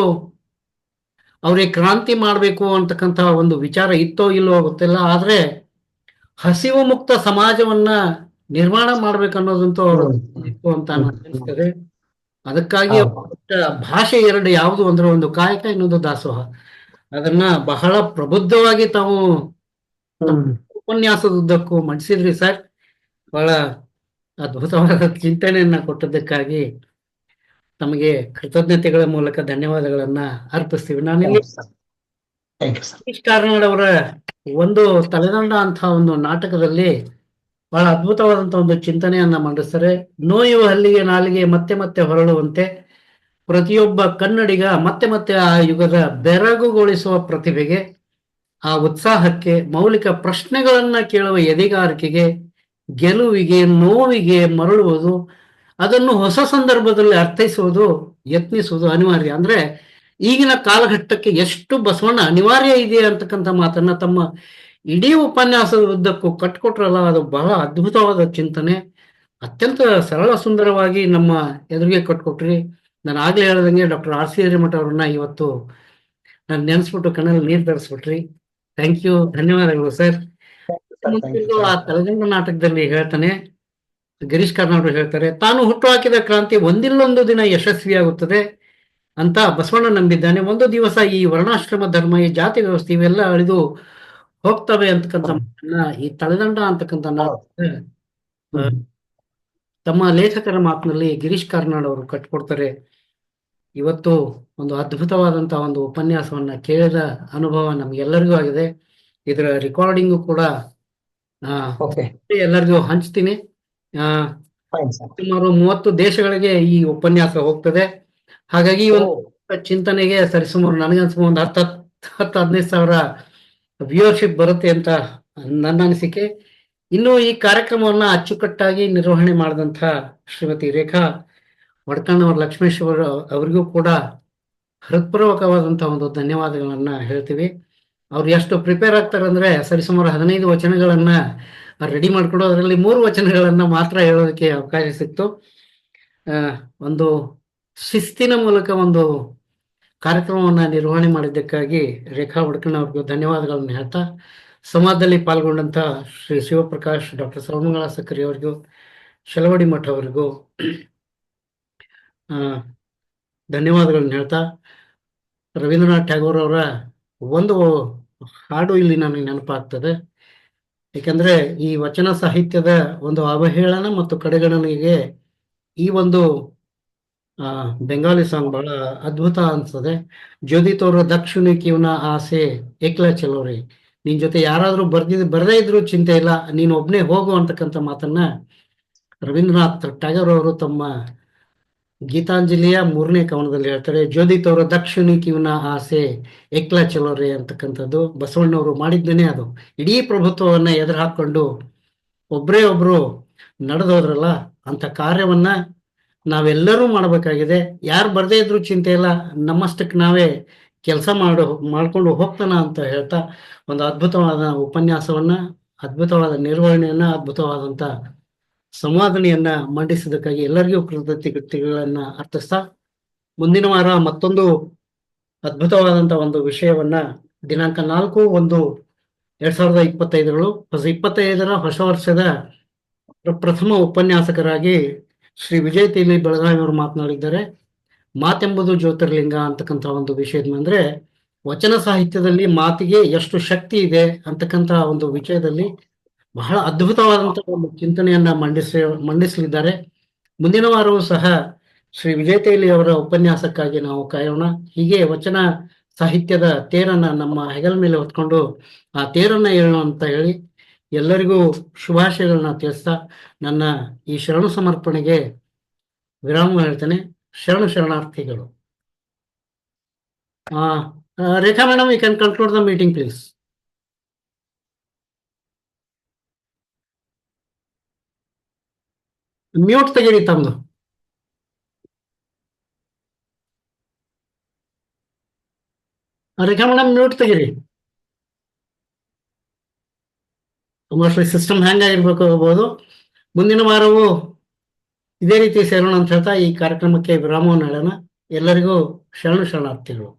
ಅವ್ರಿಗೆ ಕ್ರಾಂತಿ ಮಾಡ್ಬೇಕು ಅಂತಕ್ಕಂತ ಒಂದು ವಿಚಾರ ಇತ್ತೋ ಇಲ್ಲೋ ಗೊತ್ತಿಲ್ಲ, ಆದ್ರೆ ಹಸಿವು ಮುಕ್ತ ಸಮಾಜವನ್ನ ನಿರ್ಮಾಣ ಮಾಡ್ಬೇಕನ್ನೋದಂತೂ ಅವರು ಇತ್ತು ಅಂತ ಅನಿಸ್ತದೆ. ಅದಕ್ಕಾಗಿ ಭಾಷೆ ಎರಡು ಯಾವುದು ಅಂದ್ರೆ ಒಂದು ಕಾಯಕ, ಇನ್ನೊಂದು ದಾಸೋಹ. ಅದನ್ನ ಬಹಳ ಪ್ರಬುದ್ಧವಾಗಿ ತಾವು ಉಪನ್ಯಾಸದುದ್ದಕ್ಕೂ ಮಂಡಿಸಿದ್ರಿ ಸರ್. ಬಹಳ ಅದ್ಭುತವಾದ ಚಿಂತನೆಯನ್ನ ಕೊಟ್ಟದ್ದಕ್ಕಾಗಿ ತಮಗೆ ಕೃತಜ್ಞತೆಗಳ ಮೂಲಕ ಧನ್ಯವಾದಗಳನ್ನ ಅರ್ಪಿಸ್ತೀವಿ. ನಾನಿಲ್ಲಿ ಗಿರೀಶ್ ಕಾರ್ನಾಡ್ ಅವರ ಒಂದು ತಲೆದಂಡ ಅಂತ ಒಂದು ನಾಟಕದಲ್ಲಿ ಬಹಳ ಅದ್ಭುತವಾದಂತ ಒಂದು ಚಿಂತನೆಯನ್ನ ಮಂಡಿಸ್ತಾರೆ. ನೋಯುವ ಹಲ್ಲಿಗೆ ನಾಲಿಗೆ ಮತ್ತೆ ಮತ್ತೆ ಹೊರಳುವಂತೆ ಪ್ರತಿಯೊಬ್ಬ ಕನ್ನಡಿಗ ಮತ್ತೆ ಮತ್ತೆ ಆ ಯುಗದ ಬೆರಗುಗೊಳಿಸುವ ಪ್ರತಿಭೆಗೆ, ಆ ಉತ್ಸಾಹಕ್ಕೆ, ಮೌಲಿಕ ಪ್ರಶ್ನೆಗಳನ್ನ ಕೇಳುವ ಎದೆಗಾರಿಕೆಗೆ, ಗೆಲುವಿಗೆ, ನೋವಿಗೆ ಮರಳುವುದು, ಅದನ್ನು ಹೊಸ ಸಂದರ್ಭದಲ್ಲಿ ಅರ್ಥೈಸುವುದು, ಯತ್ನಿಸುವುದು ಅನಿವಾರ್ಯ. ಅಂದ್ರೆ ಈಗಿನ ಕಾಲಘಟ್ಟಕ್ಕೆ ಎಷ್ಟು ಬಸವಣ್ಣ ಅನಿವಾರ್ಯ ಇದೆ ಅಂತಕ್ಕಂಥ ಮಾತನ್ನ ತಮ್ಮ ಇಡೀ ಉಪನ್ಯಾಸದ ಉದ್ದಕ್ಕೂ ಕಟ್ಕೊಟ್ರಲ್ಲ, ಅದು ಬಹಳ ಅದ್ಭುತವಾದ ಚಿಂತನೆ. ಅತ್ಯಂತ ಸರಳ ಸುಂದರವಾಗಿ ನಮ್ಮ ಎದುರಿಗೆ ಕಟ್ಕೊಟ್ರಿ. ನಾನು ಆಗ್ಲೇ ಹೇಳ್ದಂಗೆ ಡಾಕ್ಟರ್ ಆರ್ ಸಿ ಹಿರೇಮಠ ಅವ್ರನ್ನ ಇವತ್ತು ನಾನು ನೆನೆಸ್ಬಿಟ್ಟು ಕಣ್ಣಲ್ಲಿ ನೀರು ತರಿಸ್ಬಿಟ್ರಿ. ಥ್ಯಾಂಕ್ ಯು, ಧನ್ಯವಾದಗಳು ಸರ್. ಆ ತಲೆದಂಡ ನಾಟಕದಲ್ಲಿ ಹೇಳ್ತಾನೆ, ಗಿರೀಶ್ ಕಾರ್ನಾಡ್ ಹೇಳ್ತಾರೆ, ತಾನು ಹುಟ್ಟುಹಾಕಿದ ಕ್ರಾಂತಿ ಒಂದಿಲ್ಲೊಂದು ದಿನ ಯಶಸ್ವಿಯಾಗುತ್ತದೆ ಅಂತ ಬಸವಣ್ಣ ನಂಬಿದ್ದಾನೆ. ಒಂದು ದಿವಸ ಈ ವರ್ಣಾಶ್ರಮ ಧರ್ಮ, ಈ ಜಾತಿ ವ್ಯವಸ್ಥೆ ಇವೆಲ್ಲ ಅಳಿದು ಹೋಗ್ತವೆ ಅಂತಕ್ಕಂಥ ಮಾತನ್ನ ಈ ತಲೆದಂಡ ಅಂತಕ್ಕಂಥ ನಾಟಕ ತಮ್ಮ ಲೇಖಕರ ಮಾತಿನಲ್ಲಿ ಗಿರೀಶ್ ಕಾರ್ನಾಡ್ ಅವರು ಕಟ್ಕೊಡ್ತಾರೆ. ಇವತ್ತು ಒಂದು ಅದ್ಭುತವಾದಂತಹ ಒಂದು ಉಪನ್ಯಾಸವನ್ನ ಕೇಳಿದ ಅನುಭವ ನಮ್ಗೆಲ್ಲರಿಗೂ ಆಗಿದೆ. ಇದರ ರೆಕಾರ್ಡಿಂಗು ಕೂಡ ಎಲ್ಲರಿಗೂ ಹಂಚ್ತೀನಿ. ಸುಮಾರು 30 ದೇಶಗಳಿಗೆ ಈ ಉಪನ್ಯಾಸ ಹೋಗ್ತದೆ. ಹಾಗಾಗಿ ಈ ಒಂದು ಚಿಂತನೆಗೆ ಸರಿಸುಮಾರು ನನಗನ್ಸುವ ಒಂದು 10-15 ಸಾವಿರ ವ್ಯೂವರ್ಶಿಪ್ ಬರುತ್ತೆ ಅಂತ ನನ್ನ ಅನಿಸಿಕೆ. ಇನ್ನು ಈ ಕಾರ್ಯಕ್ರಮವನ್ನ ಅಚ್ಚುಕಟ್ಟಾಗಿ ನಿರ್ವಹಣೆ ಮಾಡಿದಂಥ ಶ್ರೀಮತಿ ರೇಖಾ ವಡ್ಕಣ್ಣವರ ಲಕ್ಷ್ಮೇಶ್ವರ ಅವರಿಗೂ ಕೂಡ ಹೃತ್ಪೂರ್ವಕವಾದಂತಹ ಒಂದು ಧನ್ಯವಾದಗಳನ್ನ ಹೇಳ್ತೀವಿ. ಅವ್ರು ಎಷ್ಟು ಪ್ರಿಪೇರ್ ಆಗ್ತಾರೆ ಅಂದ್ರೆ ಸರಿಸುಮಾರು 15 ವಚನಗಳನ್ನ ರೆಡಿ ಮಾಡ್ಕೊಡೋ, ಅದರಲ್ಲಿ 3 ವಚನಗಳನ್ನ ಮಾತ್ರ ಹೇಳೋದಕ್ಕೆ ಅವಕಾಶ ಸಿಕ್ತು. ಒಂದು ಶಿಸ್ತಿನ ಮೂಲಕ ಒಂದು ಕಾರ್ಯಕ್ರಮವನ್ನ ನಿರ್ವಹಣೆ ಮಾಡಿದ್ದಕ್ಕಾಗಿ ರೇಖಾ ವಡ್ಕಣ್ಣ ಅವ್ರಿಗೂ ಧನ್ಯವಾದಗಳನ್ನು ಹೇಳ್ತಾ, ಸಂವಾದದಲ್ಲಿ ಪಾಲ್ಗೊಂಡಂತ ಶ್ರೀ ಶಿವಪ್ರಕಾಶ್, ಡಾಕ್ಟರ್ ಸರ್ವಮಂಗಳ ಸಕ್ಕರೆ ಅವರಿಗೂ, ಶಲವಡಿ ಮಠ ಅವರಿಗೂ ಧನ್ಯವಾದಗಳನ್ನ ಹೇಳ್ತಾ, ರವೀಂದ್ರನಾಥ್ ಟ್ಯಾಗೋರ್ ಅವರ ಒಂದು ಹಾಡು ಇಲ್ಲಿ ನನಗೆ ನೆನಪಾಗ್ತದೆ. ಯಾಕಂದ್ರೆ ಈ ವಚನ ಸಾಹಿತ್ಯದ ಒಂದು ಅವಹೇಳನ ಮತ್ತು ಕಡೆಗಣನೆಗೆ ಈ ಒಂದು ಬೆಂಗಾಲಿ ಸಾಂಗ್ ಬಹಳ ಅದ್ಭುತ ಅನ್ಸ್ತದೆ. ಜ್ಯೋತಿ ತೋರ ದಕ್ಷಿಣ ಕಿವನ ಆಸೆ ಏಕ್ಲ ಚಲೋರಿ, ನಿನ್ ಜೊತೆ ಯಾರಾದ್ರೂ ಬರ್ದೇ ಇದ್ರು ಚಿಂತೆ ಇಲ್ಲ, ನೀನು ಒಬ್ನೇ ಹೋಗು ಅಂತಕ್ಕಂಥ ಮಾತನ್ನ ರವೀಂದ್ರನಾಥ್ ಟ್ಯಾಗೋರ್ ಅವರು ತಮ್ಮ ಗೀತಾಂಜಲಿಯ 3ನೇ ಕವನದಲ್ಲಿ ಹೇಳ್ತಾರೆ, ಜ್ಯೋತಿತವರ ದಕ್ಷಿಣಿ ಕಿವನ ಆಸೆ ಎಕ್ಲ ಚಲೋರೆ ಅಂತಕ್ಕಂಥದ್ದು ಬಸವಣ್ಣವರು ಮಾಡಿದ್ದೇನೆ. ಅದು ಇಡೀ ಪ್ರಭುತ್ವವನ್ನ ಎದುರು ಹಾಕೊಂಡು ಒಬ್ಬರೇ ಒಬ್ರು ನಡೆದೋದ್ರಲ್ಲ, ಅಂತ ಕಾರ್ಯವನ್ನ ನಾವೆಲ್ಲರೂ ಮಾಡಬೇಕಾಗಿದೆ. ಯಾರು ಬರ್ದೇ ಇದ್ರು ಚಿಂತೆ ಇಲ್ಲ, ನಮ್ಮಷ್ಟಕ್ಕೆ ನಾವೇ ಕೆಲಸ ಮಾಡ್ಕೊಂಡು ಹೋಗ್ತಾನ ಅಂತ ಹೇಳ್ತಾ ಒಂದು ಅದ್ಭುತವಾದ ಉಪನ್ಯಾಸವನ್ನ, ಅದ್ಭುತವಾದ ನಿರ್ವಹಣೆಯನ್ನ, ಅದ್ಭುತವಾದಂತ ಸಂವಾದನೆಯನ್ನ ಮಂಡಿಸಿದ್ದಕ್ಕಾಗಿ ಎಲ್ಲರಿಗೂ ಕೃತಜ್ಞತೆಗಳನ್ನ ಅರ್ಥಿಸ್ತಾ, ಮುಂದಿನ ವಾರ ಮತ್ತೊಂದು ಅದ್ಭುತವಾದಂತ ಒಂದು ವಿಷಯವನ್ನ ದಿನಾಂಕ 4/1/2025 ಹೊಸ ವರ್ಷದ ಪ್ರಥಮ ಉಪನ್ಯಾಸಕರಾಗಿ ಶ್ರೀ ವಿಜಯ್ ತೇಲಿ ಬೆಳಗಾವಿ ಅವರು ಮಾತನಾಡಿದ್ದಾರೆ. ಮಾತೆಂಬುದು ಜ್ಯೋತಿರ್ಲಿಂಗ ಅಂತಕ್ಕಂಥ ಒಂದು ವಿಷಯದ ಅಂದ್ರೆ ವಚನ ಸಾಹಿತ್ಯದಲ್ಲಿ ಮಾತಿಗೆ ಎಷ್ಟು ಶಕ್ತಿ ಇದೆ ಅಂತಕ್ಕಂಥ ಒಂದು ವಿಷಯದಲ್ಲಿ ಬಹಳ ಅದ್ಭುತವಾದಂತಹ ಒಂದು ಚಿಂತನೆಯನ್ನ ಮಂಡಿಸಲಿದ್ದಾರೆ. ಮುಂದಿನ ವಾರವೂ ಸಹ ಶ್ರೀ ವಿಜಯ್ ತೇಲಿ ಅವರ ಉಪನ್ಯಾಸಕ್ಕಾಗಿ ನಾವು ಕಾಯೋಣ. ಹೀಗೆ ವಚನ ಸಾಹಿತ್ಯದ ತೇರನ್ನ ನಮ್ಮ ಹೆಗಲ ಮೇಲೆ ಹೊತ್ಕೊಂಡು ಆ ತೇರನ್ನ ಏಳೋಣ ಅಂತ ಹೇಳಿ ಎಲ್ಲರಿಗೂ ಶುಭಾಶಯಗಳನ್ನ ತಿಳಿಸ್ತಾ ನನ್ನ ಈ ಶರಣು ಸಮರ್ಪಣೆಗೆ ವಿರಾಮ ಹೇಳ್ತೇನೆ. ಶರಣಾರ್ಥಿಗಳು. Rekha madam, you can conclude the meeting please. Mute ತೆಗೀರಿ ತಮ್ದು. ರೇಖಾ ಮೇಡಮ್ ಮ್ಯೂಟ್ ತೆಗೀರಿ. ಮೋಸ್ಟ್ಲಿ ಸಿಸ್ಟಮ್ ಹ್ಯಾಂಗ್ ಆಗಿರ್ಬೇಕು ಹೋಗ್ಬೋದು. ಮುಂದಿನ ವಾರವೂ ಇದೇ ರೀತಿ ಸೇರೋಣ ಅಂತ ಹೇಳ್ತಾ ಈ ಕಾರ್ಯಕ್ರಮಕ್ಕೆ ವಿರಾಮವನ್ನು ಹೇಳೋಣ. ಎಲ್ಲರಿಗೂ ಶರಣಾರ್ಥಿಗಳು.